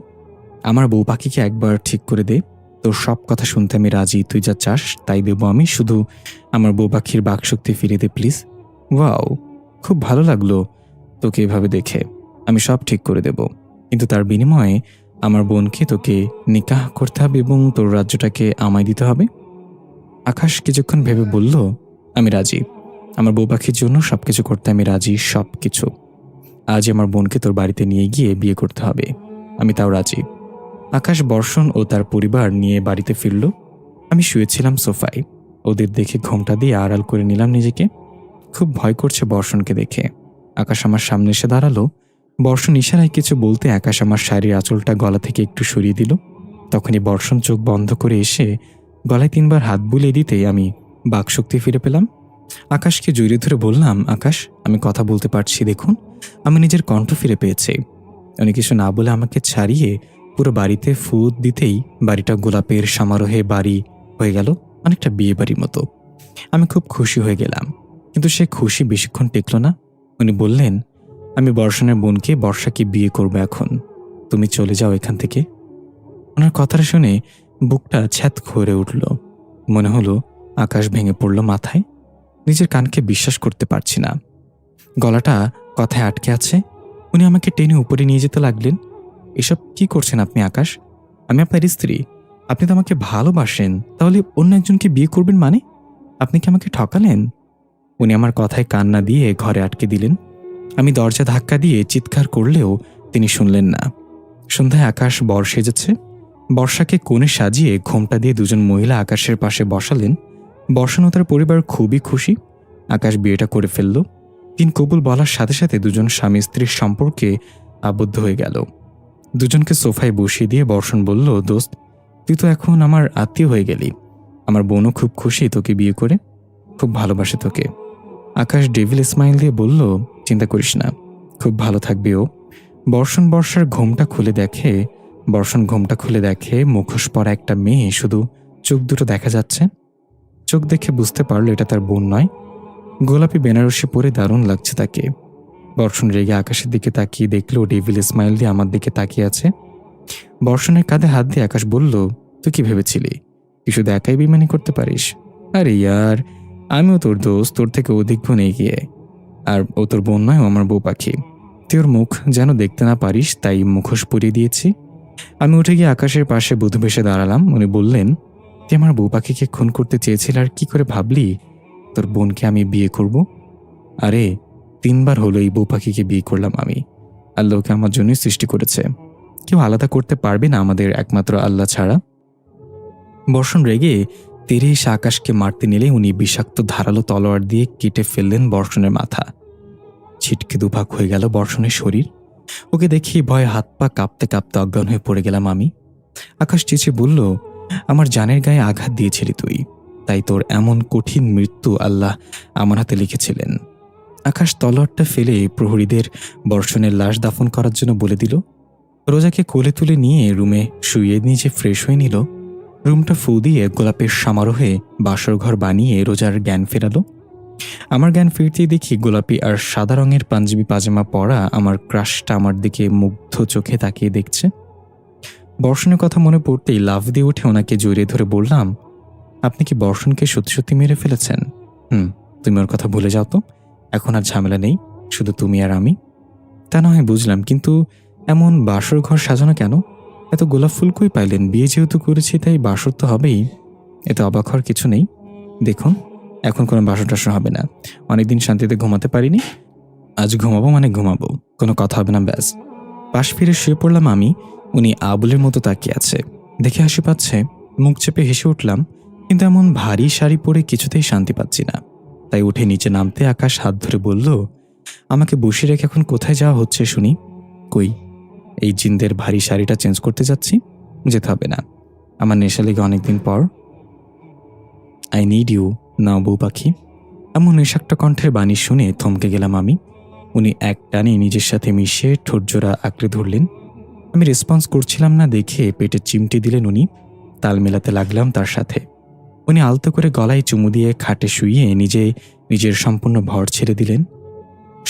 আমার বউ পাখিকে একবার ঠিক করে দে। তোর সব কথা শুনতে আমি রাজি, তুই যা চাস তাই দেবো আমি, শুধু আমার বউ পাখির বাকশক্তি ফিরিয়ে দে প্লিজ। ওয়াও, খুব ভালো লাগলো তোকে এভাবে দেখে। আমি সব ঠিক করে দেব, কিন্তু তার বিনিময়ে আমার বোনকে তোকে নিকাহ করতে হবে এবং তোর রাজ্যটাকে আমায় দিতে হবে। আকাশ কিছুক্ষণ ভেবে বলল, আমি রাজি। আমার বউ পাখির জন্য সবকিছু করতে আমি রাজি, সবকিছু। আজ আমার বোনকে তোর বাড়িতে নিয়ে গিয়ে বিয়ে করতে হবে, আমি তাও রাজি। আকাশ বর্ষণ ও তার পরিবার নিয়ে বাড়িতে ফিরল। আমি শুয়েছিলাম সোফায়। ওদের দেখে ঘোমটা দিয়ে আড়াল করে নিলাম নিজেকে। খুব ভয় করছে বর্ষণকে দেখে। আকাশ আমার সামনে এসে দাঁড়ালো। বর্ষণ ইশারায় কিছু বলতে আকাশ আমার শাড়ির আঁচলটা গলা থেকে একটু সরিয়ে দিল। তখনই বর্ষণ চোখ বন্ধ করে এসে গলায় 3বার হাত বুলিয়ে দিতেই আমি বাকশক্তি ফিরে পেলাম। আকাশকে জড়িয়ে ধরে বললাম, আকাশ, আমি কথা বলতে পারছি, দেখুন আমি নিজের কণ্ঠ ফিরে পেয়েছি। উনি কিছু না বলে আমাকে ছাড়িয়ে পুরো বাড়িতে ফু দিতেই বাড়িটা গোলাপের সমারোহে বাড়ি হয়ে গেল, অনেকটা বিয়ে বাড়ির মতো। আমি খুব খুশি হয়ে গেলাম, কিন্তু সে খুশি বেশিক্ষণ টেকল না। উনি বললেন, আমি বর্ষণের বোনকে বর্ষাকে বিয়ে করবো এখন, তুমি চলে যাও এখান থেকে। ওনার কথাটা শুনে বুকটা ছ্যাদ করে উঠল। মনে হলো আকাশ ভেঙে পড়ল মাথায়। নিজের কানকে বিশ্বাস করতে পারছি না। গলাটা কথায় আটকে আছে। উনি আমাকে টেনে উপরে নিয়ে যেতে লাগলেন। এসব কি করছেন আপনি আকাশ? আমি আপনার স্ত্রী, আপনি তো আমাকে ভালোবাসেন, তাহলে অন্য একজনকে বিয়ে করবেন মানে? আপনি কি আমাকে ঠকালেন? উনি আমার কথায় কান না দিয়ে ঘরে আটকে দিলেন। আমি দরজা ধাক্কা দিয়ে চিৎকার করলেও তিনি শুনলেন না। সন্ধ্যায় আকাশ বর সেজেছে। বর্ষাকে কোণে সাজিয়ে ঘোমটা দিয়ে 2জন মহিলা আকাশের পাশে বসালেন। বর্ষণ ও তার পরিবার খুবই খুশি। আকাশ বিয়েটা করে ফেলল। 3 কবুল বলার সাথে সাথে 2জন স্বামী স্ত্রীর সম্পর্কে আবদ্ধ হয়ে গেল। 2জনকে সোফায় বসিয়ে দিয়ে বর্ষণ বলল, দোস্ত, তুই তো এখন আমার আত্মীয় হয়ে গেলি। আমার বোনও খুব খুশি তোকে বিয়ে করে, খুব ভালোবাসে তোকে। আকাশ ডেভিল স্মাইল দিয়ে বলল, চিন্তা করিস না, খুব ভালো থাকবে ও। বর্ষণ ঘোমটা খুলে দেখে মুখোশ পরা একটা মেয়ে, শুধু চোখ দুটো দেখা যাচ্ছে। চোখ দেখে বুঝতে পারল এটা তার বোন নয়। গোলাপি বেনারসি পরে দারুণ লাগছে তাকে। বর্ষণ রেগে আকাশের দিকে তাকিয়ে দেখলো ডেভিল স্মাইল দিয়ে আমার দিকে তাকিয়ে আছে। বর্ষণের কাঁধে হাত দিয়ে আকাশ বলল, তুই কি ভেবেছিলি তুই শুধু একাই বেইমানি করতে পারিস? আরে ইয়ার, আমিও তোর দোস্ত, তোর থেকে অধিক গুণ এগিয়ে। আর ও তোর বোন নয়, ও আমার বউ পাখি। তুই ওর মুখ যেন দেখতে না পারিস তাই মুখোশ পরিয়ে দিয়েছি। আমি উঠে গিয়ে আকাশের পাশে বধূ বেশে দাঁড়ালাম। উনি বললেন, তুই আমার বউ পাখিকে খুন করতে চেয়েছিল আর কি করে ভাবলি তোর বোনকে আমি বিয়ে করব? আরে 3বার হলো এই বউ পাখিকে বিয়ে করলাম আমি। আল্লাহকে আমার জন্যই সৃষ্টি করেছে। কেউ আলাদা করতে পারবে না আমাদের একমাত্র আল্লাহ ছাড়া। বর্ষণ রেগে তেরে এসে আকাশকে মারতে নিলে উনি বিষাক্ত ধারালো তলোয়ার দিয়ে কেটে ফেললেন বর্ষণের মাথা। ছিটকে দুভাগ হয়ে গেল বর্ষণের শরীর। ওকে দেখি ভয়ে হাত পা কাঁপতে কাঁপতে অজ্ঞান হয়ে পড়ে গেলাম আমি। আকাশ চেঁচিয়ে বলল, আমার জানের গায়ে আঘাত দিয়েছিলি তুই, তাই তোর এমন কঠিন মৃত্যু আল্লাহ আমার হাতে লিখেছিলেন। আকাশ তলোয়ারটা ফেলে প্রহরীদের বর্ষণের লাশ দাফন করার জন্য বলে দিল। রোজাকে কোলে তুলে নিয়ে রুমে শুয়ে নিজে ফ্রেশ হয়ে নিল। রুমটা ফু দিয়ে গোলাপের সমারোহে বাসর ঘর বানিয়ে রোজার জ্ঞান ফেরালো। আমার জ্ঞান ফিরতেই দেখি গোলাপি আর সাদা রঙের পাঞ্জাবি পাজামা পরা আমার ক্রাশটা আমার দিকে মুগ্ধ চোখে তাকিয়ে দেখছে। বর্ষণের কথা মনে পড়তেই লাফ দিয়ে উঠে ওনাকে জড়িয়ে ধরে বললাম, আপনি কি বর্ষণকে সত্যি সত্যি মেরে ফেলেছেন? তুমি ওর কথা ভুলে যাও তো, এখন আর ঝামেলা নেই, শুধু তুমি আর আমি। তা না হয় বুঝলাম, কিন্তু এমন বাসর ঘর সাজানো কেন? এত গোলাপ ফুল কই পাইলেন? বিয়ে যেহেতু করেছি তাই বাসর তো হবেই, এতে অবাক হওয়ার কিছু নেই। দেখুন, এখন কোনো বাসর টাসর হবে না। অনেকদিন শান্তিতে ঘুমাতে পারিনি, আজ ঘুমাবো মানে ঘুমাবো, কোনো কথা হবে না, ব্যাস। পাশ ফিরে শুয়ে পড়লাম আমি। উনি আবুলের মতো তাকিয়ে আছে, দেখে হাসি পাচ্ছে। মুখ চেপে হেসে উঠলাম, কিন্তু এমন ভারী শাড়ি পরে কিছুতেই শান্তি পাচ্ছি না। তাই উঠে নিচে নামতে আকাশ হাত ধরে বলল, আমাকে বসে রেখে এখন কোথায় যাওয়া হচ্ছে শুনি? কই, এই জিন্দের ভারী শাড়িটা চেঞ্জ করতে যাচ্ছি। যেতে হবে না, আমার নেশা লেগে অনেকদিন পর। আই নিড ইউ নাও বউ পাখি। এমন নেশাক্ত কণ্ঠের বাণী শুনে থমকে গেলাম আমি। উনি এক টানে নিজের সাথে মিশিয়ে ঠোঁটজোড়া আঁকড়ে ধরলেন। আমি রেসপন্স করছিলাম না দেখে পেটে চিমটি দিলেন উনি। তাল মেলাতে লাগলাম তার সাথে। উনি আলতো করে গলায় চুমু দিয়ে খাটে শুইয়ে নিজের সম্পূর্ণ ভর ছেড়ে দিলেন।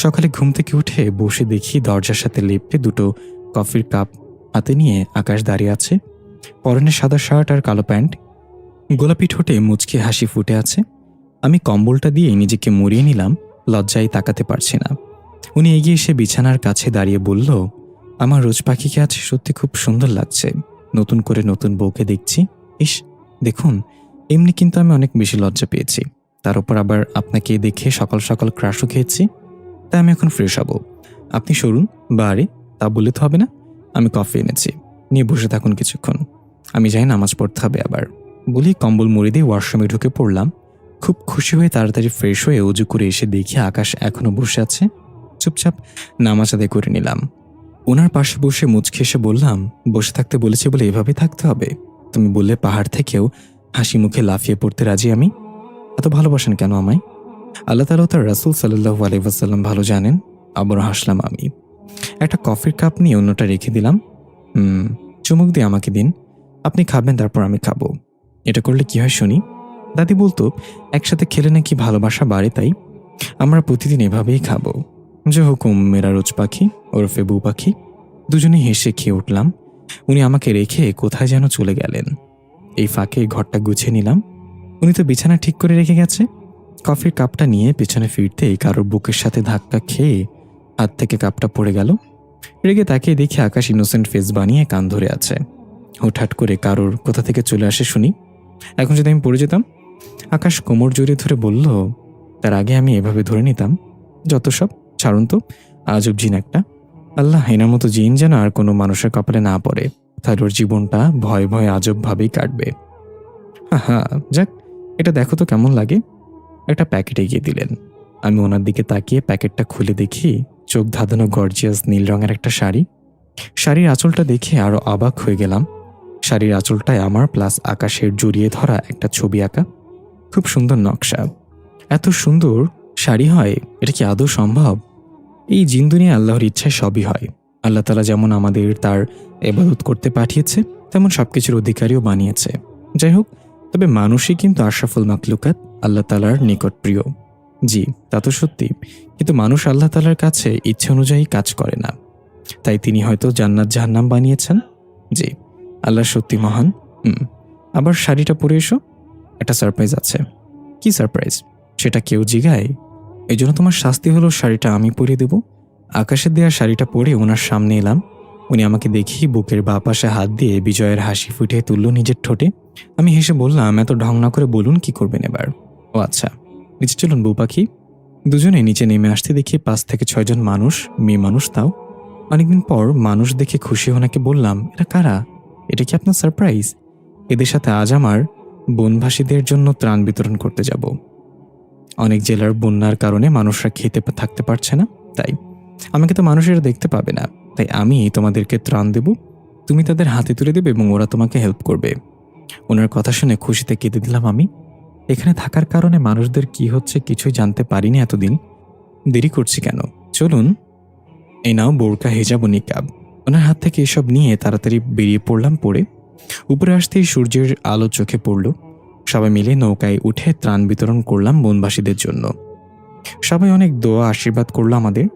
সকালে ঘুম থেকে উঠে বসে দেখি দরজার সাথে লেপ্টে দুটো কফির কাপ হাতে নিয়ে আকাশ দাঁড়িয়ে আছে। পরনে সাদা শার্ট আর কালো প্যান্ট, গোলাপি ঠোঁটে মুচকি হাসি ফুটে আছে। আমি কম্বলটা দিয়ে নিজেকে মুড়িয়ে নিলাম, লজ্জায় তাকাতে পারছি না। উনি এগিয়ে এসে বিছানার কাছে দাঁড়িয়ে বলল, আমার রোজ পাখিকে আজ সত্যি খুব সুন্দর লাগছে। নতুন করে নতুন বউকে দেখছি। ইস, দেখুন, এমনি কিন্তু আমি অনেক বেশি লজ্জা পেয়েছি, তার উপর আবার আপনাকে দেখে সকাল সকাল ক্রাশও খেয়েছি। তাই আমি এখন ফ্রেশ হব, আপনি সরুন। বা আরে, তা বললে তো হবে না, আমি কফি এনেছি, নিয়ে বসে থাকুন কিছুক্ষণ। আমি যাই নামাজ পড়তে হবে আবার। বলি কম্বল মুড়ি দিয়ে ওয়াশরুমে ঢুকে পড়লাম। খুব খুশি হয়ে তাড়াতাড়ি ফ্রেশ হয়ে উজু করে এসে দেখি আকাশ এখনো বসে আছে। চুপচাপ নামাজ আদায় করে নিলাম। ওনার পাশে বসে মুচকি এসে বললাম, বসে থাকতে বলেছি বলে এভাবে থাকতে হবে? তুমি বললে পাহাড় থেকেও হাসি মুখে লাফিয়ে পড়তে রাজি আমি। এত ভালোবাসেন কেন আমায়? আল্লাহ তাআলা তার রাসূল সাল্লাল্লাহু আলাইহি ওয়াসাল্লাম ভালো জানেন। আবার হাসলাম আমি। একটা কফির কাপ নিয়ে অন্যটা রেখে দিলাম। চুমুক দিয়ে আমাকে দিন, আপনি খাবেন তারপর আমি খাবো। এটা করলে কি হয় শুনি? দাদি বলতো একসাথে খেলে নাকি ভালোবাসা বাড়ে, তাই আমরা প্রতিদিন এভাবেই খাবো। যে হুকুম মেরা রোজ পাখি ওরফে বউ পাখি। দুজনে হেসে খেয়ে উঠলাম। উনি আমাকে রেখে কোথায় যেন চলে গেলেন। এই ফাঁকে ঘরটা গুছিয়ে নিলাম। উনি তো বিছানা ঠিক করে রেখে গেছে। কফির কাপটা নিয়ে পেছনে ফিরতেই কারোর বুকের সাথে ধাক্কা খেয়ে হাত থেকে কাপটা পড়ে গেল। রেগে তাকিয়ে দেখি আকাশ ইনোসেন্ট ফেস বানিয়ে কান ধরে আছে। হুটহাট করে কারোর কোথা থেকে চলে আসে শুনি? এখন যদি আমি পড়ে যেতাম? আকাশ কোমর জড়িয়ে ধরে বলল, তার আগে আমি এভাবে ধরে নিতাম। যত সব, ছাড়ুন তো, আজব জিন একটা। আল্লাহ, এনার মতো জিন যেন আর কোনো মানুষের কপালে না পড়ে, তাহলে ওর জীবনটা ভয়ে ভয়ে আজব ভাবেই কাটবে। হ্যাঁ, যাক, এটা দেখো তো কেমন লাগে। একটা প্যাকেট এগিয়ে দিলেন। আমি ওনার দিকে তাকিয়ে প্যাকেটটা খুলে দেখি চোখ ধাঁধানো গর্জিয়াস নীল রঙের একটা শাড়ি। শাড়ির আঁচলটা দেখে আরো অবাক হয়ে গেলাম। শাড়ির আঁচলটায় আমার প্লাস আকাশের জড়িয়ে ধরা একটা ছবি আঁকা। খুব সুন্দর নকশা। এত সুন্দর শাড়ি হয়, এটা কি আদৌ সম্ভব? এই জিন দুনিয়া আল্লাহর ইচ্ছায় সবই হয়। আল্লাহ তাআলা যেমন আমাদের তার ইবাদত করতে পাঠিয়েছে, তেমন সবকিছুর অধিকারীও বানিয়েছে। যাই হোক, তবে মানুষই কিন্তু আশরাফুল মাখলুকাত, আল্লাহ তাআলার নিকট প্রিয়। জি, তা তো সত্যি, কিন্তু মানুষ আল্লাহ তাআলার কাছে ইচ্ছে অনুযায়ী কাজ করে না, তাই তিনি হয়তো জান্নাত জাহান্নাম বানিয়েছেন। জি, আল্লাহ সত্যি মহান। আবার শাড়িটা পরে এসো, একটা সারপ্রাইজ আছে। কি সারপ্রাইজ? সেটা কেউ জিগায়? এই জন্য তোমার শাস্তি হলো শাড়িটা আমি পরিয়ে দেব। আকাশের দেওয়া শাড়িটা পরে ওনার সামনে এলাম। উনি আমাকে দেখি বুকের বাঁ পাশে হাত দিয়ে বিজয়ের হাসি ফুটিয়ে তুলল নিজের ঠোঁটে। আমি হেসে বললাম, এত ঢং না করে বলুন কি করবেন এবার? ও আচ্ছা, নিচে চলুন বউ পাখি। দুজনে নিচে নেমে আসতে দেখি 5 থেকে 6 জন মানুষ, মেয়ে মানুষ তাও। অনেকদিন পর মানুষ দেখে খুশি ওনাকে বললাম, এরা কারা? এটা কি আপনার সারপ্রাইজ? এদের সাথে আজ আমার বনবাসীদের জন্য ত্রাণ বিতরণ করতে যাব। অনেক জেলার বন্যার কারণে মানুষরা খেতে থাকতে পারছে না, তাই আমাকে তো মানুষেরা দেখতে পাবে না, তাই আমি তোমাদেরকে ত্রাণ দেব, তুমি তাদের হাতে তুলে দেবে এবং ওরা তোমাকে হেল্প করবে। ওনার কথা শুনে খুশিতে কেঁদে দিলাম আমি। এখানে থাকার কারণে মানুষদের কি হচ্ছে কিছুই জানতে পারিনি এতদিন। দেরি করছি কেন, চলুন। এই নাও বোরকা, হিজাব ও নিকাব। ওনার হাত থেকে এসব নিয়ে তাড়াতাড়ি বেরিয়ে পড়লাম। পড়ে উপরে আসতেই সূর্যের আলো চোখে পড়ল। সবাই মিলে নৌকায় উঠে ত্রাণ বিতরণ করলাম বনবাসীদের জন্য। সবাই অনেক দোয়া আশীর্বাদ করলো আমাদের।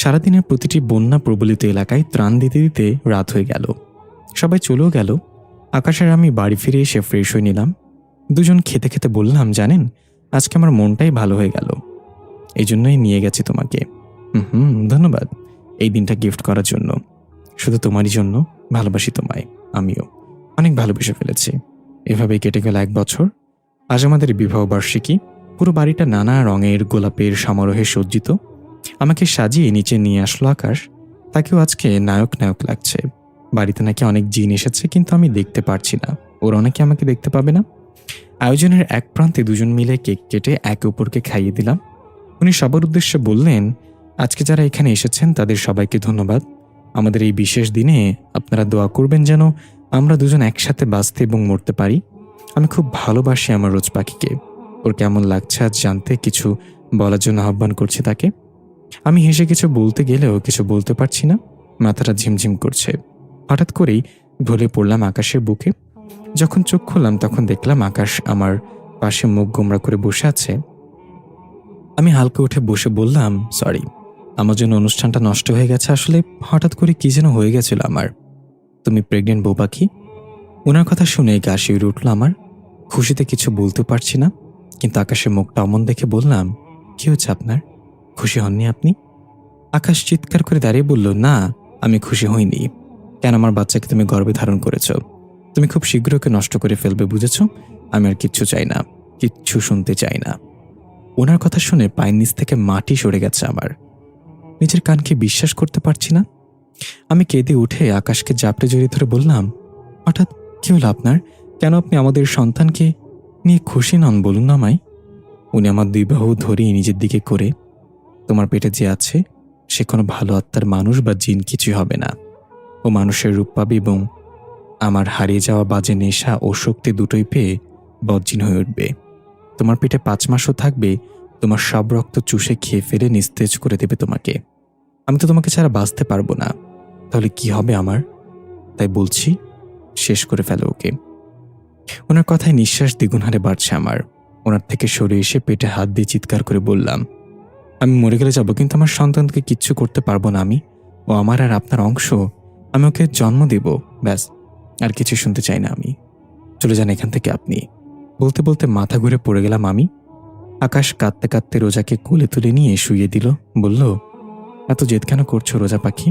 সারাদিনের প্রতিটি বন্যা প্রবলিত এলাকায় ত্রাণ দিতে দিতে রাত হয়ে গেল। সবাই চলেও গেল। আকাশের আমি বাড়ি ফিরে এসে ফ্রেশ হয়ে নিলাম। দুজন খেতে খেতে বললাম, জানেন আজকে আমার মনটাই ভালো হয়ে গেল, এই জন্যই নিয়ে গেছি তোমাকে। ধন্যবাদ এই দিনটা গিফট করার জন্য। শুধু তোমারই জন্য, ভালোবাসি তোমায়। আমিও অনেক ভালোবেসে ফেলেছি। এভাবেই কেটে গেল 1 বছর। আজ আমাদের বিবাহ বার্ষিকী। পুরো বাড়িটা নানা রঙের গোলাপের সমারোহে সজ্জিত। আমাকে সাজিয়ে নিচে নিয়ে আসলো আকাশ। তাকেও আজকে নায়ক নায়ক লাগছে। বাড়িতে নাকি অনেক জিন এসেছে, কিন্তু আমি দেখতে পারছি না। ওরা নাকি আমাকে দেখতে পাবে না। আয়োজনের এক প্রান্তে দুজন মিলে কেক কেটে একে অপরকে খাইয়ে দিলাম। উনি সবার উদ্দেশ্যে বললেন, আজকে যারা এখানে এসেছেন তাদের সবাইকে ধন্যবাদ। আমাদের এই বিশেষ দিনে আপনারা দোয়া করবেন যেন আমরা দুজন একসাথে বাঁচতে এবং মরতে পারি। আমি খুব ভালোবাসি আমার রোজ পাখিকে। ওর কেমন লাগছে আজ জানতে কিছু বলার জন্য আহ্বান করছি তাকে। আমি হেসে কিছু বলতে গেলেও কিছু বলতে পারছি না, মাথাটা ঝিমঝিম করছে। হঠাৎ করেই ঢলে পড়লাম আকাশের বুকে। যখন চোখ খুললাম তখন দেখলাম আকাশ আমার পাশে মুখ গোমড়া করে বসে আছে। আমি হালকা উঠে বসে বললাম, সরি, আমার জন্য অনুষ্ঠানটা নষ্ট হয়ে গেছে। আসলে হঠাৎ করে কি যেন হয়ে গেছিল আমার। তুমি প্রেগনেন্ট বউ পাখি? ওনার কথা শুনে গা শিউরে উঠল আমার। খুশিতে কিছু বলতে পারছি না, কিন্তু আকাশের মুখটা অমন দেখে বললাম, কি হচ্ছে আপনার? খুশি হননি আপনি? আকাশ চিৎকার করে দাঁড়িয়ে বলল, না আমি খুশি হইনি। কেন? আমার বাচ্চাকে তুমি গর্ভে ধারণ করেছ। তুমি খুব শীঘ্র ওকে নষ্ট করে ফেলবে, বুঝেছ? আমি আর কিচ্ছু চাই না, কিচ্ছু শুনতে চাই না। ওনার কথা শুনে পায়ের নিচ থেকে মাটি সরে গেছে আমার। নিজের কানকে বিশ্বাস করতে পারছি না। আমি কেঁদে উঠে আকাশকে জাপটে জড়িয়ে ধরে বললাম, হঠাৎ কি হলো আপনার? কেন আপনি আমাদের সন্তানকে নিয়ে খুশি নন বলুন না আমায়? উনি আমার 2 বাহু ধরেই নিজের দিকে করে, তোমার পেটে যে আছে সে কোনো ভালো আত্মার মানুষ বা জিন কিছুই হবে না। ও মানুষের রূপ পাবে এবং আমার হারিয়ে যাওয়া বাজে নেশা ও শক্তি দুটোই পেয়ে বজ্জিন হয়ে উঠবে। তোমার পেটে 5 মাসও থাকবে, তোমার সব রক্ত চুষে খেয়ে ফেলে নিস্তেজ করে দেবে তোমাকে। আমি তো তোমাকে ছাড়া বাঁচতে পারবো না। তাহলে কি হবে আমার? তাই বলছি, শেষ করে ফেলো ওকে। ওনার কথায় নিঃশ্বাস দ্বিগুণ হারে বাড়ছে আমার। ওনার থেকে সরে এসে পেটে হাত দিয়ে চিৎকার করে বললাম, আমি মরে গেলে যাবো, কিন্তু আমার সন্তানকে কিচ্ছু করতে পারবো না আমি। ও আমার আর আপনার অংশ। আমি ওকে জন্ম দেব, ব্যাস। আর কিছু শুনতে চাই না আমি। চলে যান এখান থেকে আপনি। বলতে বলতে মাথা ঘুরে পড়ে গেলাম আমি। আকাশ কাঁদতে কাঁদতে রোজাকে কোলে তুলে নিয়ে শুইয়ে দিল। বলল, এত জেদ কেন করছো রোজা পাখি?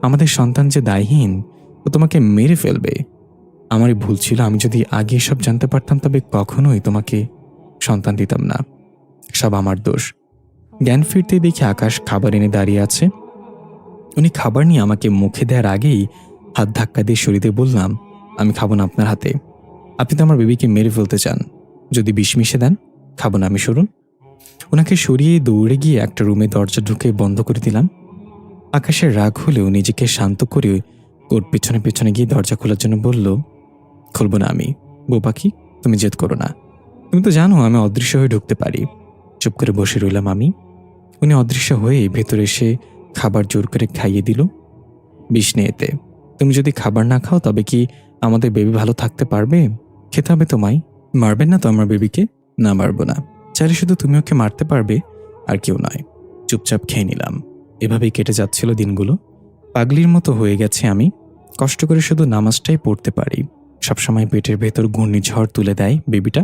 আমাদের সন্তান যে দায়হীন, ও তোমাকে মেরে ফেলবে। আমারই ভুল ছিল। আমি যদি আগে এসব জানতে পারতাম তবে কখনোই তোমাকে সন্তান দিতাম না। সব আমার দোষ। জ্ঞান ফিরতেই দেখি আকাশ খাবার এনে দাঁড়িয়ে আছে। উনি খাবার নিয়ে আমাকে মুখে দেওয়ার আগেই হাত ধাক্কা দিয়ে সরিয়ে দিয়ে বললাম, আমি খাবো না আপনার হাতে। আপনি তো আমার বেবিকে মেরে ফেলতে চান। যদি বিষ মিশে দেন, খাবো না আমি, সরুন। ওনাকে সরিয়ে দৌড়ে গিয়ে একটা রুমে দরজা ঢুকে বন্ধ করে দিলাম। আকাশের রাগ হলেও নিজেকে শান্ত করে ওর পেছনে পেছনে গিয়ে দরজা খোলার জন্য বলল, খুলবো না আমি। বউ পাখি, তুমি জেদ করো না। তুমি তো জানো আমি অদৃশ্য হয়ে ঢুকতে পারি। চুপ করে বসে রইলাম আমি। উনি অদৃশ্য হয়ে ভেতরে এসে খাবার জোর করে খাইয়ে দিল। বিষ নেই এতে। তুমি যদি খাবার না খাও তবে কি আমাদের বেবি ভালো থাকতে পারবে? খেতে হবে তোমায়। মারবেন না তো আমার বেবিকে? না, মারবো না। চাইলে শুধু তুমি ওকে মারতে পারবে, আর কেউ নয়। চুপচাপ খেয়ে নিলাম। এভাবেই কেটে যাচ্ছিল দিনগুলো। পাগলির মতো হয়ে গেছে আমি। কষ্ট করে শুধু নামাজটাই পড়তে পারি। সবসময় পেটের ভেতর ঘূর্ণিঝড় তুলে দেয় বেবিটা।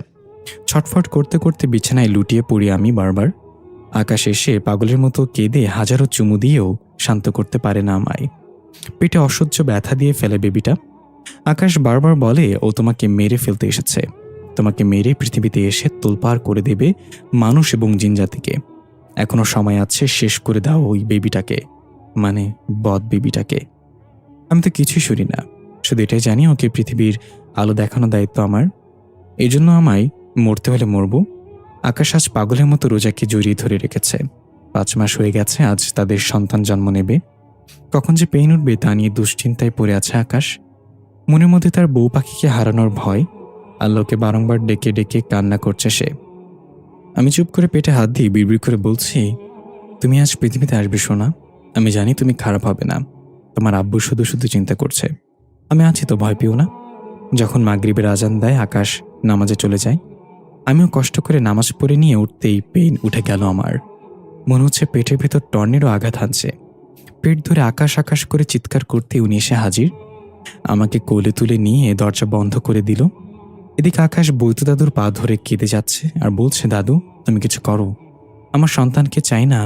ছটফট করতে করতে বিছানায় লুটিয়ে পড়ি আমি বারবার। আকাশ এসে পাগলের মতো কেঁদে হাজারো চুমু দিয়েও শান্ত করতে পারে না আমায়। পেটে অসহ্য ব্যথা দিয়ে ফেলে বেবিটা। আকাশ বারবার বলে ও তোমাকে মেরে ফেলতে এসেছে। তোমাকে মেরে পৃথিবীতে এসে তোলপাড় করে দেবে মানুষ এবং জিনজাতিকে। এখনো সময় আছে, শেষ করে দাও ওই বেবিটাকে, মানে বদ বেবিটাকে। আমি তো কিছুই শুনি না, শুধু এটাই জানি ওকে পৃথিবীর আলো দেখানো দায়িত্ব আমার। এই জন্য আমায় মরতে হলে মরব। আকাশ আজ পাগলের মতো রোজাকে জড়িয়ে ধরে রেখেছে। 5 মাস হয়ে গেছে আজ তাদের সন্তান জন্ম নেবে। কখন যে পেইন উঠবে তা নিয়ে দুশ্চিন্তায় পড়ে আছে আকাশ। মনের মধ্যে তার বউ পাখিকে হারানোর ভয়। আল্লাহকে বারংবার ডেকে ডেকে কান্না করছে সে। আমি চুপ করে পেটে হাত দিয়ে বিড়বিড় করে বলছি, তুমি আজ পৃথিবীতে আসবে সোনা। আমি জানি তুমি খারাপ হবে না। তোমার আব্বু শুধু শুধু চিন্তা করছে। আমি আছি তো, ভয় পেও না। যখন মাগরিবের আজান দেয় আকাশ নামাজে চলে যায়। আমিও কষ্ট করে নামাজ পড়ে নিয়ে উঠতেই পেইন উঠে গেল আমার। মনে হচ্ছে পেটের ভেতর টর্নেডো আঘাত হানছে। পেট ধরে আকাশ আকাশ করে চিৎকার করতে উনি এসে হাজির। আমাকে কোলে তুলে নিয়ে দরজা বন্ধ করে দিল। এদিকে আকাশ বৈতু দাদুর পা ধরে কেঁদে যাচ্ছে আর বলছে, দাদু তুমি কিছু করো, আমার সন্তানকে চাই না,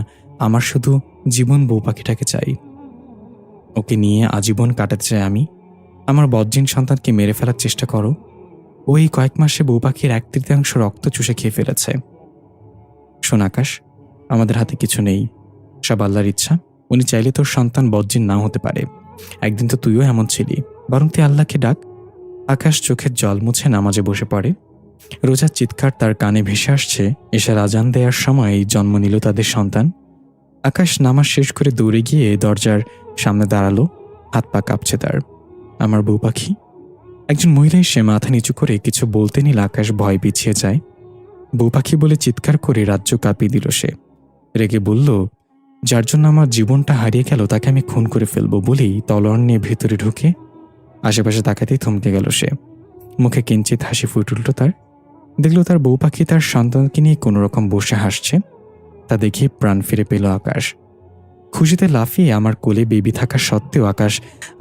আমার শুধু জীবন বউ পাখিটাকে চাই। ওকে নিয়ে আজীবন কাটাতে চাই আমি। আমার বজ্জিন সন্তানকে মেরে ফেলার চেষ্টা করো। ওই কয়েক মাসে বউ পাখির 1/3 রক্ত চুষে খেয়ে ফেলেছে। শোন আকাশ, আমাদের হাতে কিছু নেই, সব আল্লাহর ইচ্ছা। উনি চাইলে তোর সন্তান বজ্জিন নাও হতে পারে। একদিন তো তুইও এমন ছিলি, বরং তুই আল্লাহকে ডাক। আকাশ চোখের জল মুছে নামাজে বসে পড়ে। রোজার চিৎকার তার কানে ভেসে আসছে। এশার আজান দেওয়ার সময় জন্ম নিল তাদের সন্তান। আকাশ নামাজ শেষ করে দৌড়ে গিয়ে দরজার সামনে দাঁড়ালো। হাত পা কাঁপছে তার। আমার বউ পাখি। একজন মহিলা এসে মাথা নিচু করে কিছু বলতে নিলে আকাশ ভয় পিছিয়ে যায়। বউ পাখি বলে চিৎকার করে রাজ্য কাঁপিয়ে দিল সে। রেগে বলল, যার জন্য আমার জীবনটা হারিয়ে গেল তাকে আমি খুন করে ফেলবো বলেই তলোয়ার নিয়ে ভেতরে ঢুকে আশেপাশে তাকাতেই থমকে গেল সে। মুখে কিঞ্চিত হাসি ফুটে উঠল তার। দেখল তার বউ পাখি তার সন্তানকে নিয়ে কোনো রকম বসে হাসছে। তা দেখে প্রাণ ফিরে পেল আকাশ। খুশিতে লাফিয়ে আমার কোলে বেবি থাকা সত্ত্বেও আকাশ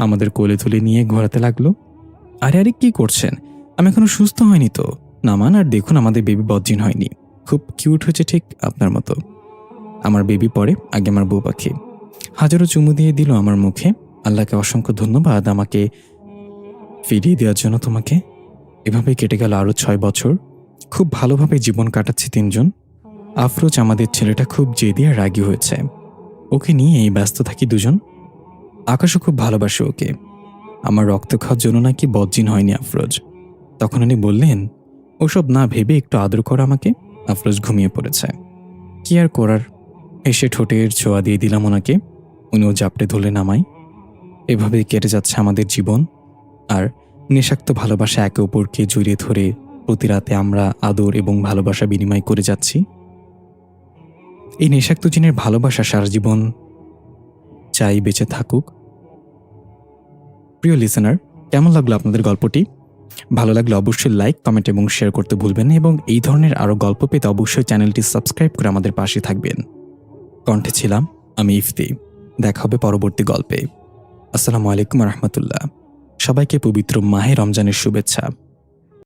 আমাদের কোলে তুলে নিয়ে ঘোরাতে লাগলো। আরে আরে কি করছেন? আমি এখনো সুস্থ হয়নি তো। নামান আর দেখুন আমাদের বেবি বজ্জিন হয়নি, খুব কিউট হয়েছে, ঠিক আপনার মতো। আমার বেবি পরে, আগে আমার বউ পাখি। হাজারো চুমু দিয়ে দিল আমার মুখে। আল্লাহকে অসংখ্য ধন্যবাদ আমাকে ফিরিয়ে দেওয়ার জন্য তোমাকে। এভাবেই কেটে গেল আরও 6 বছর। খুব ভালোভাবে জীবন কাটাচ্ছি 3 জন। আফরোজ আমাদের ছেলেটা খুব জেদি আর রাগী হয়েছে। ওকে নিয়েই ব্যস্ত থাকি 2 জন। আকাশও খুব ভালোবাসে ওকে। আমার রক্ত খাওয়ার জন্য নাকি বজ্জিন হয়নি আফরোজ। তখন উনি বললেন, ওসব না ভেবে একটু আদর করো আমাকে। আফরোজ ঘুমিয়ে পড়েছে। কি আর করার, এসে ঠোঁটের ছোঁয়া দিয়ে দিলাম ওনাকে। উনিও জাপটে ধরলে নামাই। এভাবেই কেটে যাচ্ছে আমাদের জীবন। আর নেশাক্ত ভালোবাসা একে অপরকে জড়িয়ে ধরে প্রতি রাতে আমরা আদর এবং ভালোবাসা বিনিময় করে যাচ্ছি। এই নেশাক্ত জিনের ভালোবাসা সারা জীবন চাই বেঁচে থাকুক। প্রিয় লিসেনার, কেমন লাগলো আপনাদের গল্পটি? ভালো লাগলে অবশ্যই লাইক, কমেন্ট এবং শেয়ার করতে ভুলবেন না। এবং এই ধরনের আরও গল্প পেতে অবশ্যই চ্যানেলটি সাবস্ক্রাইব করে আমাদের পাশে থাকবেন। কণ্ঠে ছিলাম আমি ইফতি। দেখা হবে পরবর্তী গল্পে। আসসালামু আলাইকুম রহমতুল্লাহ। সবাইকে পবিত্র মাহে রমজানের শুভেচ্ছা।